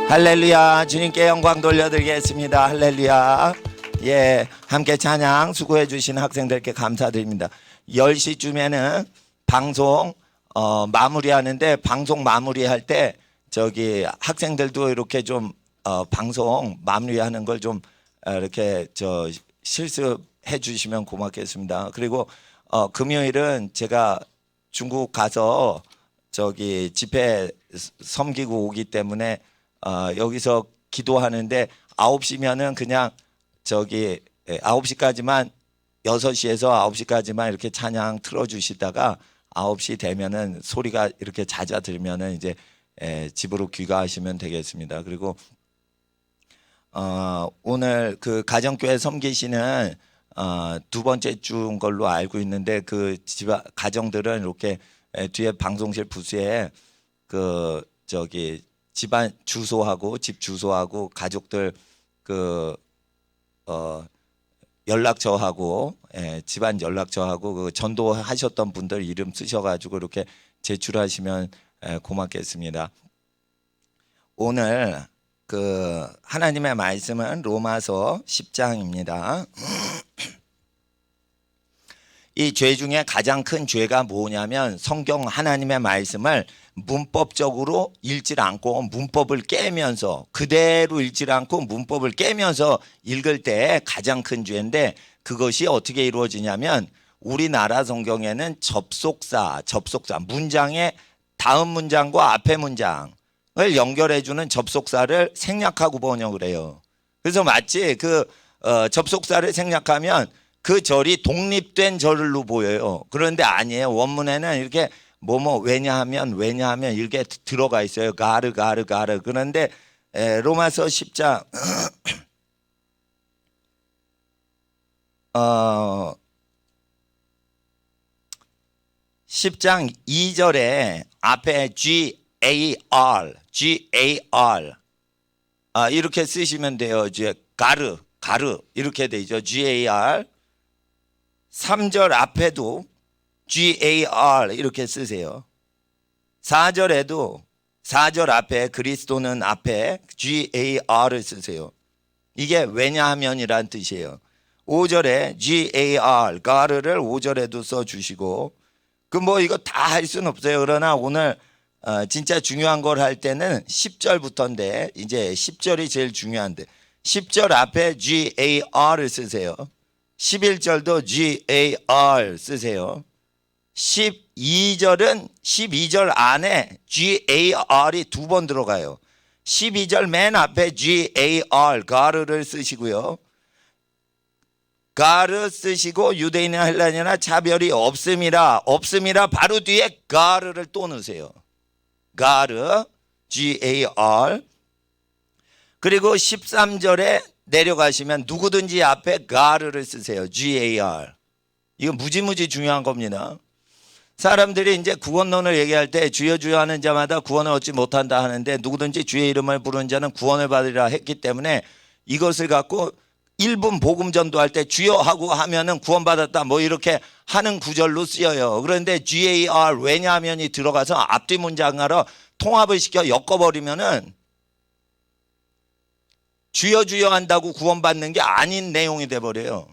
할렐루야. 주님께 영광 돌려드리겠습니다. 할렐루야. 예, 함께 찬양 수고해 주신 학생들께 감사드립니다. 10시쯤에는 방송 마무리하는데, 방송 마무리할 때 저기 학생들도 이렇게 좀 방송 마무리하는 걸 좀 이렇게 실습해 주시면 고맙겠습니다. 그리고 금요일은 제가 중국 가서 저기 집회 섬기고 오기 때문에 여기서 기도하는데 9시면은 그냥 저기 9시까지만 6시에서 9시까지만 이렇게 찬양 틀어주시다가 9시 되면은 소리가 이렇게 잦아들면은 이제 집으로 귀가하시면 되겠습니다. 그리고 오늘 그 가정교회 섬기시는 두 번째 주인 걸로 알고 있는데, 그 가정들은 이렇게 뒤에 방송실 부스에 그 저기 집안 주소하고 집 주소하고 가족들 그 연락처하고 집안 연락처하고 그 전도하셨던 분들 이름 쓰셔가지고 이렇게 제출하시면 고맙겠습니다. 오늘 그 하나님의 말씀은 로마서 10장입니다. 이 죄 중에 가장 큰 죄가 뭐냐면, 성경 하나님의 말씀을 문법적으로 읽질 않고 문법을 깨면서, 그대로 읽질 않고 문법을 깨면서 읽을 때 가장 큰 죄인데, 그것이 어떻게 이루어지냐면, 우리나라 성경에는 접속사 문장의 다음 문장과 앞에 문장을 연결해주는 접속사를 생략하고 번역을 해요. 그래서 마치 그 접속사를 생략하면 그 절이 독립된 절로 보여요. 그런데 아니에요. 원문에는 이렇게 왜냐하면 이렇게 들어가 있어요. 가르. 그런데 로마서 10장 10장 2절에 앞에 GAR 이렇게 쓰시면 돼요. 이제 가르 이렇게 되죠. GAR. 3절 앞에도 GAR 이렇게 쓰세요. 4절에도 4절 앞에 그리스도는 앞에 GAR을 쓰세요. 이게 왜냐하면이란 뜻이에요. 5절에 GAR 가르를 5절에도 써주시고, 그 이거 다 할 수는 없어요. 그러나 오늘 진짜 중요한 걸 할 때는 10절부터인데, 이제 10절이 제일 중요한데 10절 앞에 GAR을 쓰세요. 11절도 GAR 쓰세요. 12절은 12절 안에 GAR이 두 번 들어가요. 12절 맨 앞에 GAR 가르를 쓰시고요. 가르 쓰시고 유대인이나 헬라인이나 차별이 없음이라 바로 뒤에 가르를 또 넣으세요. 가르 GAR. 그리고 13절에 내려가시면 누구든지 앞에 가르를 쓰세요. GAR. 이거 무지무지 중요한 겁니다. 사람들이 이제 구원론을 얘기할 때 주여 주여 하는 자마다 구원을 얻지 못한다 하는데, 누구든지 주의 이름을 부르는 자는 구원을 받으리라 했기 때문에 이것을 갖고 1분 복음 전도할 때 주여 하고 하면은 구원받았다 이렇게 하는 구절로 쓰여요. 그런데 GAR 왜냐하면이 들어가서 앞뒤 문장으로 통합을 시켜 엮어버리면은 주여 주여 한다고 구원받는 게 아닌 내용이 돼버려요.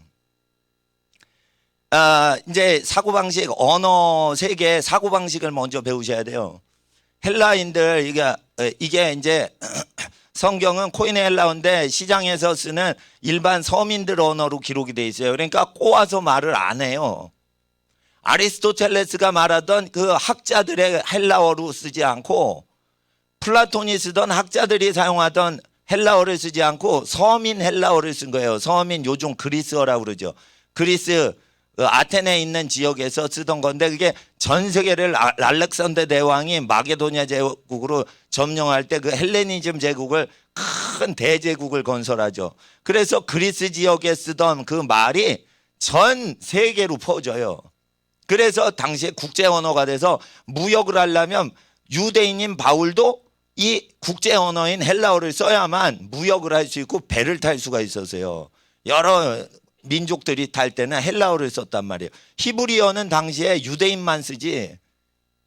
이제 사고방식, 언어 세계 사고방식을 먼저 배우셔야 돼요. 헬라인들, 이게 이제 성경은 코인의 헬라어인데 시장에서 쓰는 일반 서민들 언어로 기록이 돼 있어요. 그러니까 꼬아서 말을 안 해요. 아리스토텔레스가 말하던 그 학자들의 헬라어로 쓰지 않고, 플라톤이 쓰던 학자들이 사용하던 헬라어를 쓰지 않고 서민 헬라어를 쓴 거예요. 서민, 요즘 그리스어라고 그러죠. 그리스 아테네에 있는 지역에서 쓰던 건데, 그게 전 세계를 알렉산더 대왕이 마게도니아 제국으로 점령할 때 그 헬레니즘 제국을 큰 대제국을 건설하죠. 그래서 그리스 지역에 쓰던 그 말이 전 세계로 퍼져요. 그래서 당시에 국제 언어가 돼서 무역을 하려면 유대인인 바울도 이 국제 언어인 헬라어를 써야만 무역을 할 수 있고 배를 탈 수가 있었어요. 여러 민족들이 탈 때는 헬라어를 썼단 말이에요. 히브리어는 당시에 유대인만 쓰지,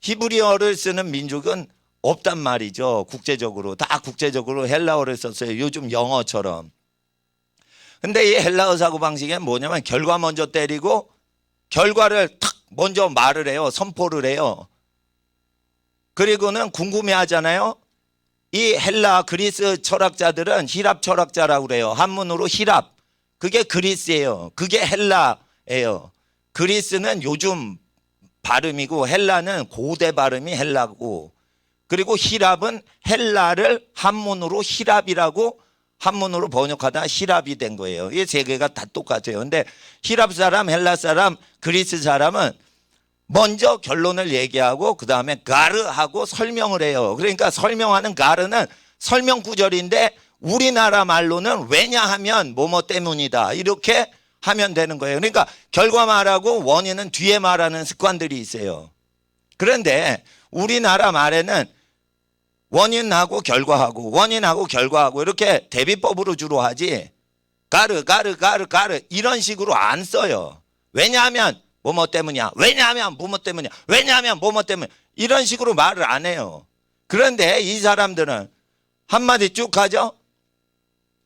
히브리어를 쓰는 민족은 없단 말이죠. 국제적으로 다 국제적으로 헬라어를 썼어요. 요즘 영어처럼. 근데 이 헬라어 사고방식은 뭐냐면 결과 먼저 때리고 결과를 탁 먼저 말을 해요. 선포를 해요. 그리고는 궁금해하잖아요. 이 헬라 그리스 철학자들은 히랍 철학자라고 그래요. 한문으로 히랍. 그게 그리스예요. 그게 헬라예요. 그리스는 요즘 발음이고 헬라는 고대 발음이 헬라고, 그리고 히랍은 헬라를 한문으로 히랍이라고 한문으로 번역하다 히랍이 된 거예요. 이 세 개가 다 똑같아요. 근데 히랍 사람, 헬라 사람, 그리스 사람은 먼저 결론을 얘기하고 그 다음에 가르하고 설명을 해요. 그러니까 설명하는 가르는 설명 구절인데 우리나라 말로는 왜냐하면 뭐뭐 때문이다 이렇게 하면 되는 거예요. 그러니까 결과 말하고 원인은 뒤에 말하는 습관들이 있어요. 그런데 우리나라 말에는 원인하고 결과하고 원인하고 결과하고 이렇게 대비법으로 주로 하지 가르 이런 식으로 안 써요. 왜냐하면 뭐뭐 때문이야. 왜냐하면 뭐뭐 때문이야. 왜냐하면 뭐뭐 때문에 이런 식으로 말을 안 해요. 그런데 이 사람들은 한마디 쭉 하죠.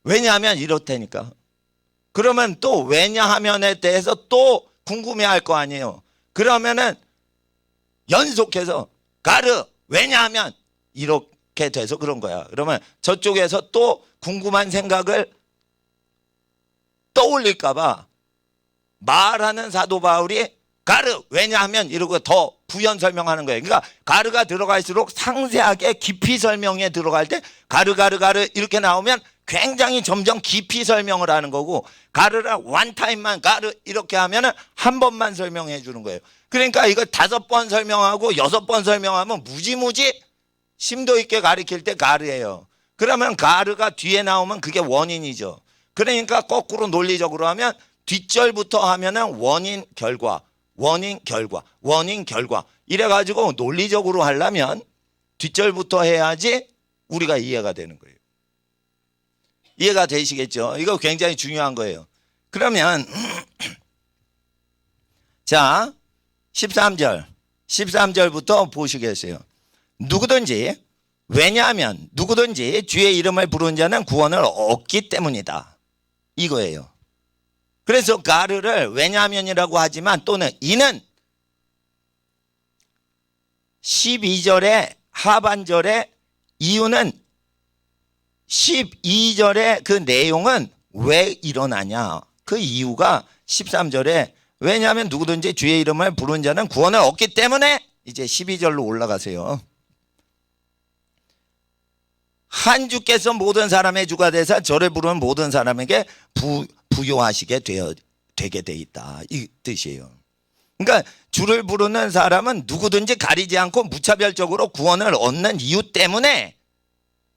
왜냐하면 이렇다니까. 그러면 또 왜냐하면에 대해서 또 궁금해할 거 아니에요. 그러면은 연속해서 가르 왜냐하면 이렇게 돼서 그런 거야. 그러면 저쪽에서 또 궁금한 생각을 떠올릴까 봐 말하는 사도 바울이 가르 왜냐하면 이러고 더 부연 설명하는 거예요. 그러니까 가르가 들어갈수록 상세하게 깊이 설명에 들어갈 때 가르 이렇게 나오면 굉장히 점점 깊이 설명을 하는 거고, 가르라 원타임만 가르 이렇게 하면은 한 번만 설명해 주는 거예요. 그러니까 이거 5번 설명하고 6번 설명하면 무지무지 심도 있게 가르칠 때 가르예요. 그러면 가르가 뒤에 나오면 그게 원인이죠. 그러니까 거꾸로 논리적으로 하면 뒷절부터 하면은 원인 결과 이래가지고 논리적으로 하려면 뒷절부터 해야지 우리가 이해가 되는 거예요. 이해가 되시겠죠? 이거 굉장히 중요한 거예요. 그러면 자 13절부터 보시겠어요. 누구든지 왜냐하면 누구든지 주의 이름을 부르는 자는 구원을 얻기 때문이다 이거예요. 그래서 가르를 왜냐하면이라고 하지만 또는 이는 12절의 하반절의 이유는 12절의 그 내용은 왜 일어나냐 그 이유가 13절에 왜냐하면 누구든지 주의 이름을 부르는 자는 구원을 얻기 때문에 이제 12절로 올라가세요. 한 주께서 모든 사람의 주가 되사 저를 부르는 모든 사람에게 부요하시게 되게 돼 있다 이 뜻이에요. 그러니까 주를 부르는 사람은 누구든지 가리지 않고 무차별적으로 구원을 얻는 이유 때문에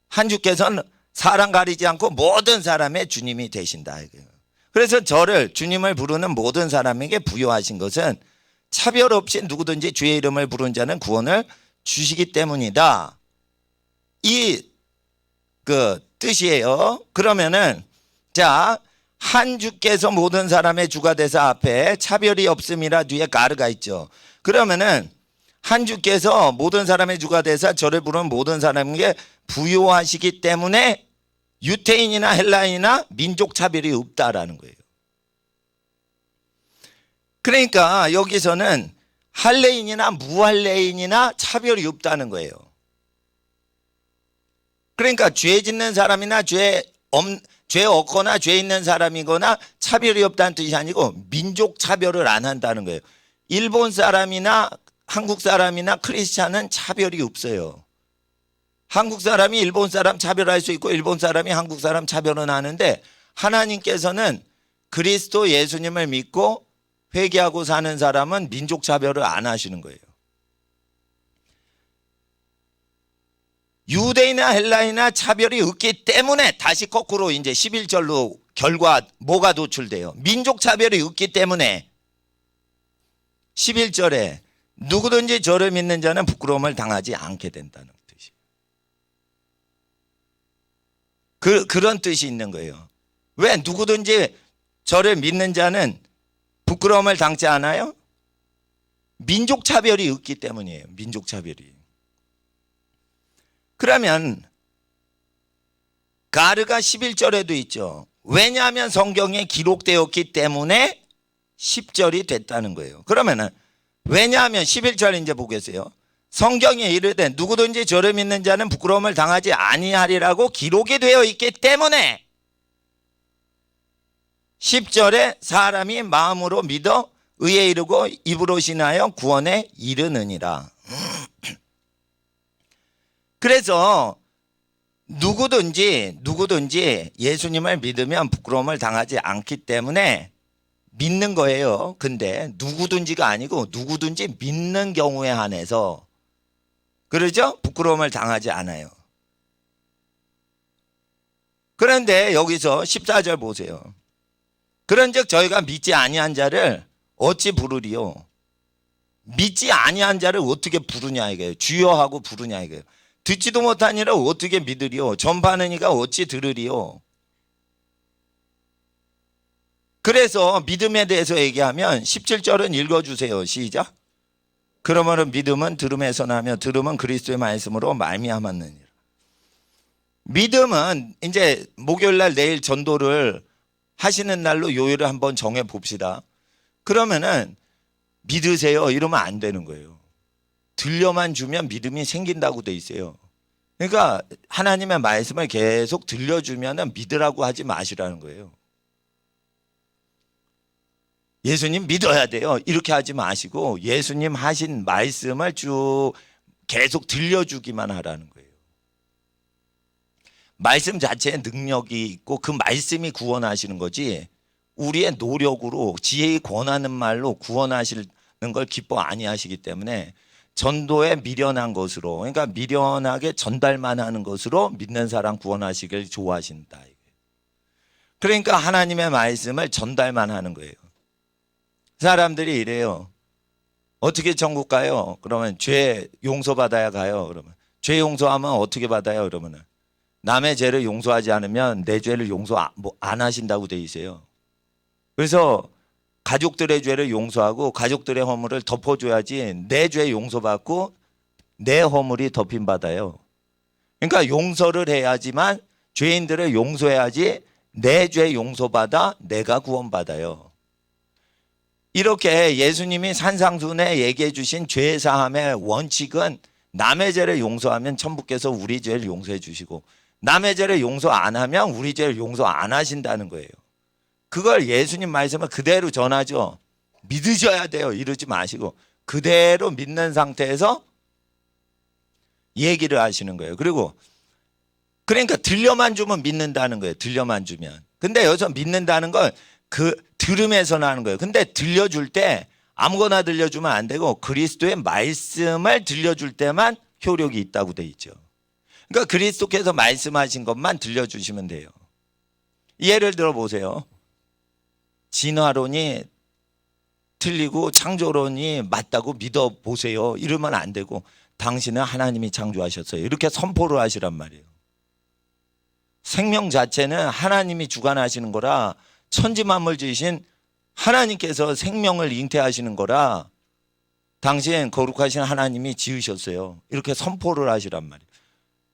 한 주께서는 사람 가리지 않고 모든 사람의 주님이 되신다. 그래서 저를 주님을 부르는 모든 사람에게 부요하신 것은 차별 없이 누구든지 주의 이름을 부르는 자는 구원을 주시기 때문이다. 이 그 뜻이에요. 그러면은 자 한 주께서 모든 사람의 주가 되사 앞에 차별이 없음이라 뒤에 가르가 있죠. 그러면은 한 주께서 모든 사람의 주가 되사 저를 부르는 모든 사람에게 부요하시기 때문에 유태인이나 헬라인이나 민족 차별이 없다라는 거예요. 그러니까 여기서는 할레인이나 무할레인이나 차별이 없다는 거예요. 그러니까 죄 짓는 사람이나 죄 없거나 죄 있는 사람이거나 차별이 없다는 뜻이 아니고 민족 차별을 안 한다는 거예요. 일본 사람이나 한국 사람이나 크리스찬은 차별이 없어요. 한국 사람이 일본 사람 차별할 수 있고 일본 사람이 한국 사람 차별은 하는데 하나님께서는 그리스도 예수님을 믿고 회개하고 사는 사람은 민족 차별을 안 하시는 거예요. 유대인이나 헬라인이나 차별이 없기 때문에 다시 거꾸로 이제 11절로 결과 뭐가 도출돼요? 민족 차별이 없기 때문에 11절에 누구든지 저를 믿는 자는 부끄러움을 당하지 않게 된다는 뜻이에요. 그런 뜻이 있는 거예요. 왜 누구든지 저를 믿는 자는 부끄러움을 당치 않아요? 민족 차별이 없기 때문이에요. 민족 차별이. 그러면 가르가 11절에도 있죠. 왜냐하면 성경에 기록되었기 때문에 10절이 됐다는 거예요. 그러면은 왜냐하면 11절 이제 보겠어요. 성경에 이르되 누구든지 저를 믿는 자는 부끄러움을 당하지 아니하리라고 기록이 되어 있기 때문에 10절에 사람이 마음으로 믿어 의에 이르고 입으로 신하여 구원에 이르느니라. 그래서 누구든지 예수님을 믿으면 부끄러움을 당하지 않기 때문에 믿는 거예요. 근데 누구든지가 아니고 누구든지 믿는 경우에 한해서 그러죠? 부끄러움을 당하지 않아요. 그런데 여기서 14절 보세요. 그런즉 저희가 믿지 아니한 자를 어찌 부르리요? 믿지 아니한 자를 어떻게 부르냐 이거예요. 주여 하고 부르냐 이거예요. 듣지도 못한 이를 어떻게 믿으리요? 전파하는 이가 어찌 들으리요? 그래서 믿음에 대해서 얘기하면 17절은 읽어주세요. 시작. 그러므로 믿음은 들음에서 나며 들음은 그리스도의 말씀으로 말미암았느니라. 믿음은 이제 목요일날 내일 전도를 하시는 날로 요일을 한번 정해 봅시다. 그러면은 믿으세요 이러면 안 되는 거예요. 들려만 주면 믿음이 생긴다고 돼 있어요. 그러니까 하나님의 말씀을 계속 들려주면 믿으라고 하지 마시라는 거예요. 예수님 믿어야 돼요 이렇게 하지 마시고 예수님 하신 말씀을 쭉 계속 들려주기만 하라는 거예요. 말씀 자체에 능력이 있고 그 말씀이 구원하시는 거지 우리의 노력으로 지혜의 권하는 말로 구원하시는 걸 기뻐 아니하시기 때문에 전도에 미련한 것으로 그러니까 미련하게 전달만 하는 것으로 믿는 사람 구원하시길 좋아하신다. 그러니까 하나님의 말씀을 전달만 하는 거예요. 사람들이 이래요. 어떻게 천국 가요? 그러면 죄 용서받아야 가요. 그러면 죄 용서하면 어떻게 받아요? 그러면 남의 죄를 용서하지 않으면 내 죄를 용서 안 하신다고 돼 있어요. 그래서 가족들의 죄를 용서하고 가족들의 허물을 덮어줘야지 내 죄 용서받고 내 허물이 덮임받아요. 그러니까 용서를 해야지만 죄인들을 용서해야지 내 죄 용서받아 내가 구원받아요. 이렇게 예수님이 산상수훈에 얘기해 주신 죄사함의 원칙은 남의 죄를 용서하면 천부께서 우리 죄를 용서해 주시고 남의 죄를 용서 안 하면 우리 죄를 용서 안 하신다는 거예요. 그걸 예수님 말씀을 그대로 전하죠. 믿으셔야 돼요. 이러지 마시고 그대로 믿는 상태에서 얘기를 하시는 거예요. 그리고 그러니까 들려만 주면 믿는다는 거예요. 들려만 주면. 근데 여기서 믿는다는 건 그 들음에서 나는 거예요. 근데 들려줄 때 아무거나 들려주면 안 되고 그리스도의 말씀을 들려줄 때만 효력이 있다고 돼 있죠. 그러니까 그리스도께서 말씀하신 것만 들려주시면 돼요. 예를 들어 보세요. 진화론이 틀리고 창조론이 맞다고 믿어보세요. 이러면 안 되고 당신은 하나님이 창조하셨어요. 이렇게 선포를 하시란 말이에요. 생명 자체는 하나님이 주관하시는 거라 천지만물 지으신 하나님께서 생명을 잉태하시는 거라 당신 거룩하신 하나님이 지으셨어요. 이렇게 선포를 하시란 말이에요.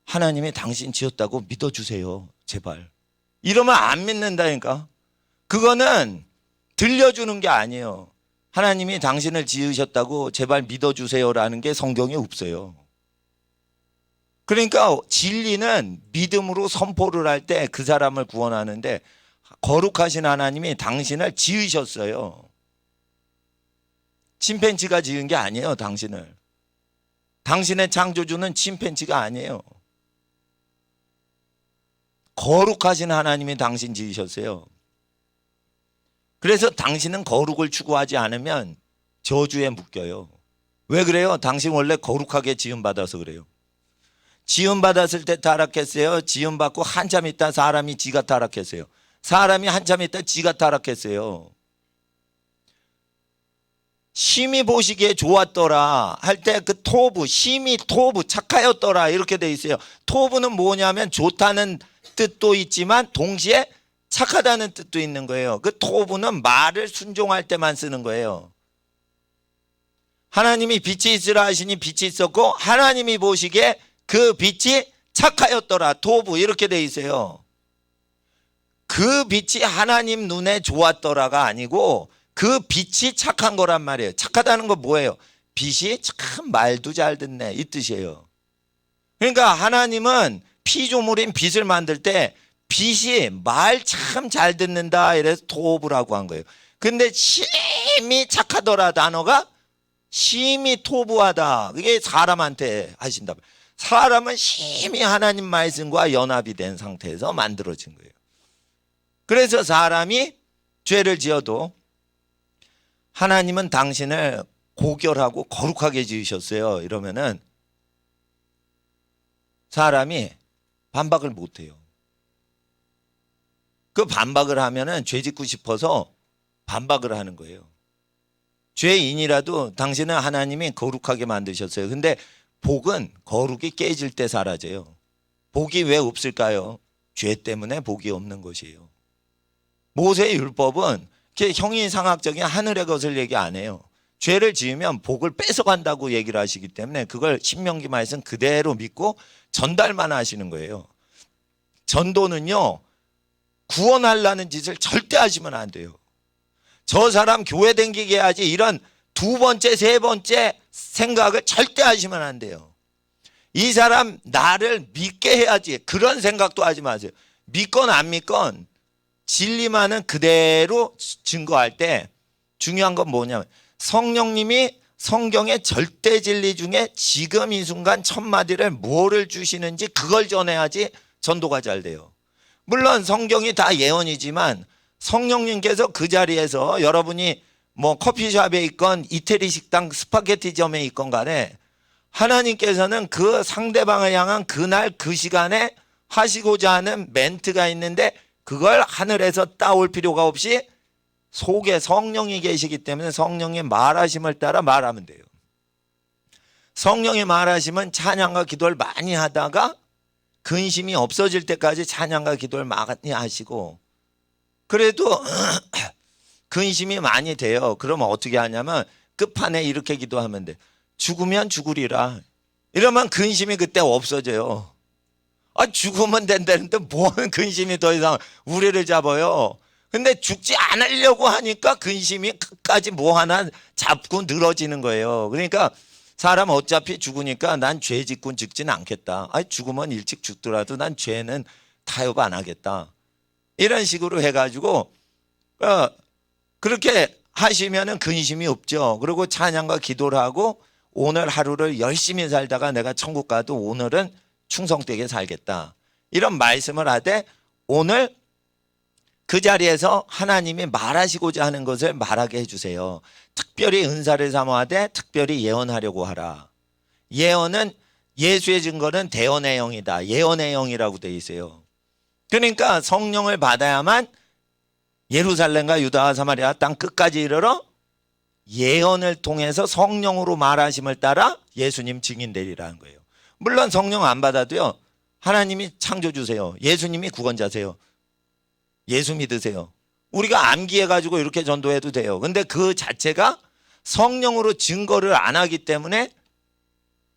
하나님이 당신 지었다고 믿어주세요. 제발. 이러면 안 믿는다니까. 그거는 들려주는 게 아니에요. 하나님이 당신을 지으셨다고 제발 믿어주세요라는 게 성경에 없어요. 그러니까 진리는 믿음으로 선포를 할 때 그 사람을 구원하는데 거룩하신 하나님이 당신을 지으셨어요. 침팬지가 지은 게 아니에요. 당신을. 당신의 창조주는 침팬지가 아니에요. 거룩하신 하나님이 당신 지으셨어요. 그래서 당신은 거룩을 추구하지 않으면 저주에 묶여요. 왜 그래요? 당신 원래 거룩하게 지음받아서 그래요. 지음받았을 때 타락했어요? 지음받고 한참 있다 사람이 지가 타락했어요? 사람이 한참 있다 지가 타락했어요. 심히 보시기에 좋았더라 할 때 그 토부, 심히 토부, 착하였더라 이렇게 돼 있어요. 토부는 뭐냐면 좋다는 뜻도 있지만 동시에 착하다는 뜻도 있는 거예요. 그 토부는 말을 순종할 때만 쓰는 거예요. 하나님이 빛이 있으라 하시니 빛이 있었고 하나님이 보시기에 그 빛이 착하였더라. 토부 이렇게 돼 있어요. 그 빛이 하나님 눈에 좋았더라가 아니고 그 빛이 착한 거란 말이에요. 착하다는 건 뭐예요? 빛이 참 말도 잘 듣네 이 뜻이에요. 그러니까 하나님은 피조물인 빛을 만들 때 빛이 말 참 잘 듣는다 이래서 토부라고 한 거예요. 근데 심히 착하더라 단어가 심히 토부하다. 그게 사람한테 하신다. 사람은 심히 하나님 말씀과 연합이 된 상태에서 만들어진 거예요. 그래서 사람이 죄를 지어도 하나님은 당신을 고결하고 거룩하게 지으셨어요. 이러면은 사람이 반박을 못해요. 그 반박을 하면은 죄 짓고 싶어서 반박을 하는 거예요. 죄인이라도 당신은 하나님이 거룩하게 만드셨어요. 근데 복은 거룩이 깨질 때 사라져요. 복이 왜 없을까요? 죄 때문에 복이 없는 것이에요. 모세의 율법은 형이상학적인 하늘의 것을 얘기 안 해요. 죄를 지으면 복을 뺏어간다고 얘기를 하시기 때문에 그걸 신명기 말씀 그대로 믿고 전달만 하시는 거예요. 전도는요, 구원하려는 짓을 절대 하시면 안 돼요. 저 사람 교회 댕기게 해야지 이런 두 번째, 세 번째 생각을 절대 하시면 안 돼요. 이 사람 나를 믿게 해야지 그런 생각도 하지 마세요. 믿건 안 믿건 진리만은 그대로 증거할 때 중요한 건 뭐냐면 성령님이 성경의 절대 진리 중에 지금 이 순간 첫 마디를 뭐를 주시는지 그걸 전해야지 전도가 잘 돼요. 물론 성경이 다 예언이지만 성령님께서 그 자리에서 여러분이 뭐 커피숍에 있건 이태리 식당 스파게티점에 있건 간에 하나님께서는 그 상대방을 향한 그날 그 시간에 하시고자 하는 멘트가 있는데 그걸 하늘에서 따올 필요가 없이 속에 성령이 계시기 때문에 성령의 말하심을 따라 말하면 돼요. 성령의 말하심은 찬양과 기도를 많이 하다가 근심이 없어질 때까지 찬양과 기도를 많이 하시고 그래도 근심이 많이 돼요. 그러면 어떻게 하냐면 끝판에 이렇게 기도하면 돼. 죽으면 죽으리라. 이러면 근심이 그때 없어져요. 죽으면 된다는데 뭐하면 근심이 더 이상 우리를 잡아요. 근데 죽지 않으려고 하니까 근심이 끝까지 뭐 하나 잡고 늘어지는 거예요. 그러니까 사람 어차피 죽으니까 난 죄 짓고 죽진 않겠다. 죽으면 일찍 죽더라도 난 죄는 타협 안 하겠다. 이런 식으로 해가지고 그렇게 하시면은 근심이 없죠. 그리고 찬양과 기도를 하고 오늘 하루를 열심히 살다가 내가 천국 가도 오늘은 충성되게 살겠다. 이런 말씀을 하되 오늘 그 자리에서 하나님이 말하시고자 하는 것을 말하게 해주세요. 특별히 은사를 삼아하되 특별히 예언하려고 하라. 예언은 예수의 증거는 대언의 영이다. 예언의 영이라고 되어 있어요. 그러니까 성령을 받아야만 예루살렘과 유다와 사마리아 땅 끝까지 이르러 예언을 통해서 성령으로 말하심을 따라 예수님 증인되리라는 거예요. 물론 성령 안 받아도요. 하나님이 창조주세요. 예수님이 구원자세요. 예수 믿으세요. 우리가 암기해가지고 이렇게 전도해도 돼요. 근데 그 자체가 성령으로 증거를 안 하기 때문에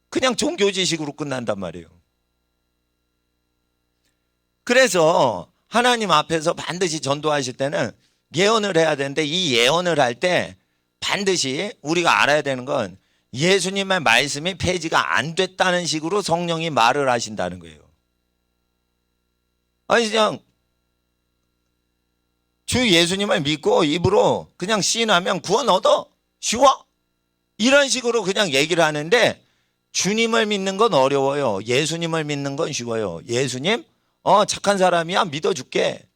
그냥 종교 지식으로 끝난단 말이에요. 그래서 하나님 앞에서 반드시 전도하실 때는 예언을 해야 되는데 이 예언을 할 때 반드시 우리가 알아야 되는 건 예수님의 말씀이 폐지가 안 됐다는 식으로 성령이 말을 하신다는 거예요. 그냥 주 예수님을 믿고 입으로 그냥 시인하면 구원 얻어 쉬워 이런 식으로 그냥 얘기를 하는데 주님을 믿는 건 어려워요. 예수님을 믿는 건 쉬워요. 예수님 착한 사람이야 믿어줄게.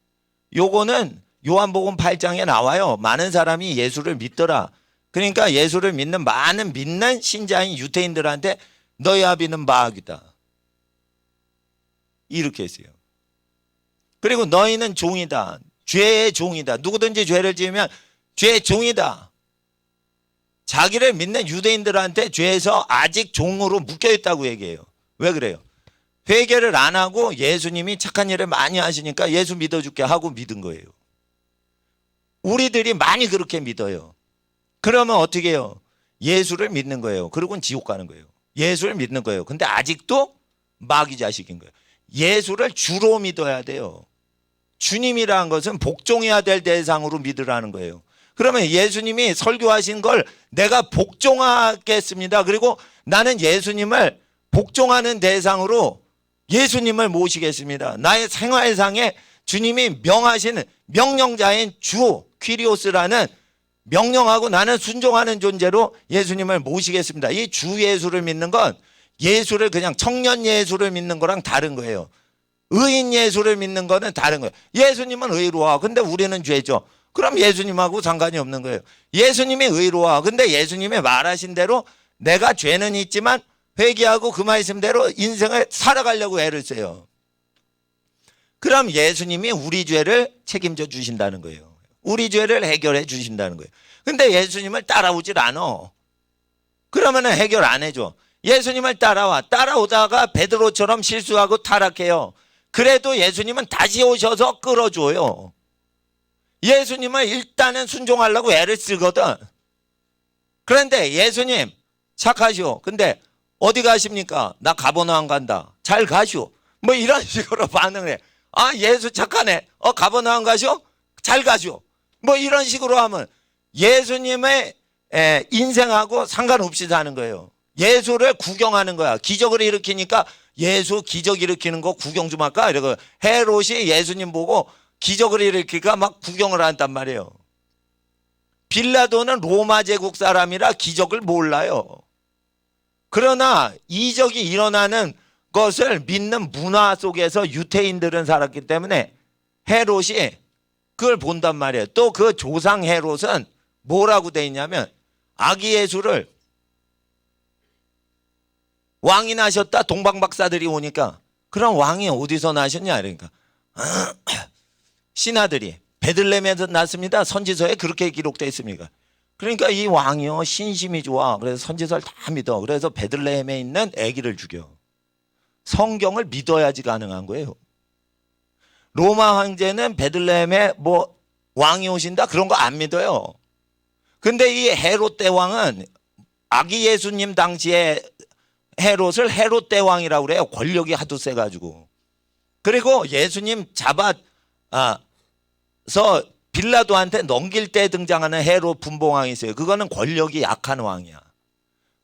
요거는 요한복음 8장에 나와요. 많은 사람이 예수를 믿더라. 그러니까 예수를 믿는 많은 믿는 신자인 유대인들한테 너희 아비는 마귀다 이렇게 했어요. 그리고 너희는 종이다. 죄의 종이다. 누구든지 죄를 지으면 죄의 종이다. 자기를 믿는 유대인들한테 죄에서 아직 종으로 묶여있다고 얘기해요. 왜 그래요? 회개를 안 하고 예수님이 착한 일을 많이 하시니까 예수 믿어줄게 하고 믿은 거예요. 우리들이 많이 그렇게 믿어요. 그러면 어떻게 해요? 예수를 믿는 거예요. 그리고는 지옥 가는 거예요. 예수를 믿는 거예요. 근데 아직도 마귀 자식인 거예요. 예수를 주로 믿어야 돼요. 주님이라는 것은 복종해야 될 대상으로 믿으라는 거예요. 그러면 예수님이 설교하신 걸 내가 복종하겠습니다. 그리고 나는 예수님을 복종하는 대상으로 예수님을 모시겠습니다. 나의 생활상에 주님이 명하시는 명령자인 주 퀴리오스라는 명령하고 나는 순종하는 존재로 예수님을 모시겠습니다. 이 주 예수를 믿는 건 예수를 그냥 청년 예수를 믿는 거랑 다른 거예요. 의인 예수를 믿는 거는 다른 거예요. 예수님은 의로워. 근데 우리는 죄죠. 그럼 예수님하고 상관이 없는 거예요. 예수님이 의로워. 근데 예수님이 말하신 대로 내가 죄는 있지만 회개하고 그 말씀대로 인생을 살아가려고 애를 써요. 그럼 예수님이 우리 죄를 책임져 주신다는 거예요. 우리 죄를 해결해 주신다는 거예요. 근데 예수님을 따라오질 않아. 그러면 해결 안 해줘. 예수님을 따라오다가 베드로처럼 실수하고 타락해요. 그래도 예수님은 다시 오셔서 끌어줘요. 예수님을 일단은 순종하려고 애를 쓰거든. 그런데 예수님 착하시오. 근데 어디 가십니까? 나 가버나움 간다. 잘 가시오. 뭐 이런 식으로 반응을 해. 아, 예수 착하네. 가버나움 가시오? 잘 가시오. 뭐 이런 식으로 하면 예수님의 인생하고 상관없이 사는 거예요. 예수를 구경하는 거야. 기적을 일으키니까 예수 기적 일으키는 거 구경 좀 할까? 이러고 헤롯이 예수님 보고 기적을 일으키니까 막 구경을 한단 말이에요. 빌라도는 로마 제국 사람이라 기적을 몰라요. 그러나 이적이 일어나는 것을 믿는 문화 속에서 유태인들은 살았기 때문에 헤롯이 그걸 본단 말이에요. 또 그 조상 헤롯은 뭐라고 돼 있냐면 아기 예수를 왕이 나셨다. 동방박사들이 오니까 그럼 왕이 어디서 나셨냐 그러니까 신하들이 베들레헴에서 났습니다. 선지서에 그렇게 기록되어 있습니다. 그러니까 이 왕이요 신심이 좋아. 그래서 선지서를 다 믿어. 그래서 베들레헴에 있는 아기를 죽여. 성경을 믿어야지 가능한 거예요. 로마 황제는 베들레헴에 뭐 왕이 오신다 그런 거 안 믿어요. 근데 이 헤롯 대왕은 아기 예수님 당시에 헤롯을 헤롯 대왕이라고 그래요. 권력이 하도 세가지고. 그리고 예수님 잡아서 빌라도한테 넘길 때 등장하는 헤롯 분봉왕이 있어요. 그거는 권력이 약한 왕이야.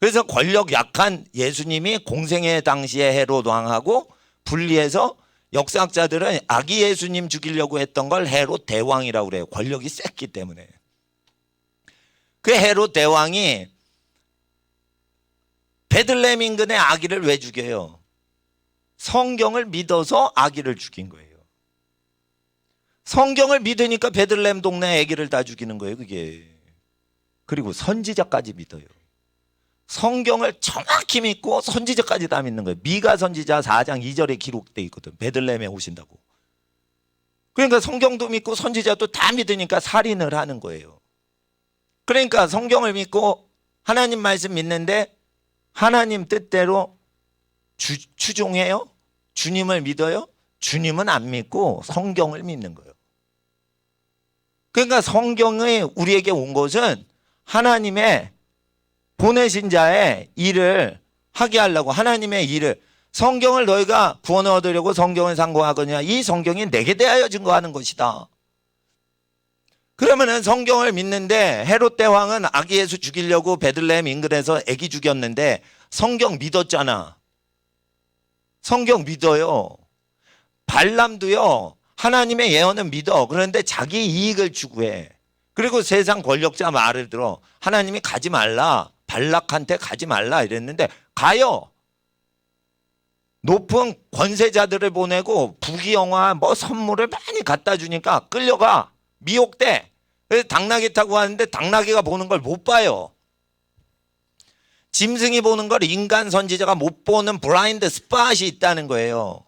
그래서 권력 약한 예수님이 공생애 당시에 헤롯 왕하고 분리해서 역사학자들은 아기 예수님 죽이려고 했던 걸 헤롯 대왕이라고 그래요. 권력이 셌기 때문에. 그 헤롯 대왕이 베들레헴 인근의 아기를 왜 죽여요? 성경을 믿어서 아기를 죽인 거예요. 성경을 믿으니까 베들레헴 동네 아기를 다 죽이는 거예요, 그게. 그리고 선지자까지 믿어요. 성경을 정확히 믿고 선지자까지 다 믿는 거예요. 미가 선지자 4장 2절에 기록되어 있거든. 베들레헴에 오신다고. 그러니까 성경도 믿고 선지자도 다 믿으니까 살인을 하는 거예요. 그러니까 성경을 믿고 하나님 말씀 믿는데 하나님 뜻대로 추종해요? 주님을 믿어요? 주님은 안 믿고 성경을 믿는 거예요. 그러니까 성경이 우리에게 온 것은 하나님의 보내신 자의 일을 하게 하려고 하나님의 일을 성경을 너희가 구원을 얻으려고 성경을 상고하거냐 이 성경이 내게 대하여 증거하는 것이다. 그러면은 성경을 믿는데 헤롯 대왕은 아기 예수 죽이려고 베들레헴 인근에서 아기 죽였는데 성경 믿었잖아. 성경 믿어요. 발람도요. 하나님의 예언은 믿어. 그런데 자기 이익을 추구해. 그리고 세상 권력자 말을 들어. 하나님이 가지 말라. 발락한테 가지 말라 이랬는데 가요. 높은 권세자들을 보내고 부귀영화 뭐 선물을 많이 갖다 주니까 끌려가. 미혹돼. 그래서 당나귀 타고 가는데 당나귀가 보는 걸 못 봐요. 짐승이 보는 걸 인간 선지자가 못 보는 블라인드 스팟이 있다는 거예요.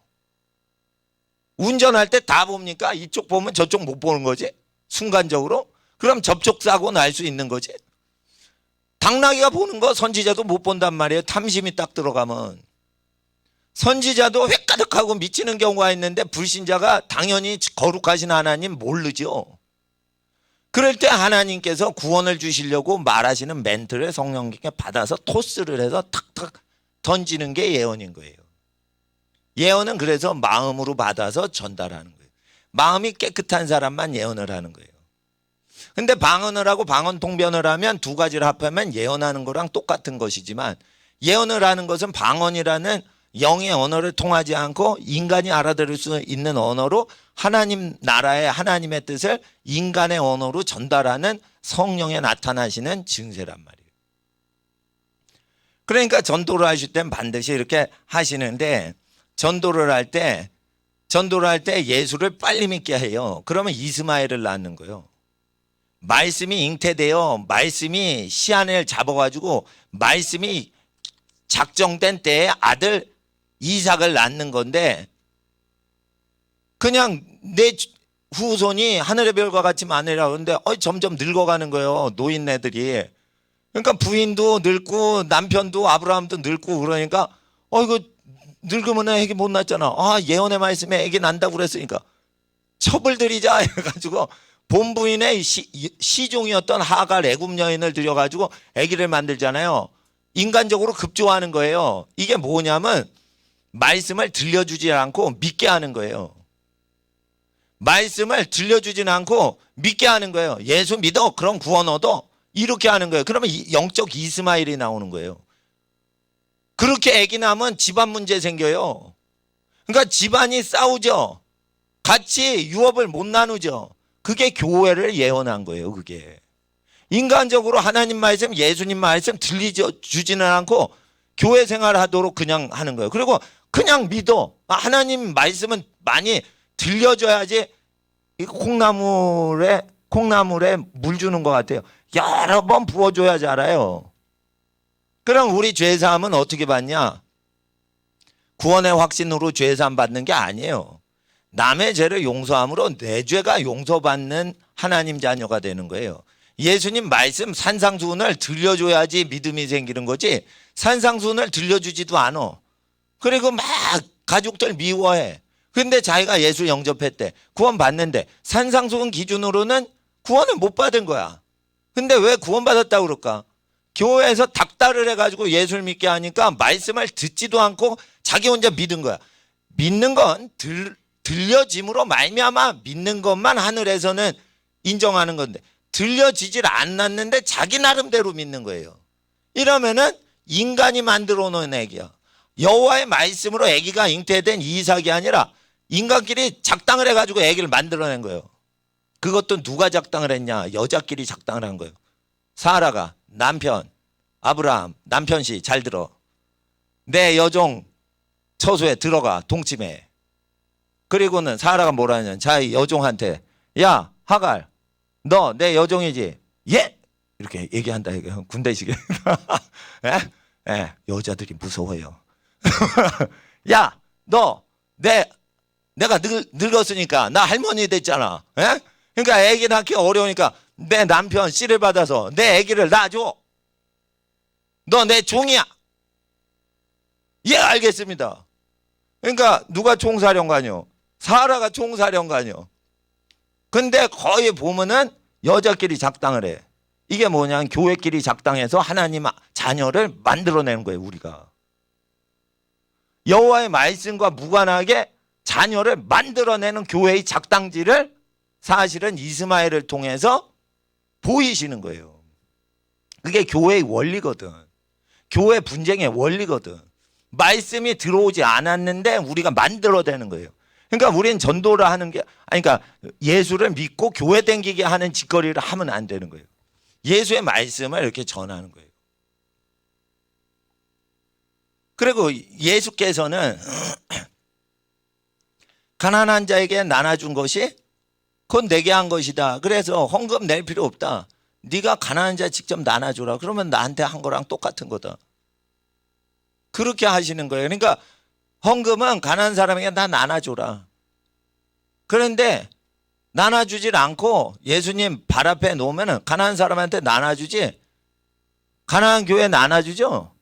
운전할 때 다 봅니까? 이쪽 보면 저쪽 못 보는 거지? 순간적으로? 그럼 접촉 사고 날 수 있는 거지? 당나귀가 보는 거 선지자도 못 본단 말이에요. 탐심이 딱 들어가면. 선지자도 획가득하고 미치는 경우가 있는데 불신자가 당연히 거룩하신 하나님 모르죠. 그럴 때 하나님께서 구원을 주시려고 말하시는 멘트를 성령님께 받아서 토스를 해서 탁탁 던지는 게 예언인 거예요. 예언은 그래서 마음으로 받아서 전달하는 거예요. 마음이 깨끗한 사람만 예언을 하는 거예요. 근데 방언을 하고 방언 통변을 하면 두 가지를 합하면 예언하는 거랑 똑같은 것이지만, 예언을 하는 것은 방언이라는 영의 언어를 통하지 않고 인간이 알아들을 수 있는 언어로 하나님 나라의 하나님의 뜻을 인간의 언어로 전달하는 성령에 나타나시는 증세란 말이에요. 그러니까 전도를 하실 땐 반드시 이렇게 하시는데, 전도를 할 때 예수를 빨리 믿게 해요. 그러면 이스마엘을 낳는 거예요. 말씀이 잉태되어 말씀이 씨안을 잡아가지고 말씀이 작정된 때에 아들 이삭을 낳는 건데, 그냥 내 후손이 하늘의 별과 같이 많으라 그러는데 점점 늙어가는 거예요. 노인네들이. 그러니까 부인도 늙고 남편도 아브라함도 늙고 그러니까 이거 늙으면 애기 못 낳잖아. 예언의 말씀에 애기 난다고 그랬으니까 첩을 들이자 해가지고 본부인의 시종이었던 하갈 애굽 여인을 들여가지고 애기를 만들잖아요. 인간적으로 급조하는 거예요. 이게 뭐냐면 말씀을 들려주지 않고 믿게 하는 거예요. 말씀을 들려주진 않고 믿게 하는 거예요. 예수 믿어, 그럼 구원 얻어, 이렇게 하는 거예요. 그러면 영적 이스마엘이 나오는 거예요. 그렇게 애기 낳으면 집안 문제 생겨요. 그러니까 집안이 싸우죠. 같이 유업을 못 나누죠. 그게 교회를 예언한 거예요. 그게 인간적으로 하나님 말씀, 예수님 말씀 들려주지는 않고 교회 생활하도록 그냥 하는 거예요. 그리고 그냥 믿어. 하나님 말씀은 많이 들려줘야지. 콩나물에 물 주는 것 같아요. 여러 번 부어줘야 자라요. 그럼 우리 죄사함은 어떻게 받냐? 구원의 확신으로 죄사함 받는 게 아니에요. 남의 죄를 용서함으로 내 죄가 용서받는 하나님 자녀가 되는 거예요. 예수님 말씀 산상수훈을 들려줘야지 믿음이 생기는 거지, 산상수훈을 들려주지도 않아. 그리고 막 가족들 미워해. 근데 자기가 예수 영접했대, 구원 받는데 산상수훈 기준으로는 구원을 못 받은 거야. 근데 왜 구원받았다고 그럴까? 교회에서 닥달을 해가지고 예수를 믿게 하니까 말씀을 듣지도 않고 자기 혼자 믿은 거야. 믿는 건 들려짐으로 말미암아 믿는 것만 하늘에서는 인정하는 건데, 들려지질 않았는데 자기 나름대로 믿는 거예요. 이러면은 인간이 만들어 놓은 애기야. 여호와의 말씀으로 애기가 잉태된 이삭이 아니라 인간끼리 작당을 해가지고 애기를 만들어낸 거예요. 그것도 누가 작당을 했냐? 여자끼리 작당을 한 거예요. 사라가 남편 아브라함, 남편 씨 잘 들어, 내 여종 처소에 들어가 동침해. 그리고는 사라가 뭐라 하냐, 자기 여종한테 야 하갈, 너 내 여종이지? 예? 이렇게 얘기한다. 이게 군대식에. 여자들이 무서워요. 야, 너 내가 늙었으니까 나 할머니 됐잖아. 에? 그러니까 애기 낳기 어려우니까 내 남편 씨를 받아서 내 애기를 낳아줘. 너 내 종이야. 예, 알겠습니다. 그러니까 누가 총사령관이요? 사라가 총사령관이요. 근데 거의 보면은 여자끼리 작당을 해. 이게 뭐냐면 교회끼리 작당해서 하나님 자녀를 만들어내는 거예요. 우리가 여호와의 말씀과 무관하게 자녀를 만들어내는 교회의 작당지를 사실은 이스마엘을 통해서 보이시는 거예요. 그게 교회의 원리거든. 교회 분쟁의 원리거든. 말씀이 들어오지 않았는데 우리가 만들어내는 거예요. 그러니까 우리는 전도를 하는 게, 그러니까 예수를 믿고 교회 댕기게 하는 짓거리를 하면 안 되는 거예요. 예수의 말씀을 이렇게 전하는 거예요. 그리고 예수께서는 가난한 자에게 나눠준 것이 그건 내게 한 것이다. 그래서 헌금 낼 필요 없다. 네가 가난한 자 직접 나눠줘라. 그러면 나한테 한 거랑 똑같은 거다. 그렇게 하시는 거예요. 그러니까 헌금은 가난한 사람에게 다 나눠줘라. 그런데 나눠주질 않고 예수님 발 앞에 놓으면 가난한 사람한테 나눠주지, 가난한 교회 나눠주죠.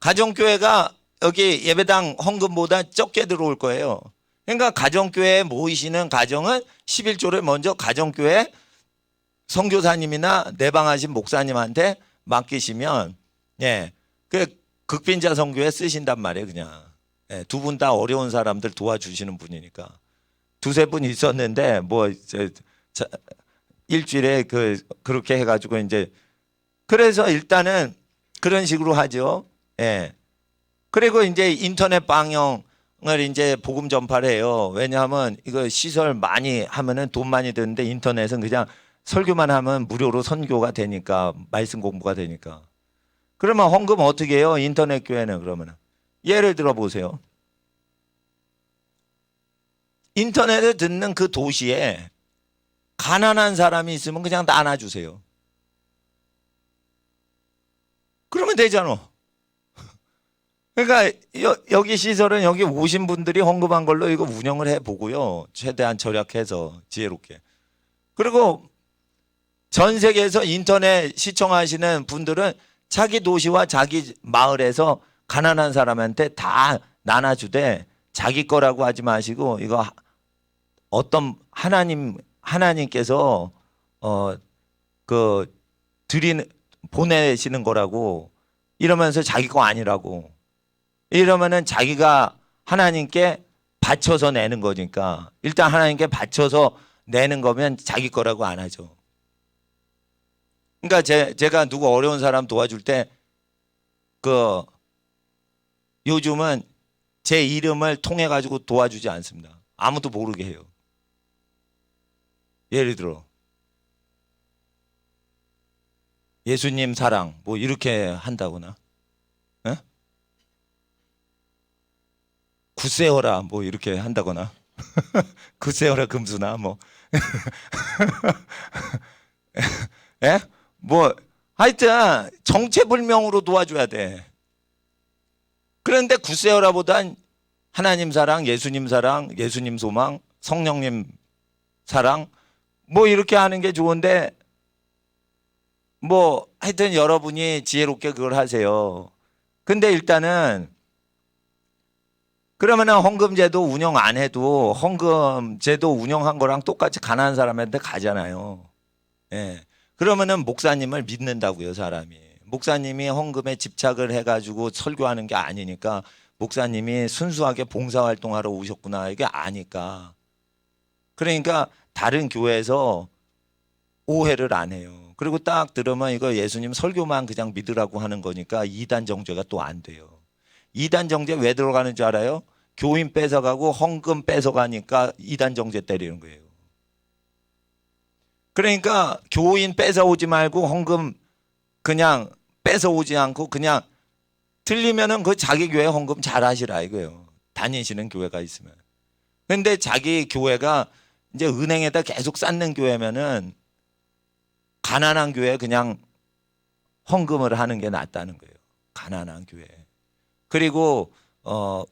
가정교회가 여기 예배당 헌금보다 적게 들어올 거예요. 그러니까 가정교회에 모이시는 가정은 11조를 먼저 가정교회 선교사님이나 내방하신 목사님한테 맡기시면, 그 극빈자 선교에 쓰신단 말이에요. 그냥 예, 두 분 다 어려운 사람들 도와주시는 분이니까. 두세 분 있었는데 뭐 일주일에 그렇게 해가지고 이제 그래서 일단은 그런 식으로 하죠. 예. 그리고 이제 인터넷 방영을 이제 복음 전파를 해요. 왜냐하면 이거 시설 많이 하면은 돈 많이 드는데 인터넷은 그냥 설교만 하면 무료로 선교가 되니까 말씀 공부가 되니까. 그러면 헌금 어떻게 해요? 인터넷 교회는 그러면은 예를 들어 보세요. 인터넷을 듣는 그 도시에 가난한 사람이 있으면 그냥 나눠주세요. 그러면 되잖아. 그러니까 여기 시설은 여기 오신 분들이 헌금한 걸로 이거 운영을 해보고요. 최대한 절약해서 지혜롭게. 그리고 전 세계에서 인터넷 시청하시는 분들은 자기 도시와 자기 마을에서 가난한 사람한테 다 나눠주되 자기 거라고 하지 마시고 이거 어떤 하나님께서 보내시는 거라고 이러면서 자기 거 아니라고 이러면은 자기가 하나님께 바쳐서 내는 거니까 일단 하나님께 바쳐서 내는 거면 자기 거라고 안 하죠. 그러니까 제가 누구 어려운 사람 도와줄 때 요즘은 제 이름을 통해 가지고 도와주지 않습니다. 아무도 모르게 해요. 예를 들어 예수님 사랑 뭐 이렇게 한다거나 에? 굳세어라 뭐 이렇게 한다거나 굳세어라 금수나 뭐 예? 뭐 하여튼 정체불명으로 도와줘야 돼. 그런데 굳세어라보단 하나님 사랑, 예수님 사랑, 예수님 소망, 성령님 사랑 뭐 이렇게 하는 게 좋은데 뭐 하여튼 여러분이 지혜롭게 그걸 하세요. 근데 일단은 그러면은 헌금제도 운영 안 해도 헌금제도 운영한 거랑 똑같이 가난한 사람한테 가잖아요. 예. 그러면은 목사님을 믿는다고요, 사람이. 목사님이 헌금에 집착을 해가지고 설교하는 게 아니니까 목사님이 순수하게 봉사활동하러 오셨구나 이게 아니까. 그러니까 다른 교회에서 오해를 안 해요. 그리고 딱 들으면 이거 예수님 설교만 그냥 믿으라고 하는 거니까 이단 정죄가 또 안 돼요. 이단 정죄 왜 들어가는 줄 알아요? 교인 뺏어가고 헌금 뺏어가니까 이단 정죄 때리는 거예요. 그러니까 교인 뺏어오지 말고 헌금 그냥 뺏어오지 않고 그냥 틀리면은 그 자기 교회 헌금 잘 하시라 이거예요. 다니시는 교회가 있으면. 근데 자기 교회가 이제 은행에다 계속 쌓는 교회면은 가난한 교회 그냥 헌금을 하는 게 낫다는 거예요. 가난한 교회. 그리고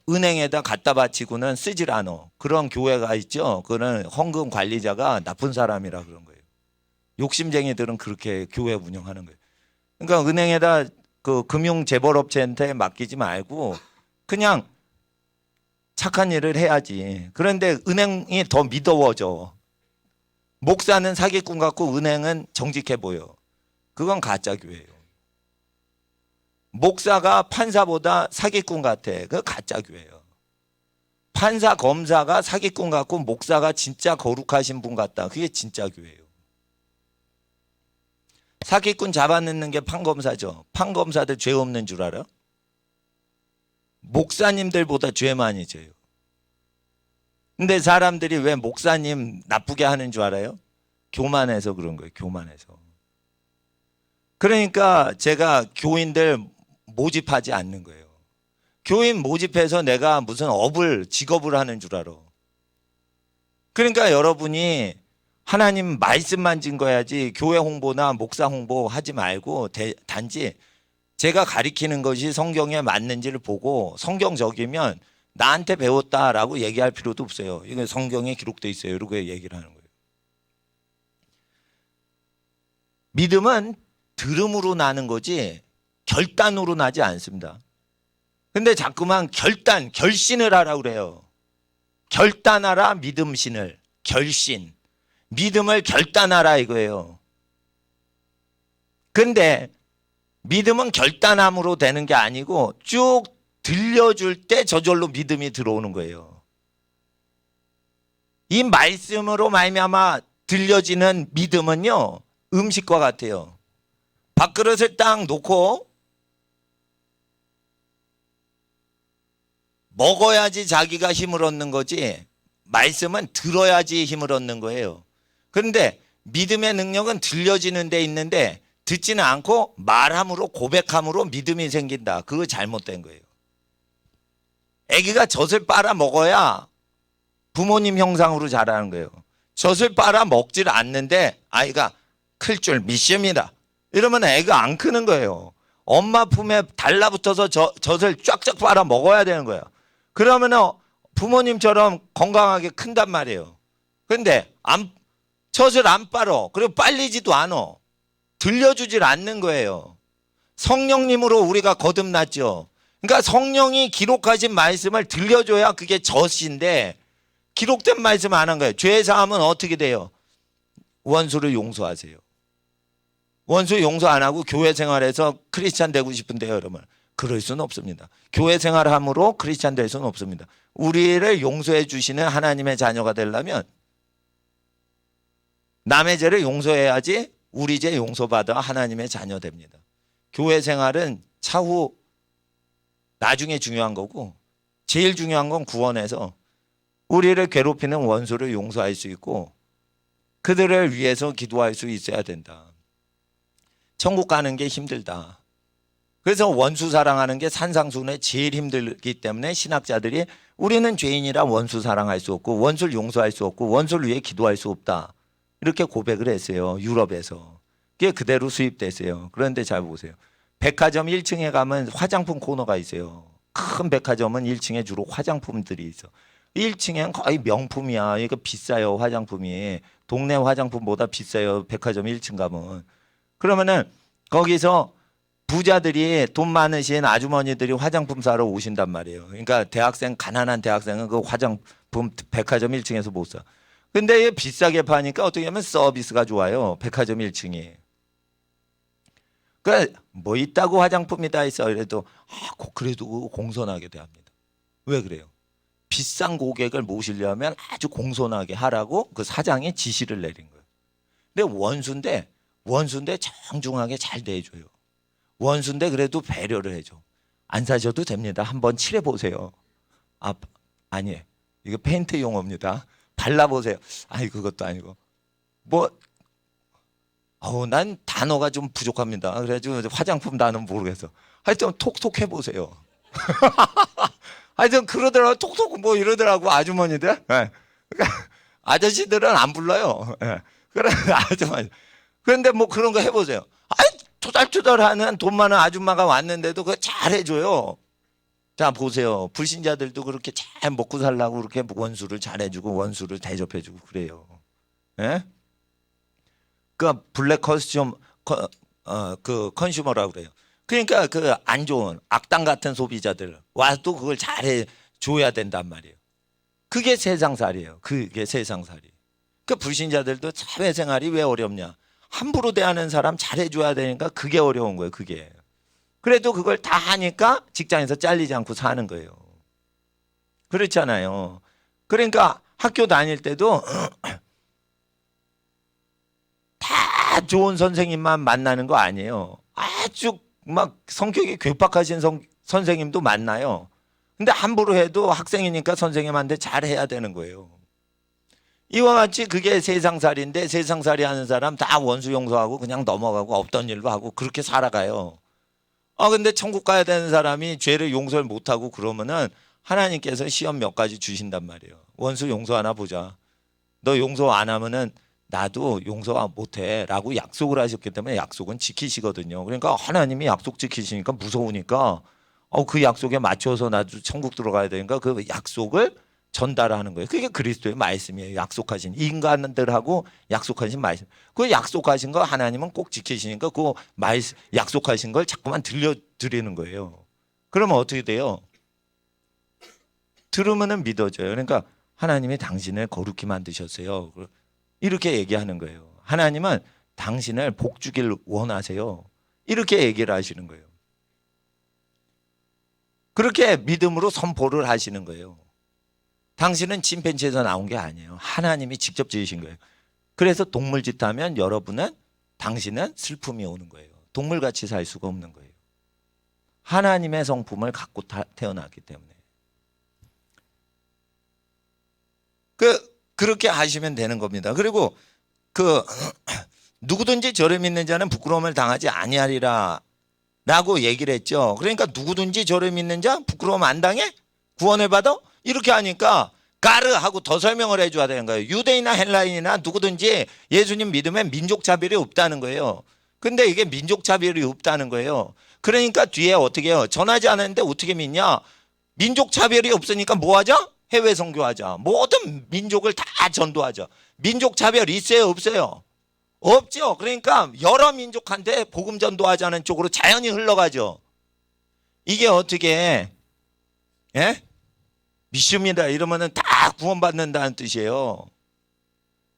은행에다 갖다 바치고는 쓰질 않아. 그런 교회가 있죠. 그거는 헌금 관리자가 나쁜 사람이라 그런 거예요. 욕심쟁이들은 그렇게 교회 운영하는 거예요. 그러니까 은행에다 그 금융 재벌업체한테 맡기지 말고 그냥 착한 일을 해야지. 그런데 은행이 더 미더워져. 목사는 사기꾼 같고 은행은 정직해 보여. 그건 가짜 교회예요. 목사가 판사보다 사기꾼 같아. 그거 가짜 교회예요. 판사 검사가 사기꾼 같고 목사가 진짜 거룩하신 분 같다. 그게 진짜 교회예요. 사기꾼 잡아넣는 게 판검사죠. 판검사들 죄 없는 줄 알아? 목사님들보다 죄 많이 져요. 근데 사람들이 왜 목사님 나쁘게 하는 줄 알아요? 교만해서 그런 거예요. 교만해서. 그러니까 제가 교인들 모집하지 않는 거예요. 교인 모집해서 내가 무슨 직업을 하는 줄 알아. 그러니까 여러분이 하나님 말씀만 증거해야지 교회 홍보나 목사 홍보 하지 말고 단지 제가 가리키는 것이 성경에 맞는지를 보고 성경적이면 나한테 배웠다라고 얘기할 필요도 없어요. 이거 성경에 기록되어 있어요. 이렇게 얘기를 하는 거예요. 믿음은 들음으로 나는 거지 결단으로 나지 않습니다. 근데 자꾸만 결신을 하라고 그래요. 결단하라 믿음신을. 결신. 믿음을 결단하라 이거예요. 근데 믿음은 결단함으로 되는 게 아니고 쭉 들려줄 때 저절로 믿음이 들어오는 거예요. 이 말씀으로 말미암아 들려지는 믿음은요, 음식과 같아요. 밥그릇을 딱 놓고 먹어야지 자기가 힘을 얻는 거지, 말씀은 들어야지 힘을 얻는 거예요. 그런데 믿음의 능력은 들려지는 데 있는데 듣지는 않고 말함으로, 고백함으로 믿음이 생긴다. 그거 잘못된 거예요. 아기가 젖을 빨아 먹어야 부모님 형상으로 자라는 거예요. 젖을 빨아 먹질 않는데 아이가 클 줄 믿습니다. 이러면 애가 안 크는 거예요. 엄마 품에 달라붙어서 젖을 쫙쫙 빨아 먹어야 되는 거예요. 그러면 부모님처럼 건강하게 큰단 말이에요. 그런데 젖을 안 빨어. 그리고 빨리지도 않아. 들려주질 않는 거예요. 성령님으로 우리가 거듭났죠. 그러니까 성령이 기록하신 말씀을 들려줘야 그게 젖인데, 기록된 말씀 안 한 거예요. 죄 사함은 어떻게 돼요? 원수를 용서하세요. 원수 용서 안 하고 교회 생활에서 크리스찬 되고 싶은데요, 여러분. 그럴 수는 없습니다. 교회 생활함으로 크리스찬 될 수는 없습니다. 우리를 용서해 주시는 하나님의 자녀가 되려면 남의 죄를 용서해야지 우리 죄 용서받아 하나님의 자녀 됩니다. 교회 생활은 차후 나중에 중요한 거고, 제일 중요한 건 구원에서 우리를 괴롭히는 원수를 용서할 수 있고 그들을 위해서 기도할 수 있어야 된다. 천국 가는 게 힘들다. 그래서 원수 사랑하는 게 산상수훈에 제일 힘들기 때문에 신학자들이 우리는 죄인이라 원수 사랑할 수 없고 원수를 용서할 수 없고 원수를 위해 기도할 수 없다, 이렇게 고백을 했어요. 유럽에서. 그게 그대로 수입됐어요. 그런데 잘 보세요. 백화점 1층에 가면 화장품 코너가 있어요. 큰 백화점은 1층에 주로 화장품들이 있어. 1층엔 거의 명품이야. 이거 비싸요, 화장품이. 동네 화장품보다 비싸요, 백화점 1층 가면. 그러면은 거기서 부자들이, 돈 많으신 아주머니들이 화장품 사러 오신단 말이에요. 그러니까 가난한 대학생은 그 화장품 백화점 1층에서 못 사. 근데 비싸게 파니까 어떻게 하면 서비스가 좋아요, 백화점 1층이. 그러니까 뭐 있다고 화장품이 다 있어. 그래도 그래도 공손하게 대합니다. 왜 그래요? 비싼 고객을 모시려면 아주 공손하게 하라고 그 사장이 지시를 내린 거예요. 근데 원수인데 정중하게 잘 대해줘요. 원수인데 그래도 배려를 해줘. 안 사셔도 됩니다. 한번 칠해보세요. 아니에요. 이거 페인트 용어입니다. 발라보세요. 아니, 그것도 아니고. 난 단어가 좀 부족합니다. 그래가지고 화장품 단어는 모르겠어. 하여튼 톡톡 해보세요. 하여튼 그러더라고. 톡톡 뭐 이러더라고, 아주머니들. 네. 그러니까 아저씨들은 안 불러요. 네. 그래, 아주머니. 그런데 뭐 그런 거 해보세요. 투덜투덜하는 돈 많은 아줌마가 왔는데도 그거 잘해줘요. 자, 보세요. 불신자들도 그렇게 잘 먹고 살라고 그렇게 원수를 잘해주고 원수를 대접해주고 그래요. 예? 그 블랙 컨슈머라고 그래요. 그러니까 그 안 좋은 악당 같은 소비자들 와도 그걸 잘해 줘야 된단 말이에요. 그게 세상살이에요. 그게 세상살이. 그 불신자들도 사회생활이 왜 어렵냐? 함부로 대하는 사람 잘해줘야 되니까 그게 어려운 거예요. 그게. 그래도 그걸 다 하니까 직장에서 잘리지 않고 사는 거예요. 그렇잖아요. 그러니까 학교 다닐 때도 다 좋은 선생님만 만나는 거 아니에요. 아주 막 성격이 괴팍하신 선생님도 만나요. 근데 함부로 해도 학생이니까 선생님한테 잘해야 되는 거예요. 이와 같이 그게 세상살이인데, 세상살이 하는 사람 다 원수 용서하고 그냥 넘어가고 없던 일로 하고 그렇게 살아가요. 근데 천국 가야 되는 사람이 죄를 용서를 못하고 그러면은 하나님께서 시험 몇 가지 주신단 말이에요. 원수 용서하나 보자. 너 용서 안 하면은 나도 용서 못해 라고 약속을 하셨기 때문에 약속은 지키시거든요. 그러니까 하나님이 약속 지키시니까 무서우니까 그 약속에 맞춰서 나도 천국 들어가야 되니까 그 약속을 전달하는 거예요. 그게 그리스도의 말씀이에요. 약속하신 인간들하고 약속하신 말씀. 그 약속하신 거 하나님은 꼭 지키시니까 그 약속하신 걸 자꾸만 들려드리는 거예요. 그러면 어떻게 돼요? 들으면은 믿어져요. 그러니까 하나님이 당신을 거룩히 만드셨어요. 이렇게 얘기하는 거예요. 하나님은 당신을 복 주길 원하세요. 이렇게 얘기를 하시는 거예요. 그렇게 믿음으로 선포를 하시는 거예요. 당신은 침팬지에서 나온 게 아니에요. 하나님이 직접 지으신 거예요. 그래서 동물짓 하면 당신은 슬픔이 오는 거예요. 동물같이 살 수가 없는 거예요. 하나님의 성품을 갖고 태어났기 때문에. 그렇게 하시면 되는 겁니다. 그리고 누구든지 저를 믿는 자는 부끄러움을 당하지 아니하리라 라고 얘기를 했죠. 그러니까 누구든지 저를 믿는 자 부끄러움 안 당해? 구원을 받아? 이렇게 하니까 가르하고 더 설명을 해줘야 되는 거예요. 유대인이나 헬라인이나 누구든지 예수님 믿으면 민족 차별이 없다는 거예요. 근데 이게 민족 차별이 없다는 거예요. 그러니까 뒤에 어떻게 해요? 전하지 않았는데 어떻게 믿냐? 민족 차별이 없으니까 뭐 하자? 해외 선교하자. 모든 민족을 다 전도하자. 민족 차별 있어요? 없어요? 없죠. 그러니까 여러 민족한테 복음 전도하자는 쪽으로 자연히 흘러가죠. 이게 어떻게 믿습니다 이러면은 다 구원받는다는 뜻이에요.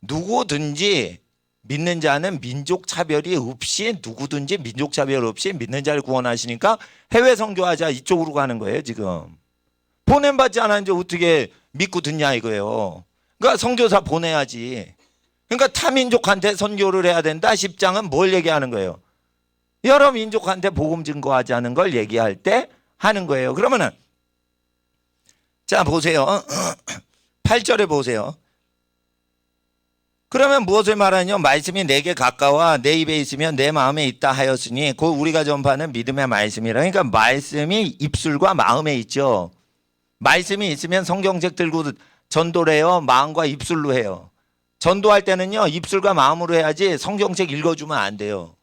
누구든지 믿는 자는 민족 차별이 없이 누구든지 민족 차별 없이 믿는 자를 구원하시니까 해외 선교하자 이쪽으로 가는 거예요. 지금 보냄받지 않았는데 어떻게 믿고 듣냐 이거예요. 그러니까 선교사 보내야지. 그러니까 타민족한테 선교를 해야 된다. 10장은 뭘 얘기하는 거예요? 여러 민족한테 복음 증거하자는 걸 얘기할 때 하는 거예요. 그러면은 자 보세요. 8절에 보세요. 그러면 무엇을 말하냐? 말씀이 내게 가까워 내 입에 있으면 내 마음에 있다 하였으니 곧 우리가 전파하는 믿음의 말씀이라. 그러니까 말씀이 입술과 마음에 있죠. 말씀이 있으면 성경책 들고 전도를 해요. 마음과 입술로 해요. 전도할 때는요 입술과 마음으로 해야지 성경책 읽어주면 안 돼요.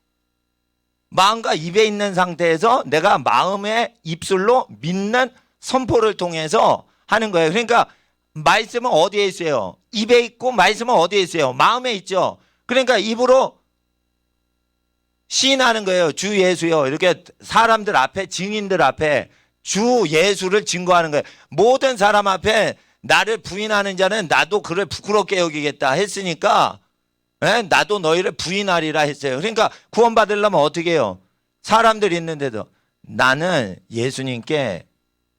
마음과 입에 있는 상태에서 내가 마음의 입술로 믿는 선포를 통해서 하는 거예요. 그러니까 말씀은 어디에 있어요? 입에 있고 말씀은 어디에 있어요? 마음에 있죠. 그러니까 입으로 시인하는 거예요. 주 예수요. 이렇게 사람들 앞에 증인들 앞에 주 예수를 증거하는 거예요. 모든 사람 앞에 나를 부인하는 자는 나도 그를 부끄럽게 여기겠다 했으니까 나도 너희를 부인하리라 했어요. 그러니까 구원받으려면 어떻게 해요? 사람들이 있는데도 나는 예수님께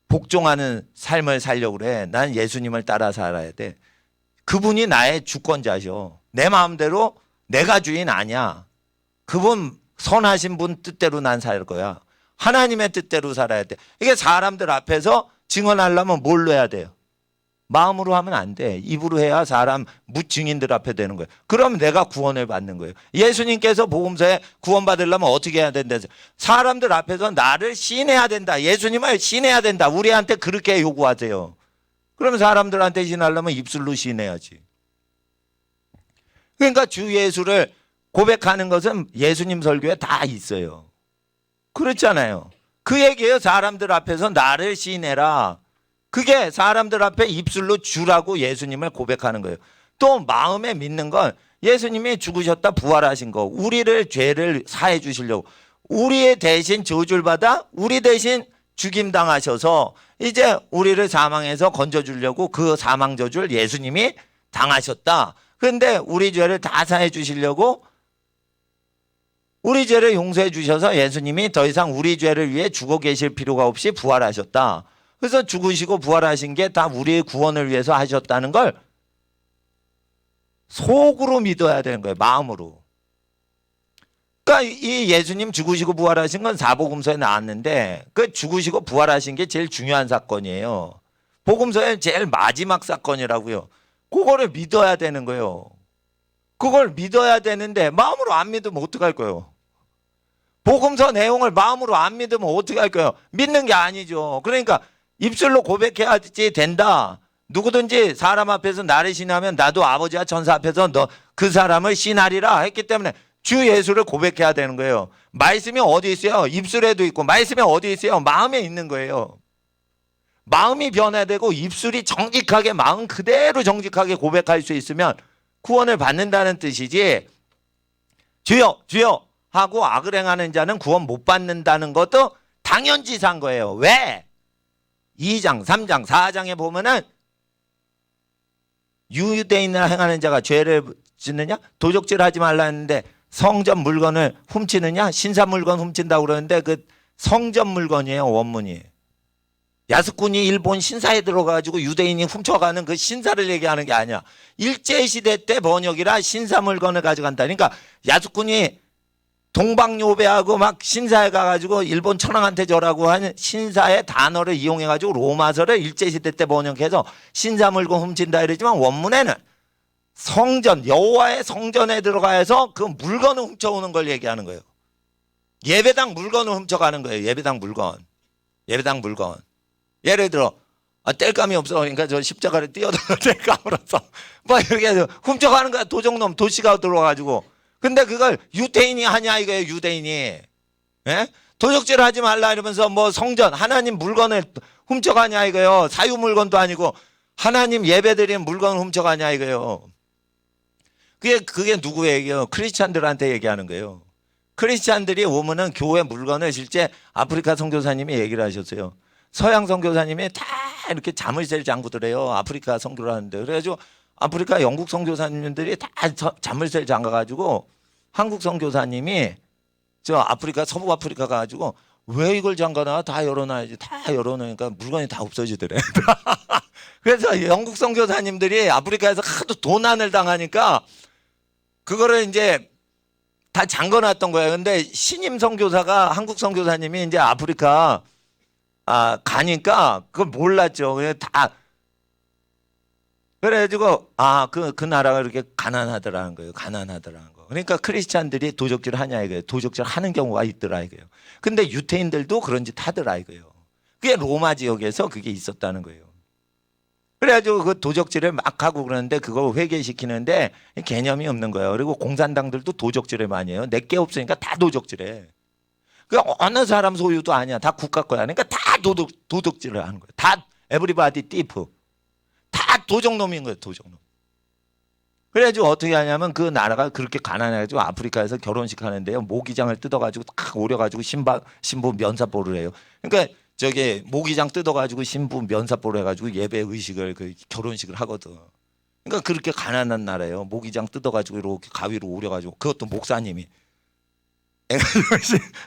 복종하는 삶을 살려고 그래. 난 예수님을 따라 살아야 돼. 그분이 나의 주권자셔. 내 마음대로 내가 주인 아니야. 그분 선하신 분 뜻대로 난 살 거야. 하나님의 뜻대로 살아야 돼. 이게 사람들 앞에서 증언하려면 뭘로 해야 돼요? 마음으로 하면 안 돼. 입으로 해야 사람 무증인들 앞에 되는 거예요. 그럼 내가 구원을 받는 거예요. 예수님께서 복음서에 구원받으려면 어떻게 해야 된다? 사람들 앞에서 나를 시인해야 된다. 예수님을 시인해야 된다. 우리한테 그렇게 요구하세요. 그러면 사람들한테 시인하려면 입술로 시인해야지. 그러니까 주 예수를 고백하는 것은 예수님 설교에 다 있어요. 그렇잖아요. 그 얘기예요. 사람들 앞에서 나를 시인해라. 그게 사람들 앞에 입술로 주라고 예수님을 고백하는 거예요. 또 마음에 믿는 건 예수님이 죽으셨다 부활하신 거, 우리를 죄를 사해 주시려고 우리의 대신 저주를 받아 우리 대신 죽임당하셔서 이제 우리를 사망에서 건져주려고 그 사망 저주를 예수님이 당하셨다. 그런데 우리 죄를 다 사해 주시려고 우리 죄를 용서해 주셔서 예수님이 더 이상 우리 죄를 위해 죽어 계실 필요가 없이 부활하셨다. 그래서 죽으시고 부활하신 게 다 우리의 구원을 위해서 하셨다는 걸 속으로 믿어야 되는 거예요. 마음으로. 그러니까 이 예수님 죽으시고 부활하신 건 사복음서에 나왔는데 그 죽으시고 부활하신 게 제일 중요한 사건이에요. 복음서의 제일 마지막 사건이라고요. 그거를 믿어야 되는 거예요. 그걸 믿어야 되는데 마음으로 안 믿으면 어떡할 거예요? 복음서 내용을 마음으로 안 믿으면 어떻게 할 거예요? 믿는 게 아니죠. 그러니까 입술로 고백해야지 된다. 누구든지 사람 앞에서 나를 신하면 나도 아버지와 천사 앞에서 너 그 사람을 신하리라 했기 때문에 주 예수를 고백해야 되는 거예요. 말씀이 어디 있어요? 입술에도 있고 말씀이 어디 있어요? 마음에 있는 거예요. 마음이 변화되고 입술이 정직하게 마음 그대로 정직하게 고백할 수 있으면 구원을 받는다는 뜻이지 주여 주여 하고 악을 행하는 자는 구원 못 받는다는 것도 당연지사한 거예요. 왜? 2장, 3장, 4장에 보면은 유대인을 행하는 자가 죄를 짓느냐? 도적질 하지 말라 했는데 성전 물건을 훔치느냐? 신사 물건 훔친다고 그러는데 그 성전 물건이에요. 원문이. 야스쿠니 일본 신사에 들어가지고 유대인이 훔쳐가는 그 신사를 얘기하는 게 아니야. 일제시대 때 번역이라 신사 물건을 가져간다. 그러니까 야스쿠니 동방요배하고 막 신사에 가가지고 일본 천황한테 절하고 하는 신사의 단어를 이용해가지고 로마서를 일제시대 때 번역해서 신사 물건 훔친다 이러지만 원문에는 성전, 여호와의 성전에 들어가서 그 물건을 훔쳐오는 걸 얘기하는 거예요. 예배당 물건을 훔쳐가는 거예요. 예배당 물건. 예배당 물건. 예를 들어 땔감이 없어. 그러니까 저 십자가를 띄어들어 땔감으로서 뭐 이렇게 해서 훔쳐가는 거야. 도적놈 도시가 들어와가지고. 근데 그걸 유대인이 하냐 이거예요. 유대인이. 예? 도적질 하지 말라 이러면서 뭐 성전 하나님 물건을 훔쳐가냐 이거예요. 사유 물건도 아니고 하나님 예배드리는 물건을 훔쳐가냐 이거예요. 그게 누구 얘기예요? 크리스찬들한테 얘기하는 거예요. 크리스찬들이 오면은 교회 물건을 실제 아프리카 선교사님이 얘기를 하셨어요. 서양 선교사님이 다 이렇게 자물쇠 장구들해요. 아프리카 선교를 하는데. 그래가지고 아프리카 영국 선교사님들이 다 자물쇠 잠가가지고 한국 선교사님이 저 아프리카 서부 아프리카 가가지고 왜 이걸 잠가놔? 다 열어놔야지. 다 열어놓으니까 물건이 다 없어지더래. 그래서 영국 선교사님들이 아프리카에서 하도 도난을 당하니까 그거를 이제 다 잠궈놨던 거예요. 근데 신임 선교사가 한국 선교사님이 이제 아프리카 가니까 그걸 몰랐죠. 그래서 다 그래가지고 그 나라가 그렇게 가난하더라는 거예요. 가난하더라는 거. 그러니까 크리스찬들이 도적질을 하냐 이거예요. 도적질을 하는 경우가 있더라 이거예요. 근데 유태인들도 그런 짓 하더라 이거예요. 그게 로마 지역에서 그게 있었다는 거예요. 그래가지고 그 도적질을 막 하고 그러는데 그거 회개시키는데 개념이 없는 거예요. 그리고 공산당들도 도적질을 많이 해요. 내게 없으니까 다 도적질해. 그 어느 사람 소유도 아니야. 다 국가 거야. 그러니까 다 도둑질을 하는 거예요. 다 에브리바디 띠프. 다 도적놈인 거예요. 도적놈. 그래가지고 어떻게 하냐면 그 나라가 그렇게 가난해가지고 아프리카에서 결혼식 하는데요. 모기장을 뜯어가지고 탁 오려가지고 신부 면사포를 해요. 그러니까 저기 모기장 뜯어가지고 신부 면사포를 해가지고 예배 의식을 그 결혼식을 하거든. 그러니까 그렇게 가난한 나라예요. 모기장 뜯어가지고 이렇게 가위로 오려가지고 그것도 목사님이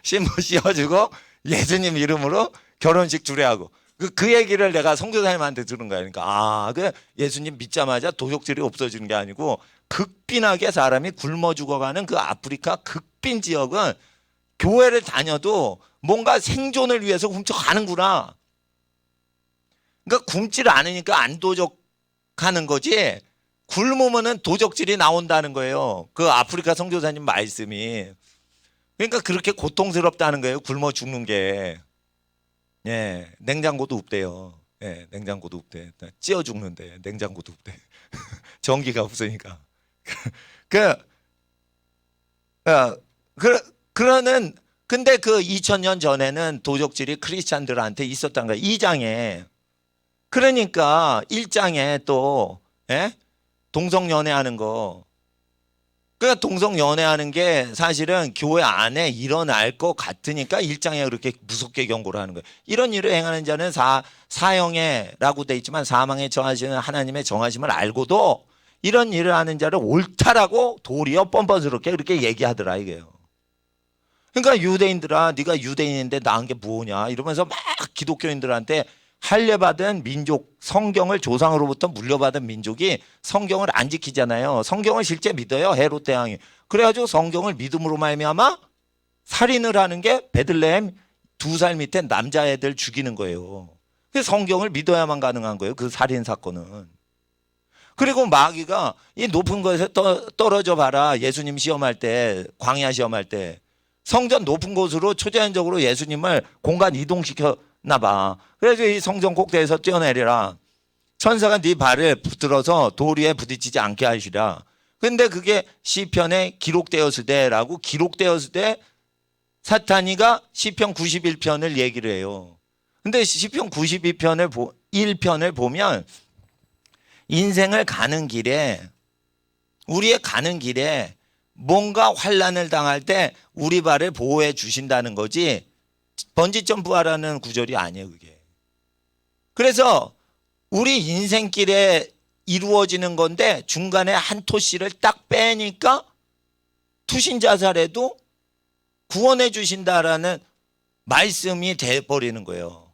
신부 씌워주고 예수님 이름으로 결혼식 주례하고 그 얘기를 내가 선교사님한테 들은 거야. 그러니까 그 예수님 믿자마자 도적질이 없어지는 게 아니고 극빈하게 사람이 굶어 죽어가는 그 아프리카 극빈 지역은 교회를 다녀도 뭔가 생존을 위해서 훔쳐가는구나. 그러니까 굶지를 않으니까 안 도적하는 거지. 굶으면은 도적질이 나온다는 거예요. 그 아프리카 선교사님 말씀이. 그러니까 그렇게 고통스럽다는 거예요. 굶어 죽는 게. 예, 냉장고도 없대요. 예, 냉장고도 없대. 찌어 죽는데 냉장고도 없대. 전기가 없으니까. 그러는 근데 그 2000년 전에는 도적질이 크리스찬들한테 있었던 거예요. 2장에. 그러니까 1장에 또 동성연애하는 거. 그러니까 동성연애하는 게 사실은 교회 안에 일어날 것 같으니까 1장에 그렇게 무섭게 경고를 하는 거예요. 이런 일을 행하는 자는 사형에라고 돼 있지만 사망에 처하시는 하나님의 정하심을 알고도 이런 일을 하는 자를 옳다라고 도리어 뻔뻔스럽게 그렇게 얘기하더라 이게요. 그러니까 유대인들아 네가 유대인인데 나은 게 뭐냐 이러면서 막 기독교인들한테 할례받은 민족 성경을 조상으로부터 물려받은 민족이 성경을 안 지키잖아요. 성경을 실제 믿어요. 헤롯 대왕이. 그래가지고 성경을 믿음으로 말미암아 살인을 하는 게 베들레헴 2살 밑에 남자애들 죽이는 거예요. 그래서 성경을 믿어야만 가능한 거예요. 그 살인 사건은. 그리고 마귀가 이 높은 곳에서 떨어져 봐라. 예수님 시험할 때 광야 시험할 때 성전 높은 곳으로 초자연적으로 예수님을 공간 이동시켰나 봐. 그래서 이 성전 꼭대기에서 뛰어내리라. 천사가 네 발을 붙들어서 돌 위에 부딪히지 않게 하시라. 근데 그게 시편에 기록되었을 때라고 기록되었을 때 사탄이가 시편 91편을 얘기를 해요. 근데 시편 92편을 1편을 보면 인생을 가는 길에 우리의 가는 길에 뭔가 환난을 당할 때 우리 발을 보호해 주신다는 거지 번지 점프하라는 구절이 아니에요 그게. 그래서 우리 인생길에 이루어지는 건데 중간에 한 토씨를 딱 빼니까 투신 자살해도 구원해 주신다라는 말씀이 돼버리는 거예요.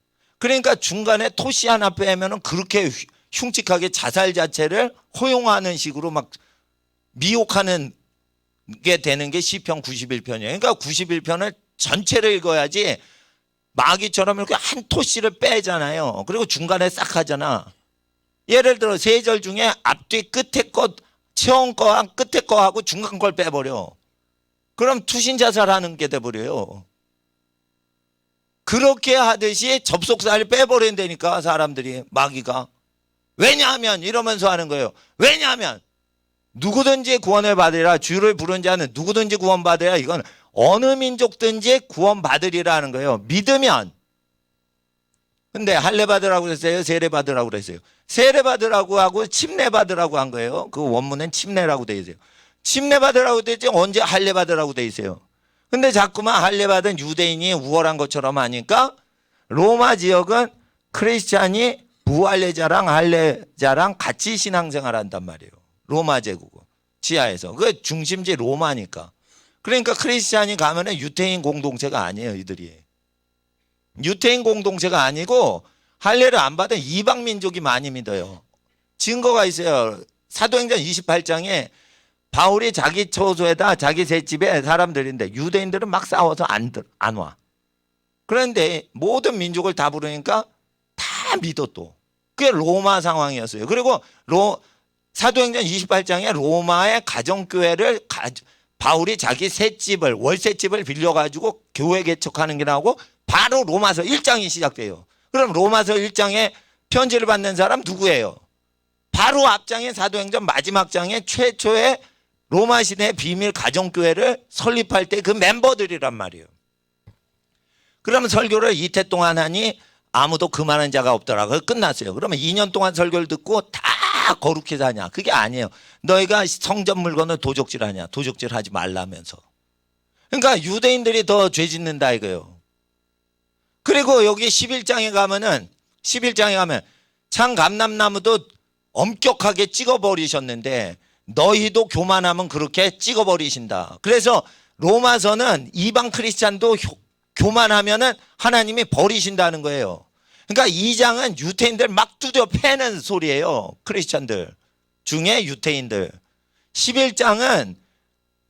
그러니까 중간에 토시 하나 빼면은 그렇게 흉측하게 자살 자체를 허용하는 식으로 막 미혹하는 게 되는 게 시편 91편이에요. 그러니까 91편을 전체를 읽어야지 마귀처럼 이렇게 한 토시를 빼잖아요. 그리고 중간에 싹 하잖아. 예를 들어 세 절 중에 앞뒤 끝에 것, 처음 거랑 끝에 거하고 중간 걸 빼버려. 그럼 투신자살하는 게 돼버려요. 그렇게 하듯이 접속사를 빼버린다니까 사람들이, 마귀가. 왜냐하면 이러면서 하는 거예요. 왜냐하면 누구든지 구원을 받으리라, 주를 부른 자는 누구든지 구원받으리라. 이건 어느 민족든지 구원받으리라는 거예요. 믿으면. 근데 할례 받으라고 그랬어요? 세례 받으라고 그랬어요? 세례 받으라고 하고 침례 받으라고 한 거예요. 그 원문은 침례라고 돼 있어요. 침례 받으라고 돼 있지 언제 할례 받으라고 돼 있어요. 근데 자꾸만 할례 받은 유대인이 우월한 것처럼 하니까 로마 지역은 크리스찬이 무할례자랑 할례자랑 같이 신앙생활 한단 말이에요. 로마 제국 지하에서. 그 중심지 로마니까. 그러니까 크리스찬이 가면은 유태인 공동체가 아니에요, 이들이. 유태인 공동체가 아니고 할례를 안 받은 이방 민족이 많이 믿어요. 증거가 있어요. 사도행전 28장에 바울이 자기 처소에다 자기 셋집에 사람들인데 유대인들은 막 싸워서 안 와. 그런데 모든 민족을 다 부르니까 다 믿어 또. 그게 로마 상황이었어요. 그리고 사도행전 28장에 로마의 가정교회를 바울이 자기 셋집을, 월셋집을 빌려가지고 교회 개척하는 게 나오고 바로 로마서 1장이 시작돼요. 그럼 로마서 1장에 편지를 받는 사람 누구예요? 바로 앞장에 사도행전 마지막 장에 최초의 로마 시대의 비밀 가정교회를 설립할 때 그 멤버들이란 말이에요. 그러면 설교를 이태 동안 하니 아무도 그만한 자가 없더라고요. 끝났어요. 그러면 2년 동안 설교를 듣고 다 거룩히 사냐? 그게 아니에요. 너희가 성전 물건을 도적질하냐? 도적질하지 말라면서. 그러니까 유대인들이 더 죄 짓는다 이거예요. 그리고 여기 11장에 가면 참 감람나무도 엄격하게 찍어버리셨는데 너희도 교만하면 그렇게 찍어버리신다. 그래서 로마서는 이방 크리스찬도 교만하면은 하나님이 버리신다는 거예요. 그러니까 2장은 유태인들 막 두드려 패는 소리예요. 크리스찬들 중에 유태인들. 11장은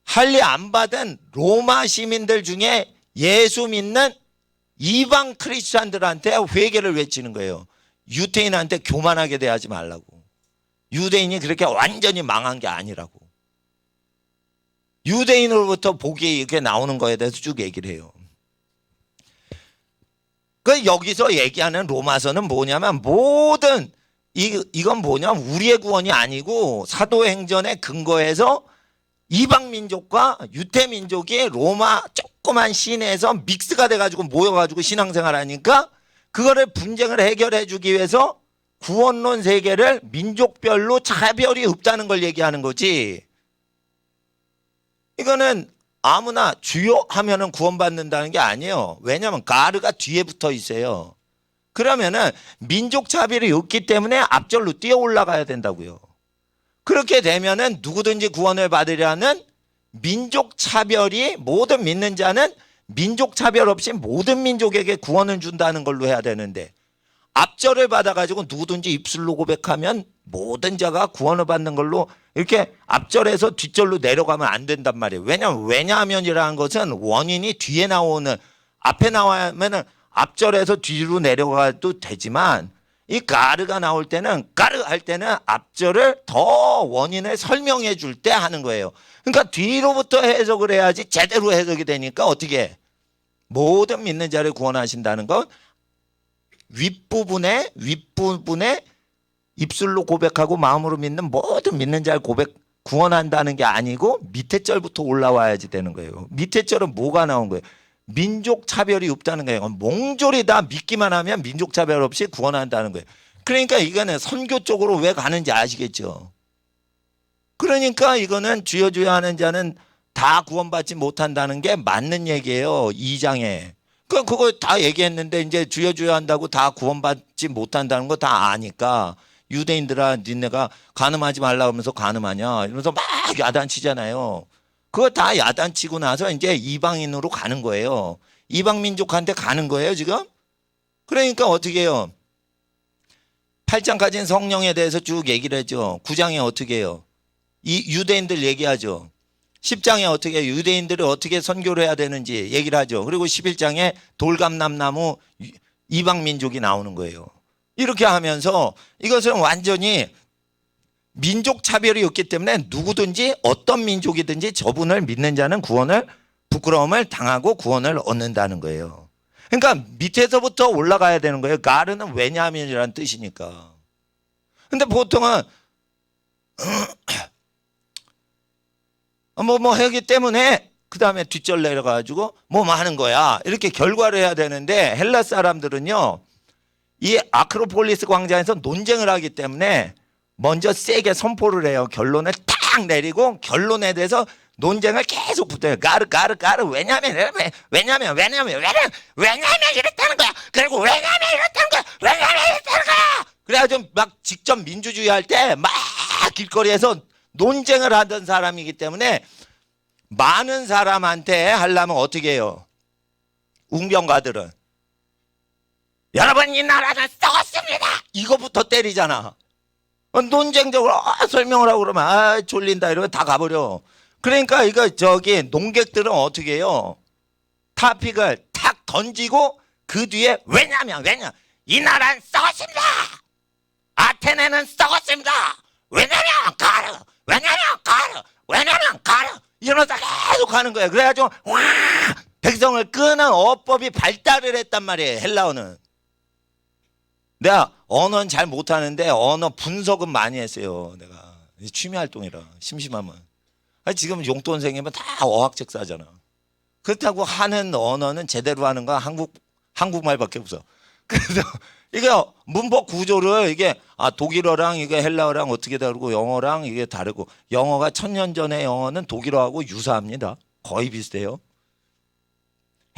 할례 안 받은 로마 시민들 중에 예수 믿는 이방 크리스찬들한테 회개를 외치는 거예요. 유태인한테 교만하게 대하지 말라고. 유대인이 그렇게 완전히 망한 게 아니라고. 유대인으로부터 복이 이렇게 나오는 거에 대해서 쭉 얘기를 해요. 그 여기서 얘기하는 로마서는 뭐냐면 모든 이건 뭐냐면 우리의 구원이 아니고 사도행전의 근거에서 이방 민족과 유태 민족이 로마 조그만 시내에서 믹스가 돼가지고 모여가지고 신앙생활하니까 그거를 분쟁을 해결해 주기 위해서 구원론 세계를 민족별로 차별이 없다는 걸 얘기하는 거지. 이거는 아무나 주요 하면은 구원받는다는 게 아니에요. 왜냐하면 가르가 뒤에 붙어 있어요. 그러면은 민족 차별이 없기 때문에 앞절로 뛰어 올라가야 된다고요. 그렇게 되면은 누구든지 구원을 받으려는 민족 차별이 모든 믿는 자는 민족 차별 없이 모든 민족에게 구원을 준다는 걸로 해야 되는데 앞절을 받아가지고 누구든지 입술로 고백하면 모든 자가 구원을 받는 걸로 이렇게 앞절에서 뒷절로 내려가면 안 된단 말이에요. 왜냐하면이라는 것은 원인이 뒤에 나오는, 앞에 나와야면은 앞절에서 뒤로 내려가도 되지만 이 가르가 나올 때는, 가르 할 때는 앞절을 더 원인을 설명해 줄 때 하는 거예요. 그러니까 뒤로부터 해석을 해야지 제대로 해석이 되니까 어떻게 해? 모든 믿는 자를 구원하신다는 건 윗부분에 입술로 고백하고 마음으로 믿는 모든 믿는 자를 구원한다는 게 아니고 밑에 절부터 올라와야지 되는 거예요. 밑에 절은 뭐가 나온 거예요? 민족 차별이 없다는 거예요. 몽졸이 다 믿기만 하면 민족 차별 없이 구원한다는 거예요. 그러니까 이거는 선교 쪽으로 왜 가는지 아시겠죠? 그러니까 이거는 주여 주여 하는 자는 다 구원받지 못한다는 게 맞는 얘기예요. 2장에. 그거 다 얘기했는데 이제 주여 주여 한다고 다 구원받지 못한다는 거 다 아니까 유대인들아 니네가 간음하지 말라 하면서 간음하냐 이러면서 막 야단치잖아요. 그거 다 야단치고 나서 이제 이방인으로 가는 거예요. 이방 민족한테 가는 거예요 지금. 그러니까 어떻게 해요? 8장 가진 성령에 대해서 쭉 얘기를 했죠. 9장에 어떻게 해요? 이 유대인들 얘기하죠. 10장에 어떻게 해요? 유대인들이 어떻게 선교를 해야 되는지 얘기를 하죠. 그리고 11장에 돌감람나무 이방 민족이 나오는 거예요. 이렇게 하면서 이것은 완전히 민족 차별이 없기 때문에 누구든지 어떤 민족이든지 저분을 믿는 자는 구원을 부끄러움을 당하고 구원을 얻는다는 거예요. 그러니까 밑에서부터 올라가야 되는 거예요. 가르는 왜냐하면이라는 뜻이니까. 근데 보통은 뭐 하기 때문에 그 다음에 뒷절 내려가지고 뭐 하는 거야. 이렇게 결과를 해야 되는데 헬라 사람들은요. 이 아크로폴리스 광장에서 논쟁을 하기 때문에 먼저 세게 선포를 해요. 결론을 탁 내리고 결론에 대해서 논쟁을 계속 붙어요. 가르 왜냐면 이렇다는 거야. 그리고 왜냐면 이렇다는 거야. 그래가지고 막 직접 민주주의 할 때 막 길거리에서 논쟁을 하던 사람이기 때문에 많은 사람한테 하려면 어떻게 해요? 웅변가들은 여러분 이 나라는 썩었습니다. 이거부터 때리잖아. 논쟁적으로 설명을 하고 그러면 졸린다 이러면 다 가버려. 그러니까 이거 농객들은 어떻게 해요? 타픽을 탁 던지고 그 뒤에 왜냐면 이 나라는 썩었습니다. 아테네는 썩었습니다. 왜냐면 가르 이러면서 계속 하는 거예요. 그래가지고 와 백성을 끄는 어법이 발달을 했단 말이에요. 헬라어는. 내가 언어는 잘 못하는데 언어 분석은 많이 했어요. 내가 취미 활동이라 심심하면. 지금 용돈 생기면 다 어학책 사잖아. 그렇다고 하는 언어는 제대로 하는 건 한국말밖에 없어. 그래서 이게 문법 구조를 이게 독일어랑 이게 헬라어랑 어떻게 다르고 영어랑 이게 다르고 영어가 1000년 전의 영어는 독일어하고 유사합니다. 거의 비슷해요.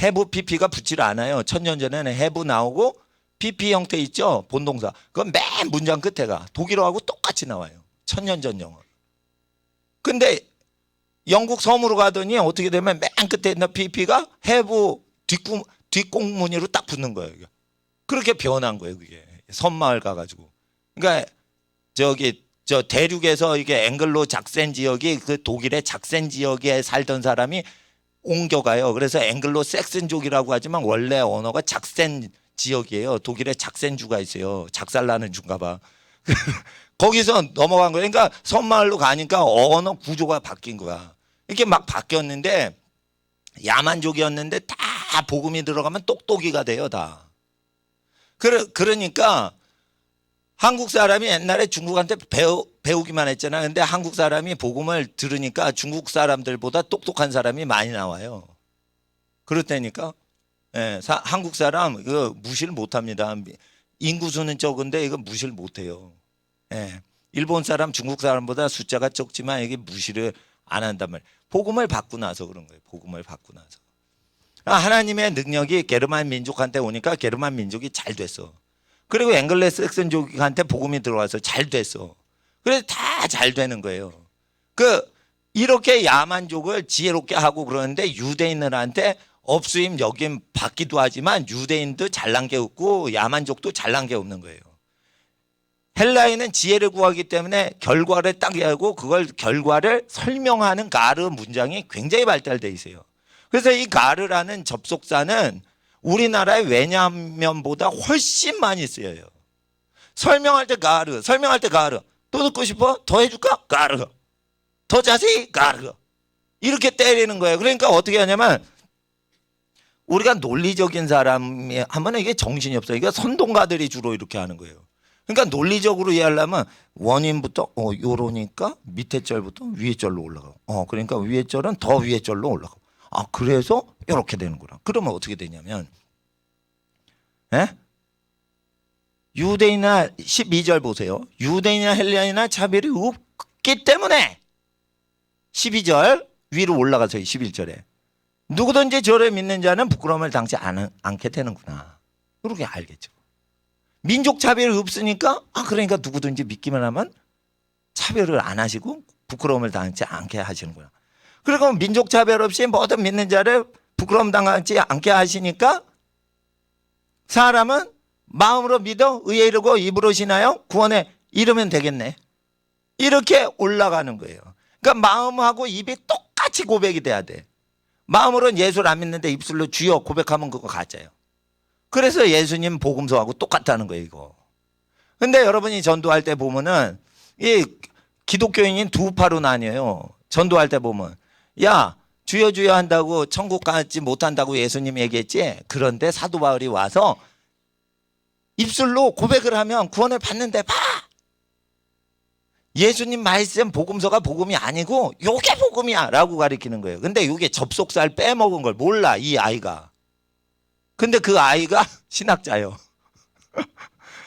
have pp가 붙질 않아요. 1000년 전에는 have 나오고 pp 형태 있죠. 본동사. 그건 맨 문장 끝에가 독일어하고 똑같이 나와요. 1000년 전 영어. 근데 영국 섬으로 가더니 어떻게 되면 맨 끝에 있는 pp가 have 뒷공무니로 딱 붙는 거예요. 그렇게 변한 거예요, 그게. 섬마을 가가지고. 그러니까 저 대륙에서 이게 앵글로 작센 지역이 그 독일의 작센 지역에 살던 사람이 옮겨가요. 그래서 앵글로 섹슨족이라고 하지만 원래 언어가 작센 지역이에요. 독일에 작센주가 있어요. 작살나는 주인가 봐. 거기서 넘어간 거예요. 그러니까 섬마을로 가니까 언어 구조가 바뀐 거야. 이렇게 막 바뀌었는데 야만족이었는데 다 복음이 들어가면 똑똑이가 돼요, 다. 그러니까 한국 사람이 옛날에 중국한테 배우기만 했잖아. 근데 한국 사람이 복음을 들으니까 중국 사람들보다 똑똑한 사람이 많이 나와요. 그렇다니까. 예, 한국 사람 이거 무시를 못합니다. 인구수는 적은데 이거 무시를 못해요. 예, 일본 사람, 중국 사람보다 숫자가 적지만 이게 무시를 안 한단 말이에요. 복음을 받고 나서 그런 거예요. 복음을 받고 나서. 하나님의 능력이 게르만 민족한테 오니까 게르만 민족이 잘 됐어. 그리고 앵글레 섹슨족한테 복음이 들어와서 잘 됐어. 그래서 다 잘 되는 거예요. 이렇게 야만족을 지혜롭게 하고 그러는데 유대인들한테 업수임 여김 받기도 하지만 유대인도 잘난 게 없고 야만족도 잘난 게 없는 거예요. 헬라인은 지혜를 구하기 때문에 결과를 딱 하고 그걸 결과를 설명하는 가르 문장이 굉장히 발달되어 있어요. 그래서 이 가르라는 접속사는 우리나라의 왜냐면보다 훨씬 많이 쓰여요. 설명할 때 가르, 또 듣고 싶어? 더 해줄까? 가르. 더 자세히? 가르. 이렇게 때리는 거예요. 그러니까 어떻게 하냐면 우리가 논리적인 사람이 하면 이게 정신이 없어요. 이게 선동가들이 주로 이렇게 하는 거예요. 그러니까 논리적으로 이해하려면 원인부터 요러니까 밑에 절부터 위에 절로 올라가고 그러니까 위에 절은 더 위에 절로 올라가고 그래서 이렇게 되는구나. 그러면 어떻게 되냐면 유대인이나 12절 보세요. 유대인이나 헬라인이나 차별이 없기 때문에 12절 위로 올라가서 11절에 누구든지 저를 믿는 자는 부끄러움을 당치 않게 되는구나. 그렇게 알겠죠. 민족 차별이 없으니까 그러니까 누구든지 믿기만 하면 차별을 안 하시고 부끄러움을 당치 않게 하시는구나. 그리고 민족 차별 없이 모든 믿는 자를 부끄러움 당하지 않게 하시니까 사람은 마음으로 믿어 의에 이르고 입으로 신하여 구원에 이르면 되겠네. 이렇게 올라가는 거예요. 그러니까 마음하고 입이 똑같이 고백이 돼야 돼. 마음으로는 예수를 안 믿는데 입술로 주여 고백하면 그거 가짜예요. 그래서 예수님 복음서하고 똑같다는 거예요, 이거. 근데 여러분이 전도할 때 보면은 이 기독교인이 두 파로 나뉘어요. 전도할 때 보면 야 주여 주여 한다고 천국 가지 못한다고 예수님이 얘기했지. 그런데 사도 바울이 와서 입술로 고백을 하면 구원을 받는데 봐. 예수님 말씀 복음서가 복음이 아니고 요게 복음이야 라고 가르치는 거예요. 근데 요게 접속살 빼먹은 걸 몰라 이 아이가. 근데 그 아이가 신학자예요.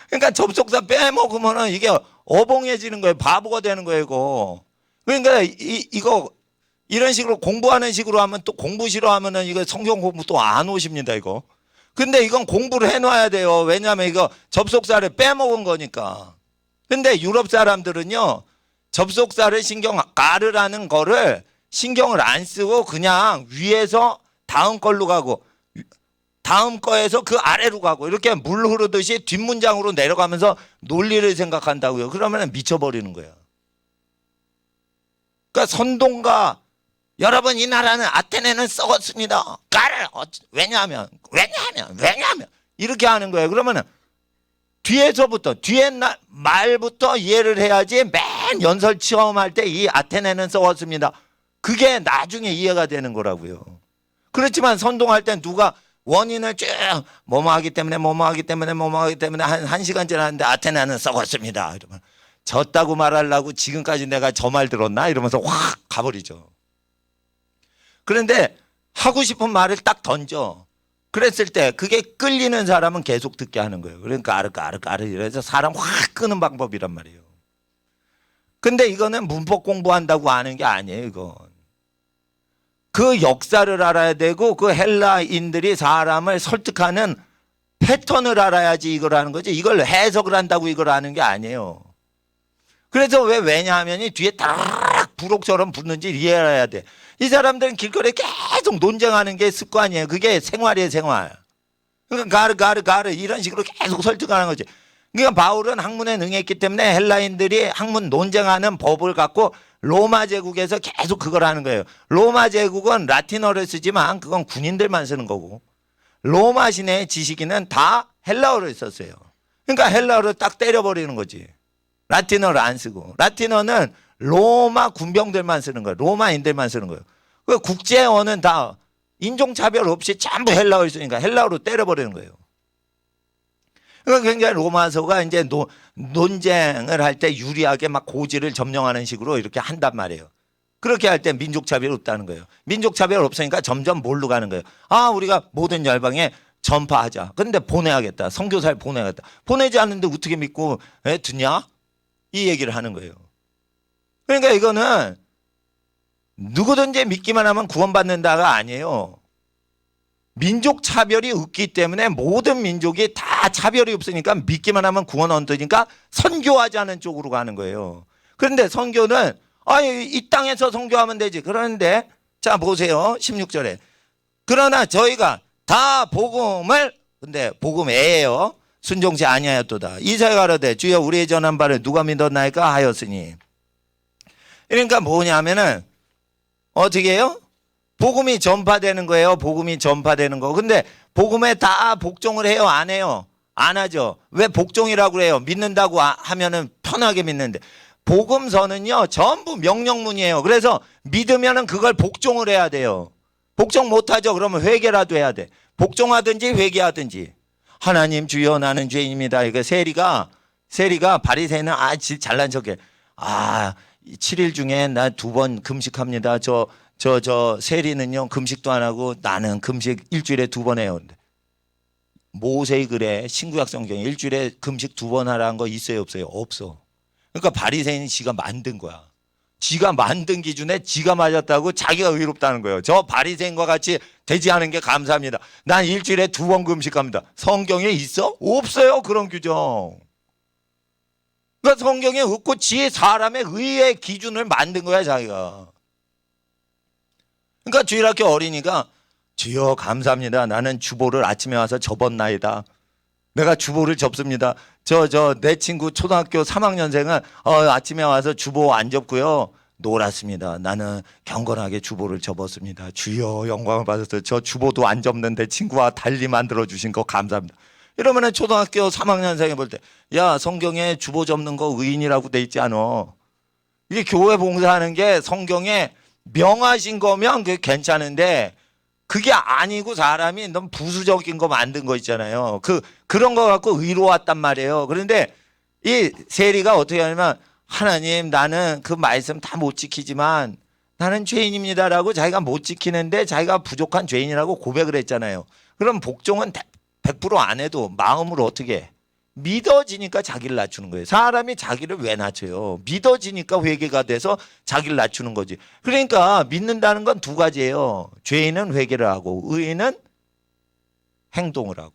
그러니까 접속살 빼먹으면 이게 어벙해지는 거예요. 바보가 되는 거예요, 이거. 그러니까 이거 이런 식으로 공부하는 식으로 하면 또 공부 싫어하면은 이거 성경 공부 또 안 오십니다, 이거. 근데 이건 공부를 해놔야 돼요. 왜냐하면 이거 접속사를 빼먹은 거니까. 근데 유럽 사람들은요, 접속사를 가르라는 거를 신경을 안 쓰고 그냥 위에서 다음 걸로 가고 다음 거에서 그 아래로 가고 이렇게 물 흐르듯이 뒷문장으로 내려가면서 논리를 생각한다고요. 그러면 미쳐버리는 거예요. 그러니까 선동가 여러분 이 나라는 아테네는 썩었습니다. 왜냐하면 이렇게 하는 거예요. 그러면은 뒤에서부터 뒤에 말부터 이해를 해야지 맨 연설 체험할 때 이 아테네는 썩었습니다. 그게 나중에 이해가 되는 거라고요. 그렇지만 선동할 때 누가 원인을 쭉 뭐뭐 하기 때문에 한 시간째 하는데 아테네는 썩었습니다. 이러면 졌다고 말하려고 지금까지 내가 저 말 들었나? 이러면서 확 가버리죠. 그런데 하고 싶은 말을 딱 던져. 그랬을 때 그게 끌리는 사람은 계속 듣게 하는 거예요. 그러니까 아르 이래서 사람 확 끄는 방법이란 말이에요. 근데 이거는 문법 공부한다고 아는 게 아니에요, 이건. 그 역사를 알아야 되고 그 헬라인들이 사람을 설득하는 패턴을 알아야지 이걸 하는 거지. 이걸 해석을 한다고 이걸 아는 게 아니에요. 그래서 왜냐하면 뒤에 딱 부록처럼 붙는지 이해해야 돼. 이 사람들은 길거리에 계속 논쟁하는 게 습관이에요. 그게 생활이에요, 생활. 그러니까 가르 이런 식으로 계속 설득하는 거지. 그러니까 바울은 학문에 능했기 때문에 헬라인들이 학문 논쟁하는 법을 갖고 로마 제국에서 계속 그걸 하는 거예요. 로마 제국은 라틴어를 쓰지만 그건 군인들만 쓰는 거고 로마 시내의 지식인은 다 헬라어를 썼어요. 그러니까 헬라어를 딱 때려버리는 거지. 라틴어를 안 쓰고. 라틴어는 로마 군병들만 쓰는 거예요. 로마인들만 쓰는 거예요. 그 국제어는 다 인종차별 없이 전부 헬라어를 쓰니까 헬라어로 때려버리는 거예요. 그러니까 굉장히 로마서가 이제 논쟁을 할 때 유리하게 막 고지를 점령하는 식으로 이렇게 한단 말이에요. 그렇게 할 때 민족차별이 없다는 거예요. 민족차별 없으니까 점점 뭘로 가는 거예요. 아, 우리가 모든 열방에 전파하자. 근데 보내야겠다. 선교사를 보내야겠다. 보내지 않는데 어떻게 믿고 듣냐? 이 얘기를 하는 거예요. 그러니까 이거는 누구든지 믿기만 하면 구원받는다가 아니에요. 민족 차별이 없기 때문에 모든 민족이 다 차별이 없으니까 믿기만 하면 구원 얻으니까 선교하자는 쪽으로 가는 거예요. 그런데 선교는 이 땅에서 선교하면 되지. 그런데 자 보세요. 16절에 그러나 저희가 다 복음을 근데 복음에요. 순종치 아니하였도다. 이사야 가로되 주여 우리의 전한 바를 누가 믿었나이까 하였으니. 그러니까 뭐냐면은 어떻게 해요? 복음이 전파되는 거예요. 복음이 전파되는 거. 근데 복음에 다 복종을 해요? 안 해요? 안 하죠. 왜 복종이라고 그래요? 믿는다고 하면은 편하게 믿는데. 복음서는요, 전부 명령문이에요. 그래서 믿으면은 그걸 복종을 해야 돼요. 복종 못 하죠. 그러면 회개라도 해야 돼. 복종하든지 회개하든지. 하나님 주여 나는 죄인입니다. 이거 세리가 바리새인은 잘난 척해. 7일 중에 나 2번 금식합니다. 저 세리는요 금식도 안 하고 나는 금식 일주일에 2번 해요. 모세의 글에 신구약 성경에 일주일에 금식 2번 하라는 거 있어요 없어요? 없어. 그러니까 바리새인이 지가 만든 거야. 지가 만든 기준에 지가 맞았다고 자기가 의롭다는 거예요. 저 바리새인과 같이 되지 않은 게 감사합니다. 난 일주일에 2번 금식합니다. 성경에 있어? 없어요 그런 규정. 그러니까 성경에 없고 사람의 의의 기준을 만든 거야 자기가. 그러니까 주일학교 어린이가 주여 감사합니다. 나는 주보를 아침에 와서 접었나이다. 내가 주보를 접습니다. 내 친구 초등학교 3학년생은 아침에 와서 주보 안 접고요. 놀았습니다. 나는 경건하게 주보를 접었습니다. 주여 영광을 받았어요. 저 주보도 안 접는데 친구와 달리 만들어 주신 거 감사합니다. 이러면은 초등학교 3학년생이 볼 때, 야, 성경에 주보 접는 거 의인이라고 돼 있지 않아. 이게 교회 봉사하는 게 성경에 명하신 거면 그게 괜찮은데, 그게 아니고 사람이 너무 부수적인 거 만든 거 있잖아요. 그런 거 갖고 의로웠단 말이에요. 그런데 이 세리가 어떻게 하냐면, 하나님, 나는 그 말씀 다 못 지키지만 나는 죄인입니다라고 자기가 못 지키는데 자기가 부족한 죄인이라고 고백을 했잖아요. 그럼 복종은 100% 안 해도 마음으로 어떻게 해? 믿어지니까 자기를 낮추는 거예요. 사람이 자기를 왜 낮춰요? 믿어지니까 회개가 돼서 자기를 낮추는 거지. 그러니까 믿는다는 건 두 가지예요. 죄인은 회개를 하고 의인은 행동을 하고.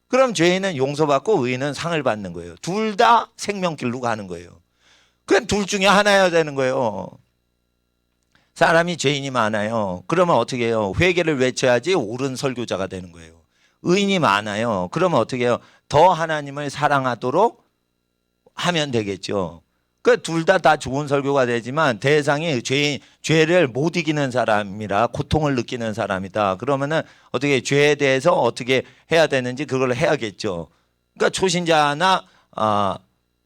그럼 죄인은 용서받고 의인은 상을 받는 거예요. 둘 다 생명길로 가는 거예요. 그냥 둘 중에 하나여야 되는 거예요. 사람이 죄인이 많아요. 그러면 어떻게 해요? 회개를 외쳐야지 옳은 설교자가 되는 거예요. 의인이 많아요. 그러면 어떻게 해요? 더 하나님을 사랑하도록 하면 되겠죠. 그 둘 다 좋은 설교가 되지만 대상이 죄를 못 이기는 사람이라 고통을 느끼는 사람이다. 그러면은 어떻게 죄에 대해서 어떻게 해야 되는지 그걸 해야겠죠. 그러니까 초신자나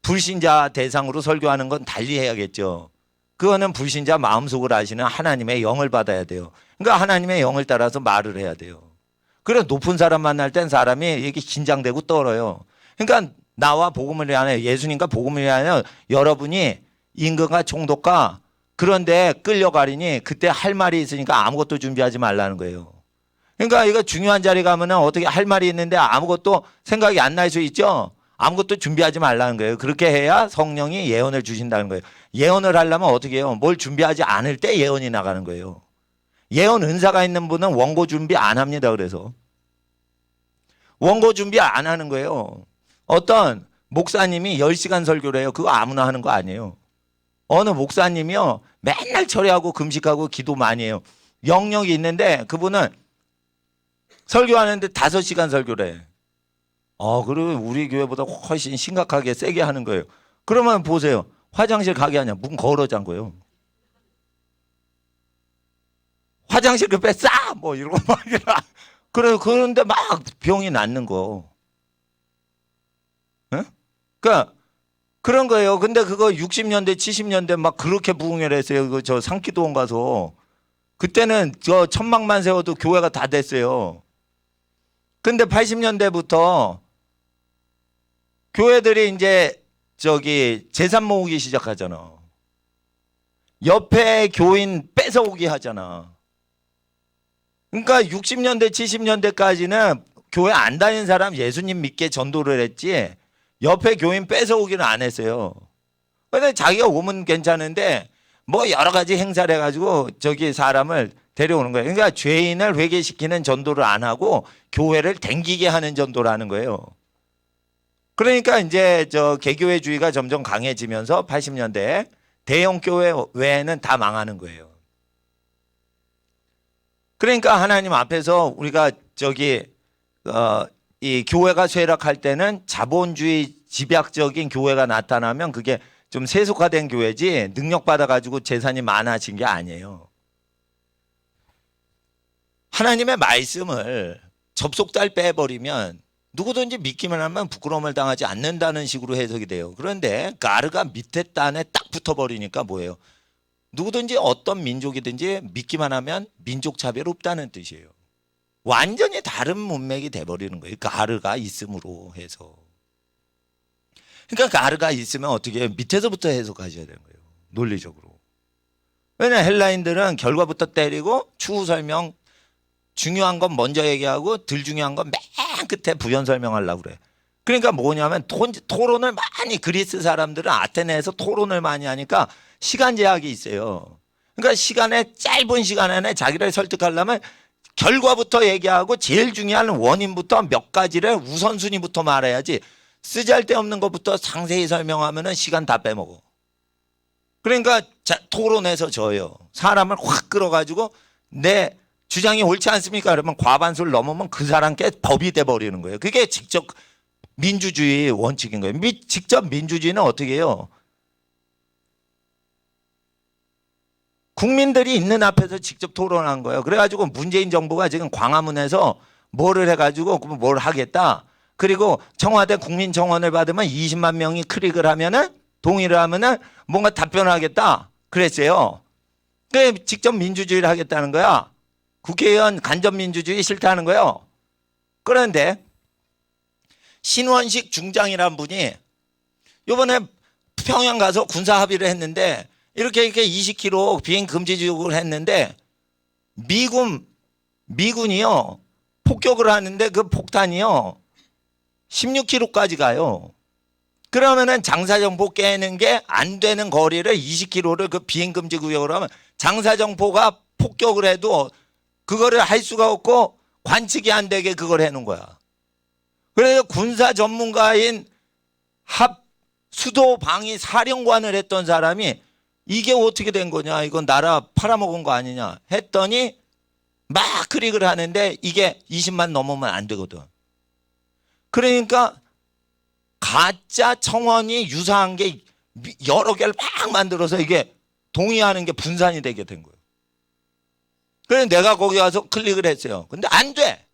불신자 대상으로 설교하는 건 달리 해야겠죠. 그거는 불신자 마음속을 아시는 하나님의 영을 받아야 돼요. 그러니까 하나님의 영을 따라서 말을 해야 돼요. 그래 높은 사람 만날 땐 사람이 이렇게 긴장되고 떨어요. 그러니까 나와 복음을 위하여 예수님과 복음을 위하여 여러분이 임금과 총독과 그런데 끌려가리니 그때 할 말이 있으니까 아무것도 준비하지 말라는 거예요. 그러니까 이거 중요한 자리 가면은 어떻게 할 말이 있는데 아무것도 생각이 안 날 수 있죠. 아무것도 준비하지 말라는 거예요. 그렇게 해야 성령이 예언을 주신다는 거예요. 예언을 하려면 어떻게 해요? 뭘 준비하지 않을 때 예언이 나가는 거예요. 예언 은사가 있는 분은 원고 준비 안 합니다. 그래서 원고 준비 안 하는 거예요. 어떤 목사님이 10시간 설교를 해요. 그거 아무나 하는 거 아니에요. 어느 목사님이요 맨날 철회하고 금식하고 기도 많이 해요. 영역이 있는데 그분은 설교하는데 5시간 설교를 해. 그리고 우리 교회보다 훨씬 심각하게 세게 하는 거예요. 그러면 보세요. 화장실 가게 하냐? 문 걸어 잠궈요. 화장실 그 뺐싸! 뭐 이러고 막 그런데 막 병이 낫는 거. 응? 그러니까 그런 거예요. 근데 그거 60년대, 70년대 막 그렇게 부흥을 했어요. 저 상기도원 가서. 그때는 저 천막만 세워도 교회가 다 됐어요. 근데 80년대부터 교회들이 이제 재산 모으기 시작하잖아. 옆에 교인 뺏어오기 하잖아. 그러니까 60년대, 70년대까지는 교회 안 다니는 사람 예수님 믿게 전도를 했지 옆에 교인 뺏어오기는 안 했어요. 근데 자기가 오면 괜찮은데 뭐 여러 가지 행사를 해가지고 사람을 데려오는 거예요. 그러니까 죄인을 회개시키는 전도를 안 하고 교회를 댕기게 하는 전도를 하는 거예요. 그러니까 이제 개교회주의가 점점 강해지면서 80년대 대형 교회 외에는 다 망하는 거예요. 그러니까 하나님 앞에서 우리가 이 교회가 쇠락할 때는 자본주의 집약적인 교회가 나타나면 그게 좀 세속화된 교회지 능력받아가지고 재산이 많아진 게 아니에요. 하나님의 말씀을 접속달 빼버리면 누구든지 믿기만 하면 부끄러움을 당하지 않는다는 식으로 해석이 돼요. 그런데 가르가 밑에 단에 딱 붙어버리니까 뭐예요? 누구든지 어떤 민족이든지 믿기만 하면 민족 차별 없다는 뜻이에요. 완전히 다른 문맥이 돼버리는 거예요. 가르가 있음으로 해서. 그러니까 가르가 있으면 어떻게 해요? 밑에서부터 해석하셔야 되는 거예요. 논리적으로. 왜냐하면 헬라인들은 결과부터 때리고 추후 설명 중요한 건 먼저 얘기하고 덜 중요한 건 맨 끝에 부연 설명하려고 그래. 그러니까 뭐냐면 토론을 많이 그리스 사람들은 아테네에서 토론을 많이 하니까 시간 제약이 있어요. 그러니까 짧은 시간 안에 자기를 설득하려면 결과부터 얘기하고 제일 중요한 원인부터 몇 가지를 우선순위부터 말해야지 쓰잘데없는 것부터 상세히 설명하면 시간 다 빼먹어. 그러니까 토론에서 져요. 사람을 확 끌어가지고 내 주장이 옳지 않습니까? 그러면 과반수를 넘으면 그 사람께 법이 돼버리는 거예요. 그게 직접 민주주의 원칙인 거예요. 직접 민주주의는 어떻게 해요? 국민들이 있는 앞에서 직접 토론한 거예요. 그래가지고 문재인 정부가 지금 광화문에서 뭐를 해가지고 뭘 하겠다. 그리고 청와대 국민청원을 받으면 20만 명이 클릭을 하면은 동의를 하면은 뭔가 답변을 하겠다. 그랬어요. 그래 직접 민주주의를 하겠다는 거야. 국회의원 간접민주주의 싫다는 거예요. 그런데 신원식 중장이라는 분이 이번에 평양 가서 군사 합의를 했는데 이렇게 20km 비행 금지 지역을 했는데 미군이요 폭격을 하는데 그 폭탄이요 16km까지 가요. 그러면은 장사정포 깨는 게 안 되는 거리를 20km를 그 비행 금지 구역으로 하면 장사정포가 폭격을 해도 그거를 할 수가 없고 관측이 안 되게 그걸 해놓은 거야. 그래서 군사 전문가인 수도 방위 사령관을 했던 사람이 이게 어떻게 된 거냐, 이건 나라 팔아먹은 거 아니냐 했더니 막 클릭을 하는데 이게 20만 넘으면 안 되거든. 그러니까 가짜 청원이 유사한 게 여러 개를 막 만들어서 이게 동의하는 게 분산이 되게 된 거예요. 그래서 내가 거기 가서 클릭을 했어요. 근데 안 돼.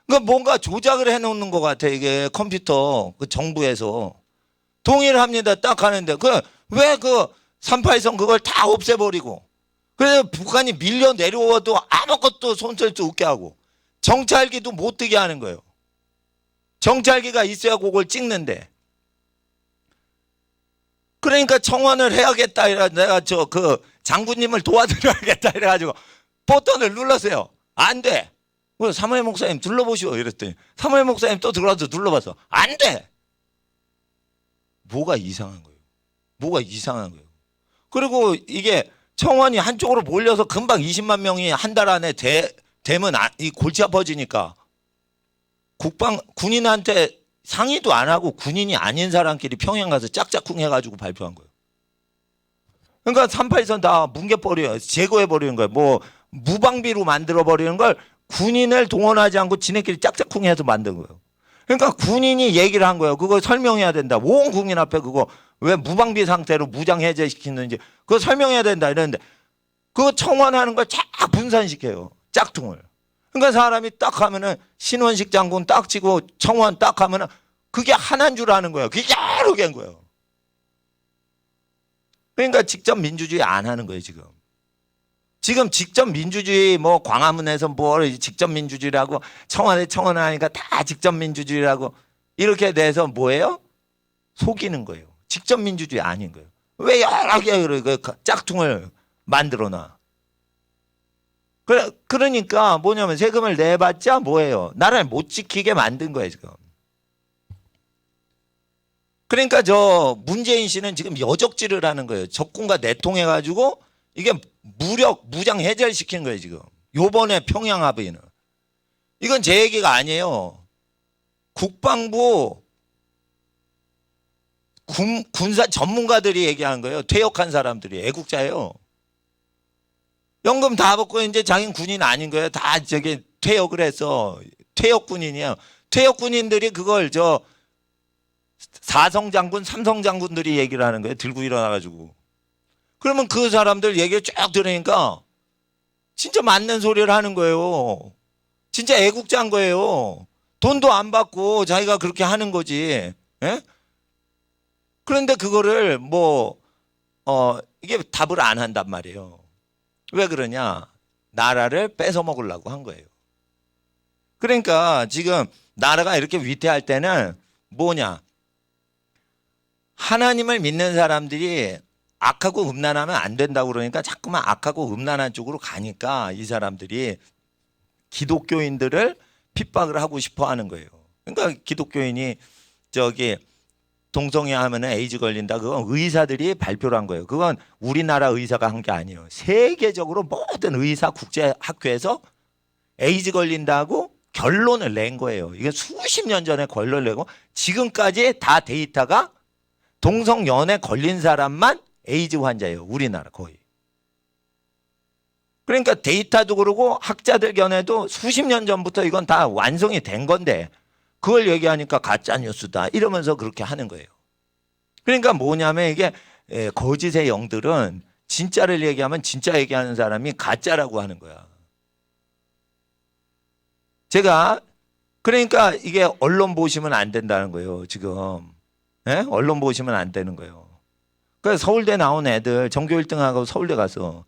그러니까 뭔가 조작을 해놓는 것 같아. 이게 컴퓨터 그 정부에서 동의를 합니다. 딱 하는데 왜 그 38선 그걸 다 없애버리고 그래서 북한이 밀려 내려와도 아무것도 손쓸 수 없게 하고 정찰기도 못 뜨게 하는 거예요. 정찰기가 있어야 그걸 찍는데. 그러니까 청원을 해야겠다. 이래 내가 그 장군님을 도와드려야겠다. 이래가지고 버튼을 눌렀어요. 안 돼. 사무엘 목사님 둘러보시오. 이랬더니 사무엘 목사님 또 들어와서 눌러봤어. 안 돼. 뭐가 이상한 거예요. 뭐가 이상한 거예요. 그리고 이게 청원이 한쪽으로 몰려서 금방 20만 명이 한 달 안에 되면 이 골치 아파지니까 군인한테 상의도 안 하고 군인이 아닌 사람끼리 평양 가서 짝짝꿍 해가지고 발표한 거예요. 그러니까 38선 다 뭉개버려요. 제거해버리는 거예요. 뭐 무방비로 만들어버리는 걸 군인을 동원하지 않고 지네끼리 짝짝꿍 해서 만든 거예요. 그러니까 군인이 얘기를 한 거예요. 그거 설명해야 된다. 온 국민 앞에 그거 왜 무방비 상태로 무장 해제시키는지 그거 설명해야 된다 이랬는데 그거 청원하는 걸 쫙 분산시켜요. 짝퉁을. 그러니까 사람이 딱 하면은 신원식 장군 딱 치고 청원 딱 하면은 그게 하나인 줄 아는 거예요. 그게 여러 개인 거예요. 그러니까 직접 민주주의 안 하는 거예요, 지금. 지금 직접 민주주의 뭐 광화문에서 뭘 직접 민주주의라고 청와대 청원하니까 다 직접 민주주의라고 이렇게 돼서 뭐예요? 속이는 거예요. 직접 민주주의 아닌 거예요. 왜 여러 개의 짝퉁을 만들어 놔? 그러니까 뭐냐면 세금을 내봤자 뭐예요? 나라를 못 지키게 만든 거예요, 지금. 그러니까 문재인 씨는 지금 여적질을 하는 거예요. 적군과 내통해가지고 이게 무장 해제를 시킨 거예요, 지금. 요번에 평양 합의는. 이건 제 얘기가 아니에요. 국방부 군사 전문가들이 얘기하는 거예요. 퇴역한 사람들이. 애국자예요. 연금 다 받고 이제 자기는 군인 아닌 거예요. 다 퇴역을 해서. 퇴역군인이에요. 퇴역군인들이 그걸 사성장군, 삼성장군들이 얘기를 하는 거예요. 들고 일어나가지고. 그러면 그 사람들 얘기를 쭉 들으니까 진짜 맞는 소리를 하는 거예요. 진짜 애국자인 거예요. 돈도 안 받고 자기가 그렇게 하는 거지. 예? 그런데 그거를 이게 답을 안 한단 말이에요. 왜 그러냐? 나라를 뺏어 먹으려고 한 거예요. 그러니까 지금 나라가 이렇게 위태할 때는 뭐냐? 하나님을 믿는 사람들이 악하고 음란하면 안 된다고 그러니까 자꾸만 악하고 음란한 쪽으로 가니까 이 사람들이 기독교인들을 핍박을 하고 싶어 하는 거예요. 그러니까 기독교인이 동성애 하면은 에이즈 걸린다. 그건 의사들이 발표를 한 거예요. 그건 우리나라 의사가 한 게 아니에요. 세계적으로 모든 의사 국제학회에서 에이즈 걸린다고 결론을 낸 거예요. 이게 수십 년 전에 결론을 내고 지금까지 다 데이터가 동성연애 걸린 사람만 에이즈 환자예요. 우리나라 거의. 그러니까 데이터도 그러고 학자들 견해도 수십 년 전부터 이건 다 완성이 된 건데 그걸 얘기하니까 가짜 뉴스다 이러면서 그렇게 하는 거예요. 그러니까 뭐냐면 이게 거짓의 영들은 진짜를 얘기하면 진짜 얘기하는 사람이 가짜라고 하는 거야. 제가 그러니까 이게 언론 보시면 안 된다는 거예요. 지금 언론 보시면 안 되는 거예요. 그래서 서울대 나온 애들 전교 1등하고 서울대 가서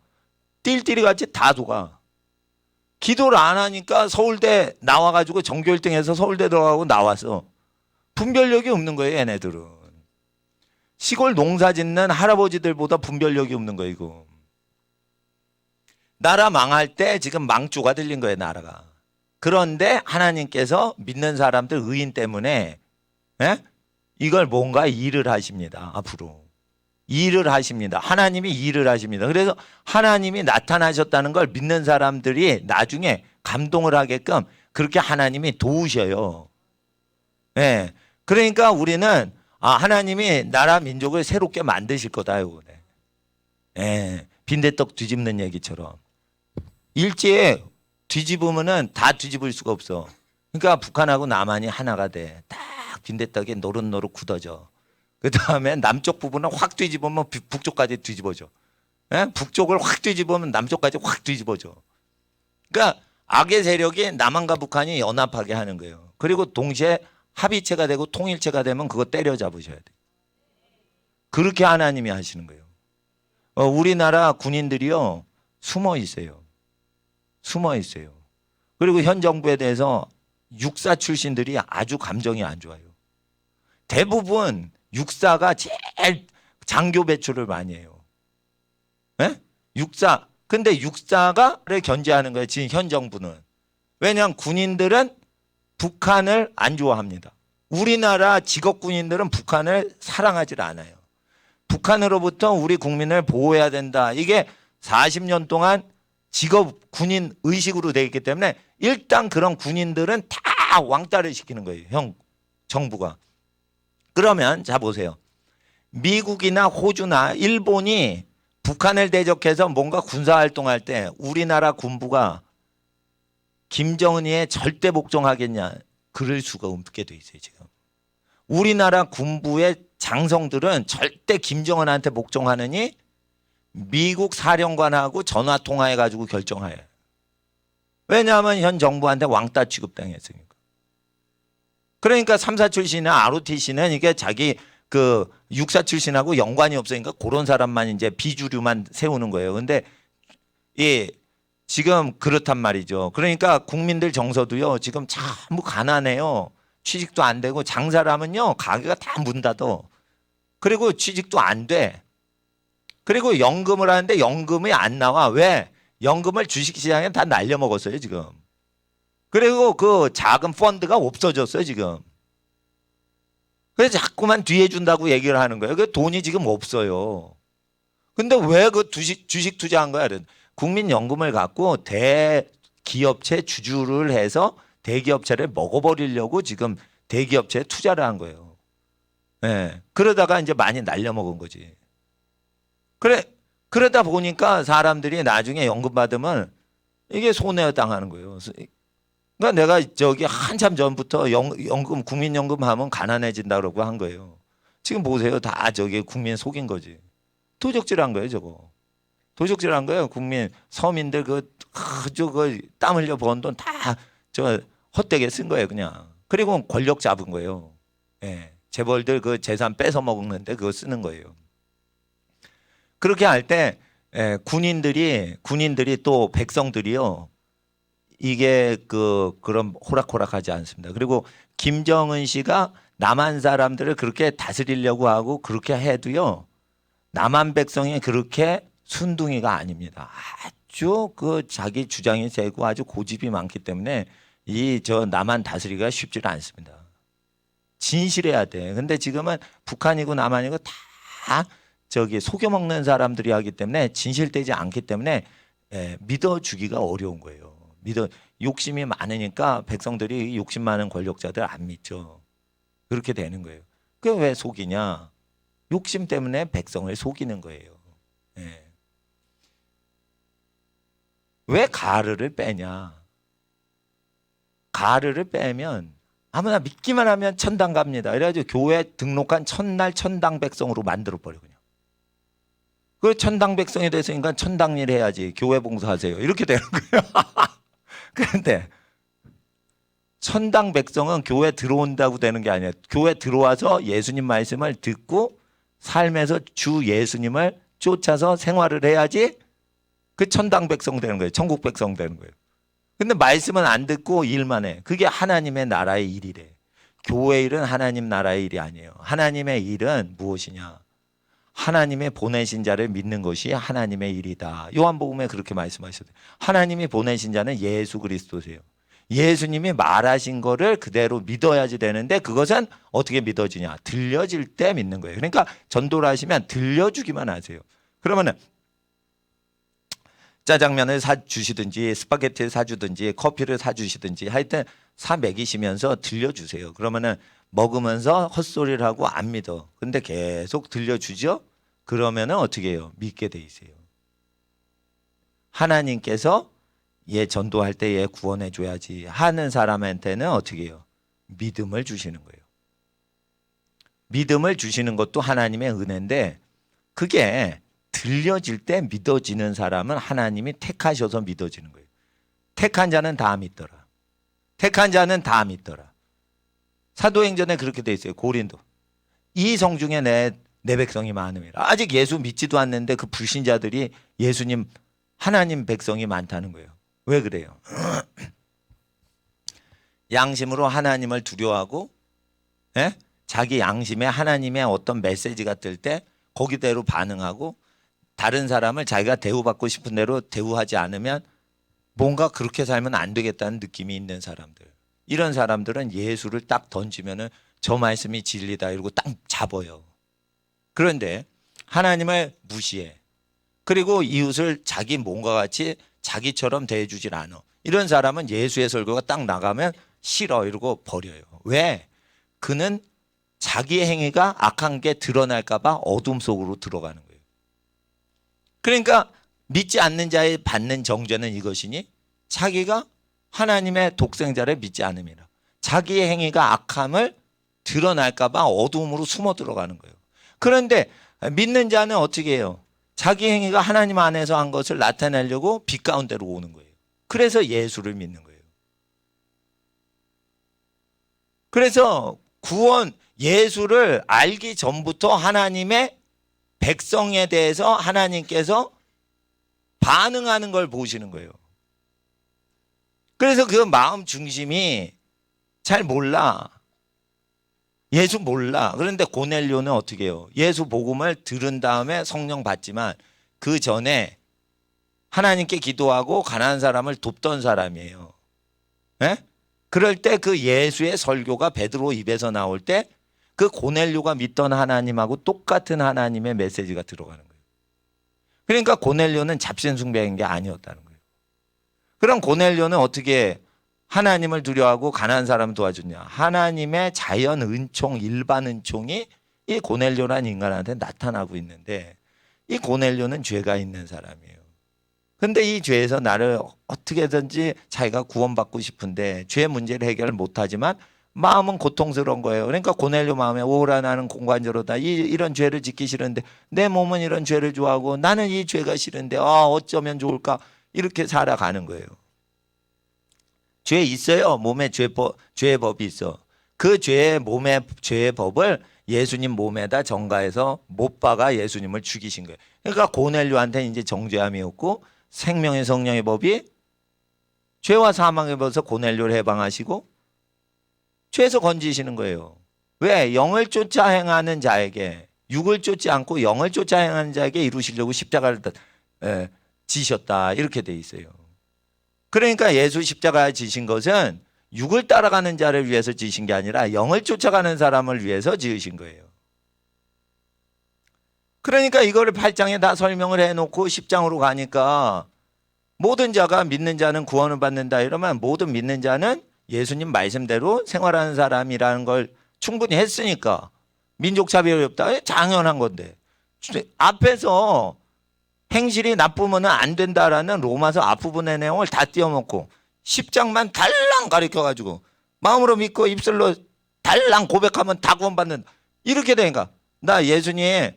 띨띨이 같이 다 속아. 기도를 안 하니까 서울대 나와가지고 전교 1등해서 서울대 들어가고 나와서 분별력이 없는 거예요. 얘네들은. 시골 농사 짓는 할아버지들보다 분별력이 없는 거예요. 이거. 나라 망할 때 지금 망조가 들린 거예요. 나라가. 그런데 하나님께서 믿는 사람들 의인 때문에 이걸 뭔가 일을 하십니다. 앞으로. 일을 하십니다. 하나님이 일을 하십니다. 그래서 하나님이 나타나셨다는 걸 믿는 사람들이 나중에 감동을 하게끔 그렇게 하나님이 도우셔요. 예. 그러니까 우리는 하나님이 나라 민족을 새롭게 만드실 거다. 이거네. 예. 빈대떡 뒤집는 얘기처럼. 일제에 뒤집으면은 다 뒤집을 수가 없어. 그러니까 북한하고 남한이 하나가 돼. 딱 빈대떡이 노릇노릇 굳어져. 그 다음에 남쪽 부분은 확 뒤집으면 북쪽까지 뒤집어져. 예? 북쪽을 확 뒤집으면 남쪽까지 확 뒤집어져. 그러니까 악의 세력이 남한과 북한이 연합하게 하는 거예요. 그리고 동시에 합의체가 되고 통일체가 되면 그거 때려잡으셔야 돼요. 그렇게 하나님이 하시는 거예요. 우리나라 군인들이요 숨어 있어요. 숨어 있어요. 그리고 현 정부에 대해서 육사 출신들이 아주 감정이 안 좋아요. 대부분 육사가 제일 장교 배출을 많이 해요. 예? 육사. 근데 육사가를 견제하는 거예요. 지금 현 정부는. 왜냐하면 군인들은 북한을 안 좋아합니다. 우리나라 직업 군인들은 북한을 사랑하지 않아요. 북한으로부터 우리 국민을 보호해야 된다. 이게 40년 동안 직업 군인 의식으로 되어 있기 때문에 일단 그런 군인들은 다 왕따를 시키는 거예요. 형 정부가. 그러면 자 보세요. 미국이나 호주나 일본이 북한을 대적해서 뭔가 군사활동할 때 우리나라 군부가 김정은이의 절대 복종하겠냐. 그럴 수가 없게 돼 있어요. 지금. 우리나라 군부의 장성들은 절대 김정은한테 복종하느니 미국 사령관하고 전화 통화해가지고 결정해요. 왜냐하면 현 정부한테 왕따 취급당했으니까. 그러니까 3사 출신이나 ROTC는 이게 자기 그 육사 출신하고 연관이 없으니까 그런 사람만 이제 비주류만 세우는 거예요. 근데 지금 그렇단 말이죠. 그러니까 국민들 정서도요 지금 전부 가난해요. 취직도 안 되고 장사를 하면요 가게가 다 문 닫어. 그리고 취직도 안 돼. 그리고 연금을 하는데 연금이 안 나와. 왜? 연금을 주식시장에 다 날려먹었어요 지금. 그리고 그 자금 펀드가 없어졌어요 지금. 그래서 자꾸만 뒤에 준다고 얘기를 하는 거예요. 그 돈이 지금 없어요. 근데 왜 그 주식 투자한 거야? 국민연금을 갖고 대기업체 주주를 해서 대기업체를 먹어버리려고 지금 대기업체에 투자를 한 거예요. 네. 그러다가 이제 많이 날려먹은 거지. 그러다 보니까 사람들이 나중에 연금 받으면 이게 손해 당하는 거예요. 그러니까 내가 저기 한참 전부터 연금, 국민연금 하면 가난해진다고 한 거예요. 지금 보세요. 다 저기 국민 속인 거지. 도적질한 거예요, 저거. 도적질한 거예요. 국민, 서민들 땀 흘려 번 돈 다 저 헛되게 쓴 거예요, 그냥. 그리고 권력 잡은 거예요. 예. 재벌들 그 재산 뺏어 먹는데 그거 쓰는 거예요. 그렇게 할 때 군인들이 또 백성들이요. 이게 그런 호락호락하지 않습니다. 그리고 김정은 씨가 남한 사람들을 그렇게 다스리려고 하고 그렇게 해도요. 남한 백성이 그렇게 순둥이가 아닙니다. 아주 자기 주장이 세고 아주 고집이 많기 때문에 저 남한 다스리기가 쉽지 않습니다. 진실해야 돼. 근데 지금은 북한이고 남한이고 다 저기 속여먹는 사람들이 하기 때문에 진실되지 않기 때문에 믿어주기가 어려운 거예요. 욕심이 많으니까 백성들이 욕심 많은 권력자들 안 믿죠. 그렇게 되는 거예요. 그게 왜 속이냐? 욕심 때문에 백성을 속이는 거예요. 예. 왜 가르를 빼냐? 가르를 빼면 아무나 믿기만 하면 천당 갑니다. 이래가지고 교회 등록한 첫날 천당 백성으로 만들어버려 그냥. 그 천당 백성이 됐으니까 천당 일 해야지. 교회 봉사하세요. 이렇게 되는 거예요. 그런데 천당 백성은 교회 들어온다고 되는 게 아니에요. 교회 들어와서 예수님 말씀을 듣고 삶에서 주 예수님을 쫓아서 생활을 해야지 그 천당 백성 되는 거예요. 천국 백성 되는 거예요. 근데 말씀은 안 듣고 일만 해. 그게 하나님의 나라의 일이래. 교회 일은 하나님 나라의 일이 아니에요. 하나님의 일은 무엇이냐? 하나님의 보내신 자를 믿는 것이 하나님의 일이다. 요한복음에 그렇게 말씀하셨어요. 하나님이 보내신 자는 예수 그리스도세요. 예수님이 말하신 거를 그대로 믿어야지 되는데 그것은 어떻게 믿어지냐? 들려질 때 믿는 거예요. 그러니까 전도를 하시면 들려주기만 하세요. 그러면은 짜장면을 사주시든지 스파게티를 사주든지 커피를 사주시든지 하여튼 사 먹이시면서 들려주세요. 그러면은 먹으면서 헛소리를 하고 안 믿어. 근데 계속 들려주죠? 그러면은 어떻게 해요? 믿게 돼 있어요. 하나님께서 얘 전도할 때 얘 구원해 줘야지 하는 사람한테는 어떻게 해요? 믿음을 주시는 거예요. 믿음을 주시는 것도 하나님의 은혜인데 그게 들려질 때 믿어지는 사람은 하나님이 택하셔서 믿어지는 거예요. 택한 자는 다 믿더라. 택한 자는 다 믿더라. 사도행전에 그렇게 돼 있어요. 고린도. 이 성 중에 내 백성이 많음이라. 아직 예수 믿지도 않는데 그 불신자들이 예수님 하나님 백성이 많다는 거예요. 왜 그래요? 양심으로 하나님을 두려워하고 자기 양심에 하나님의 어떤 메시지가 뜰 때 거기대로 반응하고 다른 사람을 자기가 대우받고 싶은 대로 대우하지 않으면 뭔가 그렇게 살면 안 되겠다는 느낌이 있는 사람들. 이런 사람들은 예수를 딱 던지면은 저 말씀이 진리다 이러고 딱 잡아요. 그런데 하나님을 무시해. 그리고 이웃을 자기 몸과 같이 자기처럼 대해주질 않아. 이런 사람은 예수의 설교가 딱 나가면 싫어 이러고 버려요. 왜? 그는 자기의 행위가 악한 게 드러날까 봐 어둠 속으로 들어가는 거예요. 그러니까 믿지 않는 자의 받는 정죄는 이것이니 자기가 하나님의 독생자를 믿지 않음이라. 자기의 행위가 악함을 드러날까 봐 어둠으로 숨어 들어가는 거예요. 그런데 믿는 자는 어떻게 해요? 자기 행위가 하나님 안에서 한 것을 나타내려고 빛 가운데로 오는 거예요. 그래서 예수를 믿는 거예요. 그래서 구원, 예수를 알기 전부터 하나님의 백성에 대해서 하나님께서 반응하는 걸 보시는 거예요. 그래서 그 마음 중심이 잘 몰라. 예수 몰라. 그런데 고넬료는 어떻게 해요? 예수 복음을 들은 다음에 성령 받지만 그 전에 하나님께 기도하고 가난한 사람을 돕던 사람이에요. 그럴 때 그 예수의 설교가 베드로 입에서 나올 때 그 고넬료가 믿던 하나님하고 똑같은 하나님의 메시지가 들어가는 거예요. 그러니까 고넬료는 잡신숭배인 게 아니었다는 거예요. 그럼 고넬료는 어떻게 하나님을 두려워하고 가난한 사람을 도와줬냐? 하나님의 자연 은총, 일반 은총이 이 고넬료라는 인간한테 나타나고 있는데 이 고넬료는 죄가 있는 사람이에요. 근데 이 죄에서 나를 어떻게든지 자기가 구원받고 싶은데 죄 문제를 해결을 못하지만 마음은 고통스러운 거예요. 그러니까 고넬료 마음에 오라 나는 공관절로다. 이런 죄를 짓기 싫은데 내 몸은 이런 죄를 좋아하고 나는 이 죄가 싫은데 어쩌면 좋을까? 이렇게 살아가는 거예요. 죄 있어요. 몸에 죄의 법이 있어. 그 몸의 죄의 법을 예수님 몸에다 전가해서 못 박아 예수님을 죽이신 거예요. 그러니까 고넬료한테 이제 정죄함이었고 생명의 성령의 법이 죄와 사망의 법에서 고넬료를 해방하시고 죄에서 건지시는 거예요. 왜? 영을 쫓아 행하는 자에게, 육을 쫓지 않고 영을 쫓아 행하는 자에게 이루시려고 십자가를 지셨다. 이렇게 돼 있어요. 그러니까 예수 십자가에 지신 것은 육을 따라가는 자를 위해서 지으신 게 아니라 영을 쫓아가는 사람을 위해서 지으신 거예요. 그러니까 이거를 8장에 다 설명을 해놓고 10장으로 가니까 모든 자가 믿는 자는 구원을 받는다 이러면 모든 믿는 자는 예수님 말씀대로 생활하는 사람이라는 걸 충분히 했으니까 민족 차별이 없다. 당연한 건데 앞에서 행실이 나쁘면 안 된다라는 로마서 앞부분의 내용을 다 띄워먹고 10장만 달랑 가르쳐가지고 마음으로 믿고 입술로 달랑 고백하면 다 구원받는다. 이렇게 되니까 나 예수님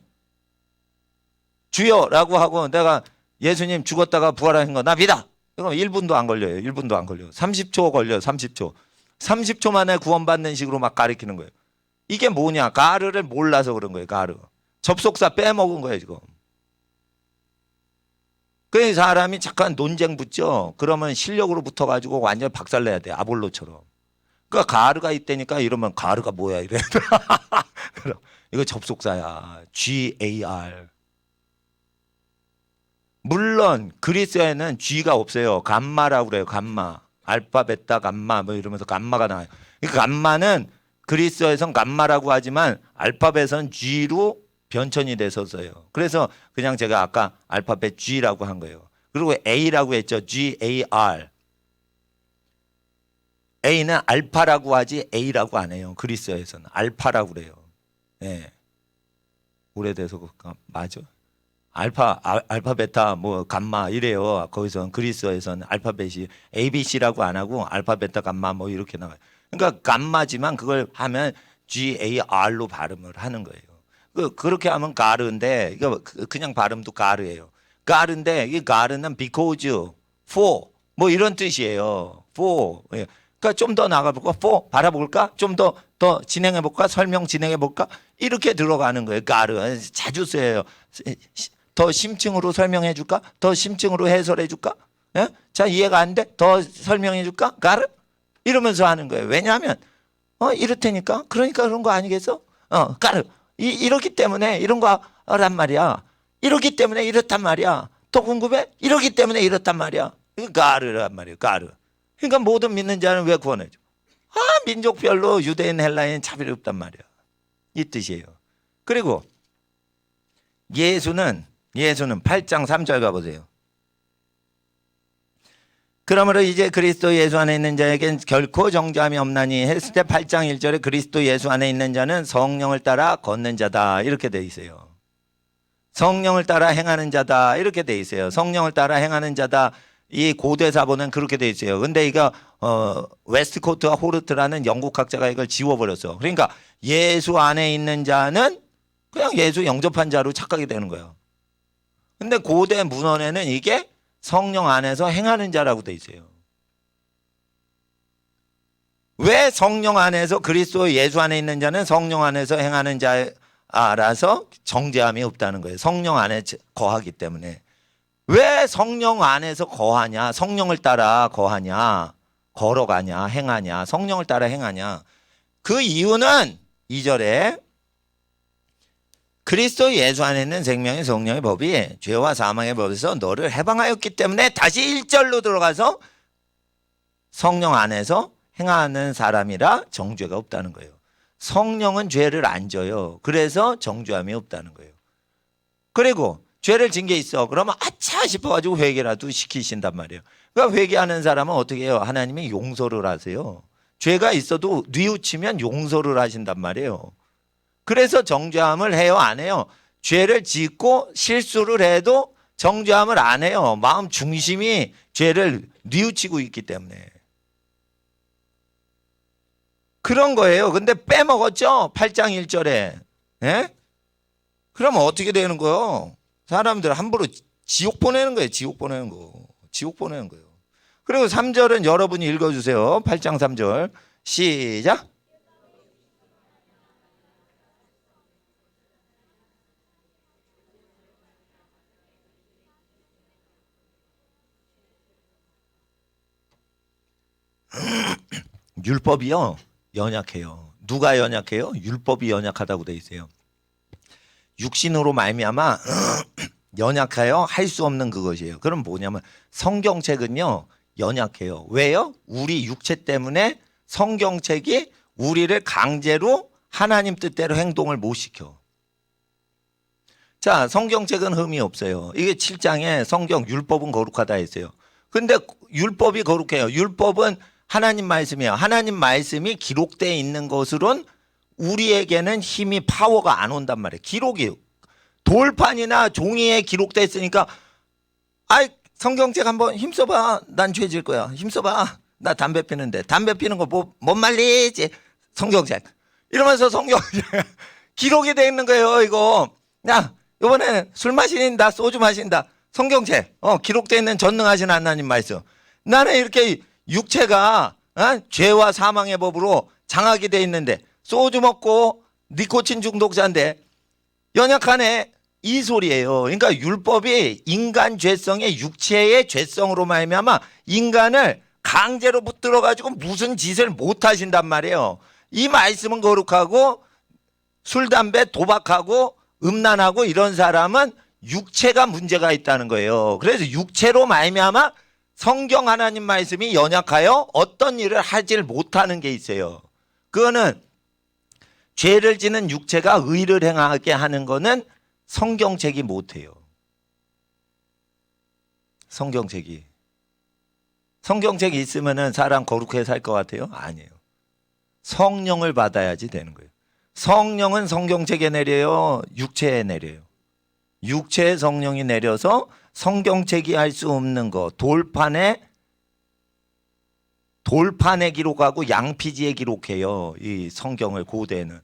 주여라고 하고 내가 예수님 죽었다가 부활하신 거 나 믿어. 이거 1분도 안 걸려요. 1분도 안 걸려요. 30초 걸려요. 30초. 30초 만에 구원받는 식으로 막 가르치는 거예요. 이게 뭐냐? 가르를 몰라서 그런 거예요. 가르. 접속사 빼먹은 거예요 지금. 그 사람이 잠깐 논쟁 붙죠. 그러면 실력으로 붙어가지고 완전 박살내야 돼. 아볼로처럼. 그러니까 가르가 있다니까 이러면 가르가 뭐야 이래. 이거 접속사야. GAR. 물론 그리스어에는 G가 없어요. 감마라고 그래요. 감마. 알파, 베타, 감마 뭐 이러면서 감마가 나와요. 이 감마는 그리스어에선 감마라고 하지만 알파벳은 G로 변천이 돼서 써요. 그래서 그냥 제가 아까 알파벳 G라고 한 거예요. 그리고 A라고 했죠. GAR. A는 알파라고 하지 A라고 안 해요. 그리스어에서는 알파라고 그래요. 예. 오래돼서 맞아. 알파 베타 뭐 감마 이래요. 거기서는 그리스어에서는 알파벳이 ABC라고 안 하고 알파 베타 감마 뭐 이렇게 나와요. 그러니까 감마지만 그걸 하면 GAR로 발음을 하는 거예요. 그렇게 하면 가르인데 이거 그냥 발음도 가르예요. 가르인데 이 가르는 because, for 뭐 이런 뜻이에요. for. 그러니까 좀 더 나가볼까? for 바라볼까? 좀 더 진행해볼까? 설명 진행해볼까? 이렇게 들어가는 거예요. 가르 자주 써요. 더 심층으로 설명해 줄까? 더 심층으로 해설해 줄까? 예? 자 이해가 안 돼? 더 설명해 줄까? 가르? 이러면서 하는 거예요. 왜냐하면 이렇다니까? 그러니까 그런 거 아니겠어? 가르. 이렇기 때문에 이런 거란 말이야. 이렇기 때문에 이렇단 말이야. 더 궁금해? 이렇기 때문에 이렇단 말이야. 이거 가르란 말이에요. 가르. 그러니까 모든 믿는 자는 왜 구원해 줘? 민족별로 유대인 헬라인 차별이 없단 말이야. 이 뜻이에요. 그리고 예수는 8장 3절 가보세요. 그러므로 이제 그리스도 예수 안에 있는 자에겐 결코 정죄함이 없나니 했을 때 8장 1절에 그리스도 예수 안에 있는 자는 성령을 따라 걷는 자다 이렇게 돼 있어요. 성령을 따라 행하는 자다 이렇게 돼 있어요. 성령을 따라 행하는 자다 이 고대사본은 그렇게 돼 있어요. 근데 이거 웨스트코트와 호르트라는 영국학자가 이걸 지워버렸어. 그러니까 예수 안에 있는 자는 그냥 예수 영접한 자로 착각이 되는 거예요. 근데 고대 문헌에는 이게 성령 안에서 행하는 자라고 돼 있어요. 왜 성령 안에서 그리스도 예수 안에 있는 자는 성령 안에서 행하는 자라서 정죄함이 없다는 거예요. 성령 안에 거하기 때문에. 왜 성령 안에서 거하냐? 성령을 따라 거하냐? 걸어가냐? 행하냐? 성령을 따라 행하냐? 그 이유는 2절에 그리스도 예수 안에 있는 생명의 성령의 법이 죄와 사망의 법에서 너를 해방하였기 때문에 다시 1절로 들어가서 성령 안에서 행하는 사람이라 정죄가 없다는 거예요. 성령은 죄를 안 져요. 그래서 정죄함이 없다는 거예요. 그리고 죄를 진 게 있어. 그러면 아차 싶어가지고 회개라도 시키신단 말이에요. 그러니까 회개하는 사람은 어떻게 해요? 하나님이 용서를 하세요. 죄가 있어도 뉘우치면 용서를 하신단 말이에요. 그래서 정죄함을 해요? 안 해요? 죄를 짓고 실수를 해도 정죄함을 안 해요. 마음 중심이 죄를 뉘우치고 있기 때문에. 그런 거예요. 근데 빼먹었죠? 8장 1절에. 예? 그러면 어떻게 되는 거예요? 사람들 함부로 지옥 보내는 거예요. 지옥 보내는 거. 지옥 보내는 거예요. 그리고 3절은 여러분이 읽어주세요. 8장 3절. 시작. 율법이요 연약해요. 누가 연약해요? 율법이 연약하다고 돼 있어요. 육신으로 말미암아 연약하여 할 수 없는 그것이에요. 그럼 뭐냐면 성경책은요 연약해요. 왜요? 우리 육체 때문에 성경책이 우리를 강제로 하나님 뜻대로 행동을 못 시켜. 자, 성경책은 흠이 없어요. 이게 7장에 성경 율법은 거룩하다 했어요. 근데 율법이 거룩해요. 율법은 하나님 말씀이에요. 하나님 말씀이 기록되어 있는 것으론 우리에게는 힘이 파워가 안 온단 말이에요. 기록이 돌판이나 종이에 기록됐으니까 아이 성경책 한번 힘써봐. 난 죄질 거야. 힘써봐. 나 담배 피는데 담배 피는 거 못 말리지. 성경책 이러면서 성경책 기록이 돼 있는 거예요. 이거 야 이번에 술 마신다 소주 마신다 성경책 기록되어 있는 전능하신 하나님 말씀. 나는 이렇게 육체가 죄와 사망의 법으로 장악이 돼 있는데 소주 먹고 니코틴 중독자인데 연약하네 이 소리예요. 그러니까 율법이 인간 죄성의 육체의 죄성으로 말미암아 인간을 강제로 붙들어 가지고 무슨 짓을 못 하신단 말이에요. 이 말씀은 거룩하고 술 담배 도박하고 음란하고 이런 사람은 육체가 문제가 있다는 거예요. 그래서 육체로 말미암아 성경 하나님 말씀이 연약하여 어떤 일을 하질 못하는 게 있어요. 그거는 죄를 지는 육체가 의를 행하게 하는 거는 성경책이 못해요. 성경책이 있으면은 사람 거룩하게 살 것 같아요? 아니에요. 성령을 받아야지 되는 거예요. 성령은 성경책에 내려요, 육체에 내려요. 육체에 성령이 내려서 성경책이 할 수 없는 거 돌판에 기록하고 양피지에 기록해요. 이 성경을 고대는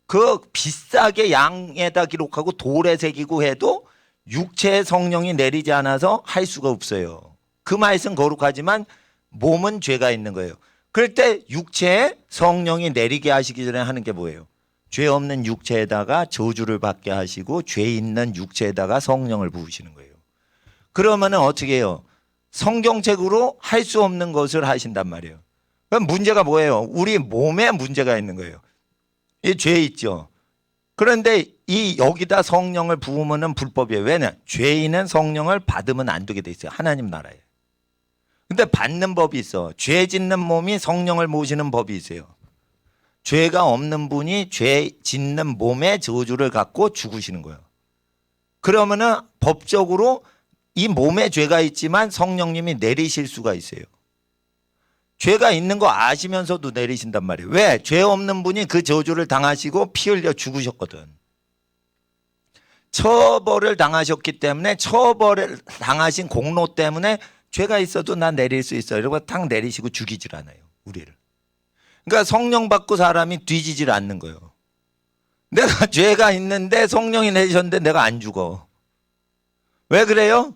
그 비싸게 양에다 기록하고 돌에 새기고 해도 육체의 성령이 내리지 않아서 할 수가 없어요. 그 말씀 거룩하지만 몸은 죄가 있는 거예요. 그럴 때 육체에 성령이 내리게 하시기 전에 하는 게 뭐예요? 죄 없는 육체에다가 저주를 받게 하시고 죄 있는 육체에다가 성령을 부으시는 거예요. 그러면은 어떻게 해요? 성경책으로 할 수 없는 것을 하신단 말이에요. 그럼 문제가 뭐예요? 우리 몸에 문제가 있는 거예요. 이 죄 있죠. 그런데 이 여기다 성령을 부으면은 불법이에요. 왜냐? 죄인은 성령을 받으면 안 되게 돼 있어요. 하나님 나라에. 근데 받는 법이 있어. 죄 짓는 몸이 성령을 모시는 법이 있어요. 죄가 없는 분이 죄 짓는 몸의 저주를 갖고 죽으시는 거예요. 그러면은 법적으로 이 몸에 죄가 있지만 성령님이 내리실 수가 있어요. 죄가 있는 거 아시면서도 내리신단 말이에요. 왜? 죄 없는 분이 그 저주를 당하시고 피 흘려 죽으셨거든. 처벌을 당하셨기 때문에 처벌을 당하신 공로 때문에 죄가 있어도 난 내릴 수 있어요. 이러고 탁 내리시고 죽이질 않아요. 우리를. 그러니까 성령 받고 사람이 뒤지질 않는 거예요. 내가 죄가 있는데 성령이 내리셨는데 내가 안 죽어. 왜 그래요?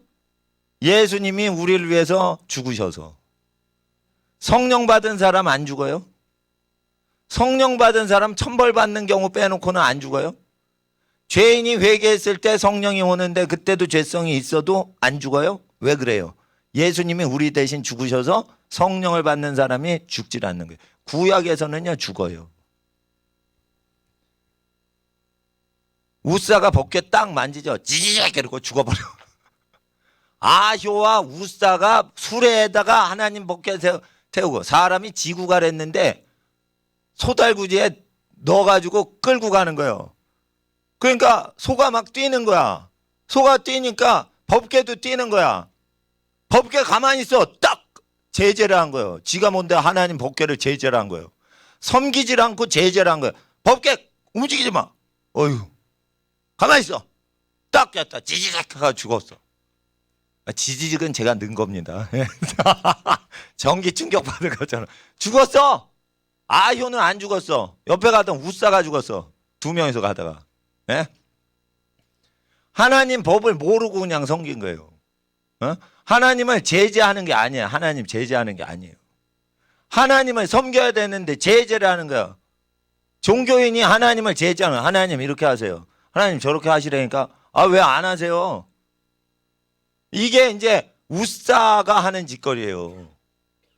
예수님이 우리를 위해서 죽으셔서. 성령 받은 사람 안 죽어요? 성령 받은 사람 천벌 받는 경우 빼놓고는 안 죽어요? 죄인이 회개했을 때 성령이 오는데 그때도 죄성이 있어도 안 죽어요? 왜 그래요? 예수님이 우리 대신 죽으셔서 성령을 받는 사람이 죽질 않는 거예요. 구약에서는요 죽어요. 우사가 벗겨 딱 만지죠. 지지직 이러고 죽어버려. 아효와 우사가 수레에다가 하나님 벗겨 태우고 사람이 지구 가랬는데 소달구지에 넣어가지고 끌고 가는 거예요. 그러니까 소가 막 뛰는 거야. 소가 뛰니까 법궤도 뛰는 거야. 법궤 가만히 있어. 딱 제재를 한 거예요. 지가 뭔데 하나님 법궤를 제재를 한 거예요. 섬기질 않고 제재를 한 거예요. 법궤 움직이지 마. 어휴 가만히 있어. 딱 잤다. 지지직하가 죽었어. 지지직은 제가 넣은 겁니다. 전기 충격 받은 거잖아. 죽었어. 아효는 안 죽었어. 옆에 가던 우사가 죽었어. 두 명이서 가다가. 네? 하나님 법을 모르고 그냥 섬긴 거예요. 하나님을 제재하는 게 아니에요. 하나님 제재하는 게 아니에요. 하나님을 섬겨야 되는데 제재를 하는 거예요. 종교인이 하나님을 제재하는 거예요. 하나님 이렇게 하세요. 하나님 저렇게 하시라니까 왜 안 하세요? 이게 이제 우사가 하는 짓거리예요.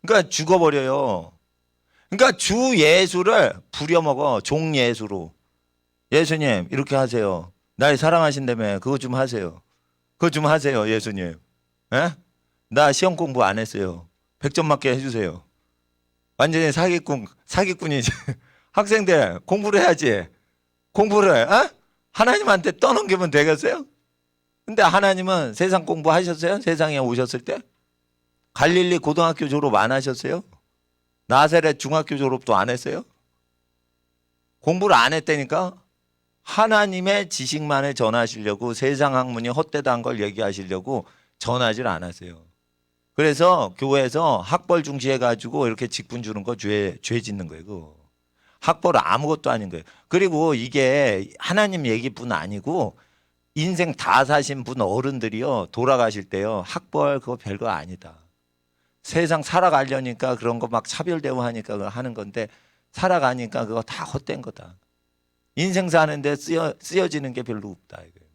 그러니까 죽어버려요. 그러니까 주 예수를 부려먹어. 종 예수로. 예수님 이렇게 하세요. 날 사랑하신다며 그거 좀 하세요. 그거 좀 하세요 예수님. 에? 나 시험 공부 안 했어요. 100점 맞게 해주세요. 완전히 사기꾼이지. 학생들 공부를 해야지. 공부를 하나님한테 떠넘기면 되겠어요? 근데 하나님은 세상 공부하셨어요? 세상에 오셨을 때? 갈릴리 고등학교 졸업 안 하셨어요? 나사렛 중학교 졸업도 안 했어요? 공부를 안 했다니까? 하나님의 지식만을 전하시려고 세상 학문이 헛되다는 걸 얘기하시려고 전하질 않았어요. 그래서 교회에서 학벌 중시해가지고 이렇게 직분 주는 거 죄 짓는 거예요. 그거. 학벌은 아무것도 아닌 거예요. 그리고 이게 하나님 얘기뿐 아니고 인생 다 사신 분 어른들이요, 돌아가실 때요, 학벌 그거 별거 아니다. 세상 살아가려니까 그런 거 막 차별 대우하니까 그거 하는 건데 살아가니까 그거 다 헛된 거다. 인생 사는데 쓰여지는 게 별로 없다 이거예요.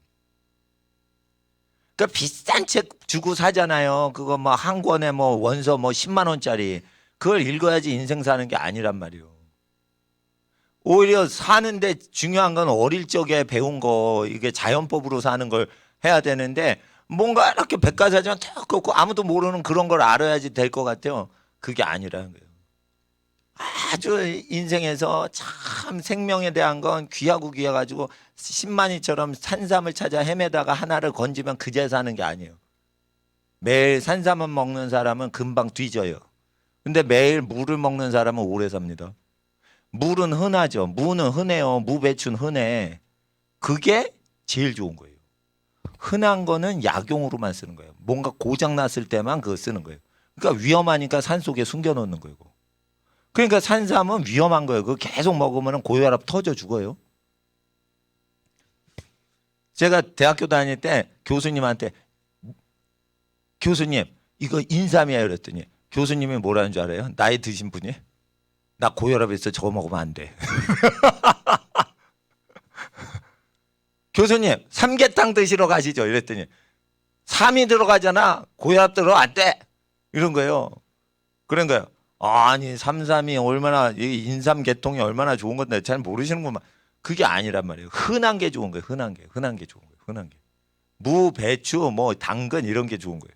그러니까 비싼 책 주고 사잖아요. 그거 뭐 한 권에 뭐 원서 뭐 10만 원짜리 그걸 읽어야지 인생 사는 게 아니란 말이에요. 오히려 사는데 중요한 건 어릴 적에 배운 거, 이게 자연법으로 사는 걸 해야 되는데 뭔가 이렇게 백과사전 탁 긋고 아무도 모르는 그런 걸 알아야지 될 것 같아요. 그게 아니라는 거예요. 아주 인생에서 참 생명에 대한 건 귀하고 귀해가지고 신만이처럼 산삼을 찾아 헤매다가 하나를 건지면 그제 사는 게 아니에요. 매일 산삼을 먹는 사람은 금방 뒤져요. 근데 매일 물을 먹는 사람은 오래 삽니다. 물은 흔하죠. 무는 흔해요. 무배추는 흔해. 그게 제일 좋은 거예요. 흔한 거는 약용으로만 쓰는 거예요. 뭔가 고장 났을 때만 그거 쓰는 거예요. 그러니까 위험하니까 산속에 숨겨놓는 거예요. 그러니까 산삼은 위험한 거예요. 그거 계속 먹으면 고혈압 터져 죽어요. 제가 대학교 다닐 때 교수님한테 교수님 이거 인삼이에요 그랬더니 교수님이 뭐라는 줄 알아요? 나이 드신 분이 나 고혈압 있어 저거 먹으면 안 돼. 교수님 삼계탕 드시러 가시죠 이랬더니 삼이 들어가잖아 고혈압 들어 안 돼 이런 거예요. 그런 거예요. 아니 삼삼이 얼마나 인삼 계통이 얼마나 좋은 건데 잘 모르시는구만. 그게 아니란 말이에요. 흔한 게 좋은 거예요. 흔한 게 좋은 거예요. 흔한 게 무, 배추, 뭐 당근 이런 게 좋은 거예요.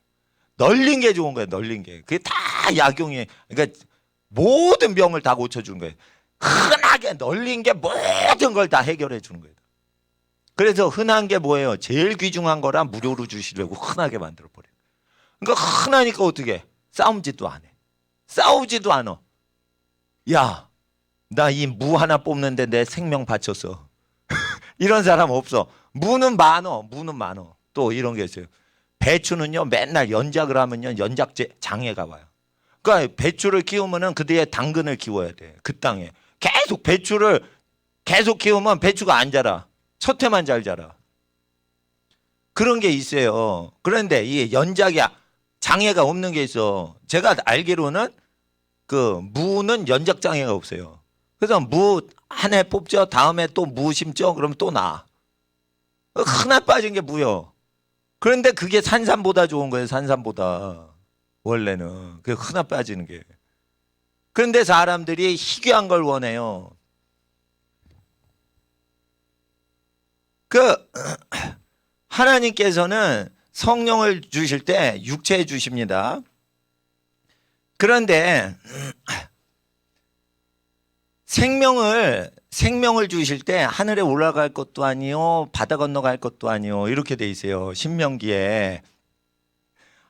널린 게 좋은 거예요. 널린 게 그게 다 약용이 그러니까 모든 병을 다 고쳐주는 거예요. 흔하게 널린 게 모든 걸 다 해결해 주는 거예요. 그래서 흔한 게 뭐예요? 제일 귀중한 거라 무료로 주시려고 흔하게 만들어 버려요. 그러니까 흔하니까 어떻게 싸움지도 안 해. 싸우지도 않아. 야, 나 이 무 하나 뽑는데 내 생명 바쳤어. 이런 사람 없어. 무는 많어. 무는 많어. 또 이런 게 있어요. 배추는요 맨날 연작을 하면요 연작 장애가 와요. 그러니까 배추를 키우면은 그 뒤에 당근을 키워야 돼. 그 땅에 계속 배추를 계속 키우면 배추가 안 자라. 첫 해만 잘 자라. 그런 게 있어요. 그런데 이 연작이 장애가 없는 게 있어. 제가 알기로는 그 무는 연작 장애가 없어요. 그래서 무 한 해 뽑죠. 다음에 또 무 심죠. 그러면 또 나. 하나 빠진 게 무요. 그런데 그게 산삼보다 좋은 거예요. 산삼보다. 원래는. 그 하나 빠지는 게. 그런데 사람들이 희귀한 걸 원해요. 그 하나님께서는 성령을 주실 때 육체 주십니다. 그런데 생명을 주실 때 하늘에 올라갈 것도 아니요 바다 건너갈 것도 아니요 이렇게 돼 있어요. 신명기에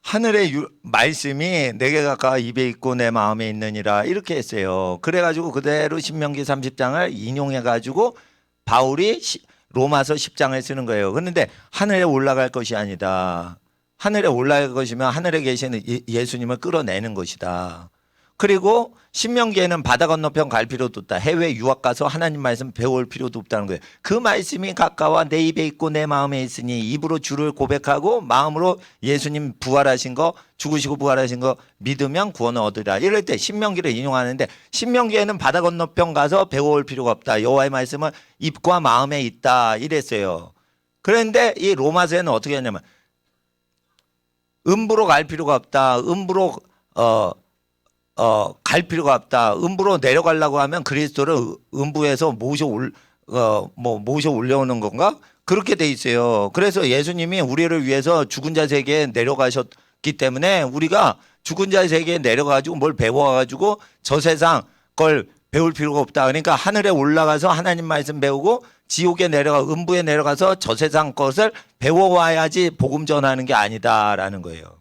하늘의 말씀이 내게 가까워 입에 있고 내 마음에 있느니라 이렇게 했어요. 그래가지고 그대로 신명기 30장을 인용해가지고 바울이 로마서 10장을 쓰는 거예요. 그런데 하늘에 올라갈 것이 아니다. 하늘에 올라갈 것이면 하늘에 계시는 예수님을 끌어내는 것이다. 그리고 신명기에는 바다 건너편 갈 필요도 없다. 해외 유학 가서 하나님 말씀 배울 필요도 없다는 거예요. 그 말씀이 가까워 내 입에 있고 내 마음에 있으니 입으로 주를 고백하고 마음으로 예수님 부활하신 거 죽으시고 부활하신 거 믿으면 구원을 얻으리라. 이럴 때 신명기를 인용하는데 신명기에는 바다 건너편 가서 배워올 필요가 없다. 여호와의 말씀은 입과 마음에 있다 이랬어요. 그런데 이 로마서에는 어떻게 했냐면 음부로 갈 필요가 없다. 음부로 갈 필요가 없다. 음부로 내려가려고 하면 그리스도를 음부에서 모셔 올려오는 건가? 그렇게 돼 있어요. 그래서 예수님이 우리를 위해서 죽은 자 세계에 내려가셨기 때문에 우리가 죽은 자 세계에 내려가지고 뭘 배워가지고 저 세상 걸 배울 필요가 없다. 그러니까 하늘에 올라가서 하나님 말씀 배우고 지옥에 음부에 내려가서 저 세상 것을 배워와야지 복음 전하는 게 아니다라는 거예요.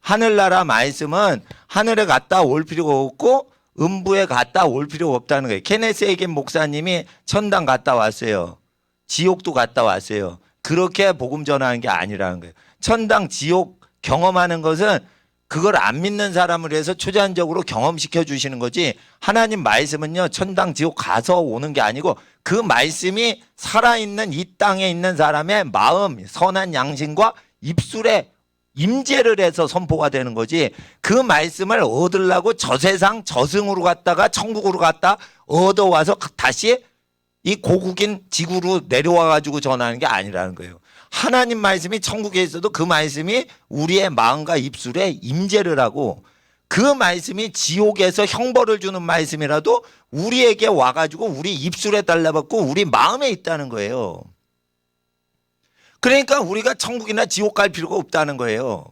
하늘나라 말씀은 하늘에 갔다 올 필요가 없고 음부에 갔다 올 필요가 없다는 거예요. 케네스 에겐 목사님이 천당 갔다 왔어요. 지옥도 갔다 왔어요. 그렇게 복음 전하는 게 아니라는 거예요. 천당, 지옥 경험하는 것은 그걸 안 믿는 사람을 위해서 초자연적으로 경험시켜 주시는 거지, 하나님 말씀은요 천당, 지옥 가서 오는 게 아니고 그 말씀이 살아있는 이 땅에 있는 사람의 마음, 선한 양심과 입술에 임재를 해서 선포가 되는 거지, 그 말씀을 얻으려고 저 세상 저승으로 갔다가 천국으로 갔다 얻어와서 다시 이 고국인 지구로 내려와 가지고 전하는 게 아니라는 거예요. 하나님 말씀이 천국에 있어도 그 말씀이 우리의 마음과 입술에 임재를 하고, 그 말씀이 지옥에서 형벌을 주는 말씀이라도 우리에게 와가지고 우리 입술에 달라붙고 우리 마음에 있다는 거예요. 그러니까 우리가 천국이나 지옥 갈 필요가 없다는 거예요.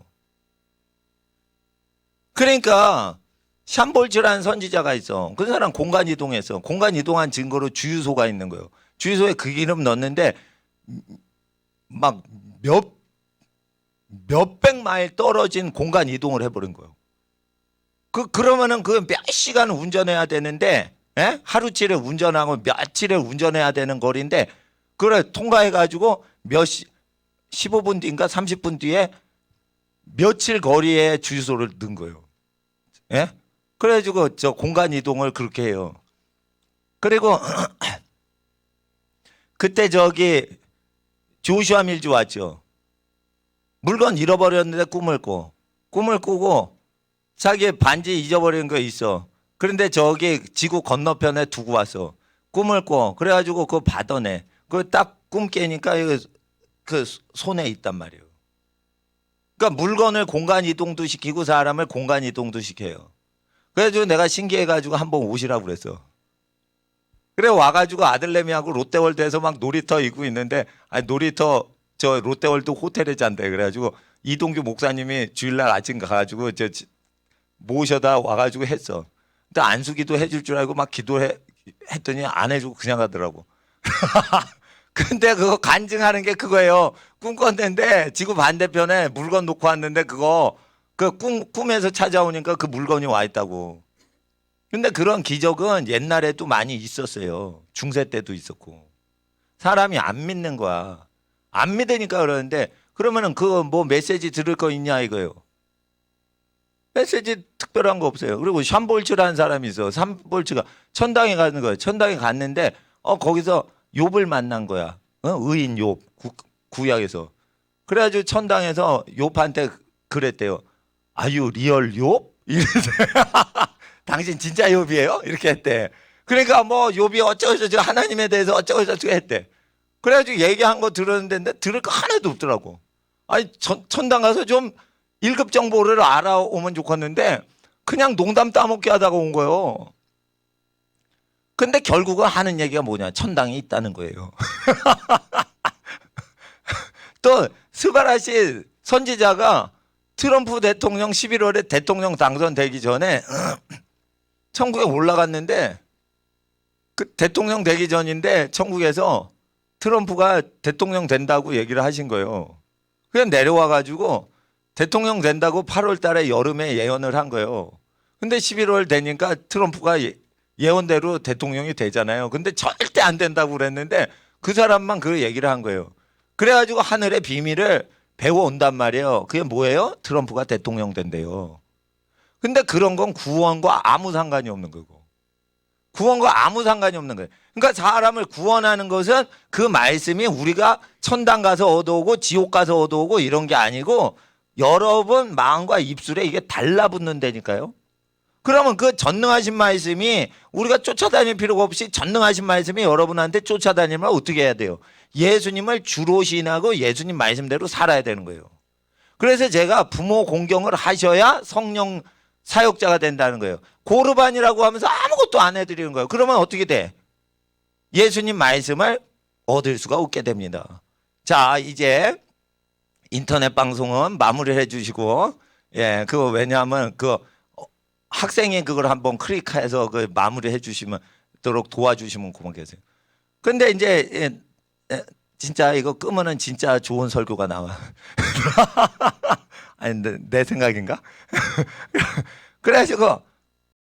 그러니까 샴볼츠라는 선지자가 있어. 그 사람 공간 이동했어. 공간 이동한 증거로 주유소가 있는 거예요. 주유소에 그 이름 넣었는데 막 몇백 마일 떨어진 공간 이동을 해버린 거예요. 그러면은 그 몇 시간 운전해야 되는데, 하루치를 운전하고 며칠을 운전해야 되는 거리인데, 그래 통과해가지고 15분 뒤인가 30분 뒤에 며칠 거리에 주유소를 넣은 거예요. 예? 그래가지고 저 공간 이동을 그렇게 해요. 그리고 그때 저기 조슈아 밀즈 왔죠. 물건 잃어버렸는데 꿈을 꾸고 자기 반지 잊어버린 거 있어. 그런데 저기 지구 건너편에 두고 왔어. 꿈을 꿔. 그래가지고 그거 받아내. 그거 딱 꿈 깨니까 그 손에 있단 말이에요. 그러니까 물건을 공간 이동도 시키고 사람을 공간 이동도 시켜요. 그래가지고 내가 신기해가지고 한번 오시라고 그랬어. 그래 와가지고 아들내미하고 롯데월드에서 막 놀이터 있고 있는데, 아니 놀이터 저 롯데월드 호텔에 잔대. 그래가지고 이동규 목사님이 주일날 아침 가가지고 저 모셔다 와가지고 했어. 근데 안수기도 해줄 줄 알고 막 기도했더니 안 해주고 그냥 가더라고. 근데 그거 간증하는 게 그거예요. 꿈 꿨는데 지구 반대편에 물건 놓고 왔는데 그거 그 꿈에서 찾아오니까 그 물건이 와 있다고. 근데 그런 기적은 옛날에도 많이 있었어요. 중세 때도 있었고. 사람이 안 믿는 거야. 안 믿으니까 그러는데, 그러면은 그 뭐 메시지 들을 거 있냐 이거예요. 메시지 특별한 거 없어요. 그리고 샴볼츠라는 사람이 있어. 샴볼츠가 천당에 가는 거예요. 천당에 갔는데 거기서 욥을 만난 거야. 의인 욥, 구약에서. 그래가지고 천당에서 욥한테 그랬대요. 아유 리얼 욥? 이랬어요. 당신 진짜 욥이에요? 이렇게 했대. 그러니까 뭐 욥이 어쩌고저쩌고 하나님에 대해서 어쩌고저쩌고 했대. 그래가지고 얘기한 거 들었는데 들을 거 하나도 없더라고. 아니 천당 가서 좀 1급 정보를 알아오면 좋겠는데 그냥 농담 따먹게 하다가 온 거예요. 근데 결국은 하는 얘기가 뭐냐, 천당이 있다는 거예요. 또 스바라시 선지자가 트럼프 대통령 11월에 대통령 당선되기 전에 천국에 올라갔는데, 그 대통령 되기 전인데 천국에서 트럼프가 대통령 된다고 얘기를 하신 거예요. 그냥 내려와 가지고 대통령 된다고 8월 달에 여름에 예언을 한 거예요. 근데 11월 되니까 트럼프가 예언대로 대통령이 되잖아요. 근데 절대 안 된다고 그랬는데 그 사람만 그 얘기를 한 거예요. 그래가지고 하늘의 비밀을 배워온단 말이에요. 그게 뭐예요? 트럼프가 대통령 된대요. 근데 그런 건 구원과 아무 상관이 없는 거고. 구원과 아무 상관이 없는 거예요. 그러니까 사람을 구원하는 것은 그 말씀이 우리가 천당 가서 얻어오고 지옥 가서 얻어오고 이런 게 아니고 여러분 마음과 입술에 이게 달라붙는다니까요. 그러면 그 전능하신 말씀이 우리가 쫓아다닐 필요가 없이 전능하신 말씀이 여러분한테 쫓아다니면 어떻게 해야 돼요? 예수님을 주로 시인하고 예수님 말씀대로 살아야 되는 거예요. 그래서 제가 부모 공경을 하셔야 성령 사역자가 된다는 거예요. 고르반이라고 하면서 아무것도 안 해드리는 거예요. 그러면 어떻게 돼? 예수님 말씀을 얻을 수가 없게 됩니다. 자, 이제 인터넷 방송은 마무리를 해주시고, 예, 그거 왜냐하면 그 학생이 그걸 한번 클릭해서 그 마무리해 주시도록 도와주시면 고맙겠어요. 근데 이제 진짜 이거 끄면은 진짜 좋은 설교가 나와. 아니 내 생각인가? 그래가지고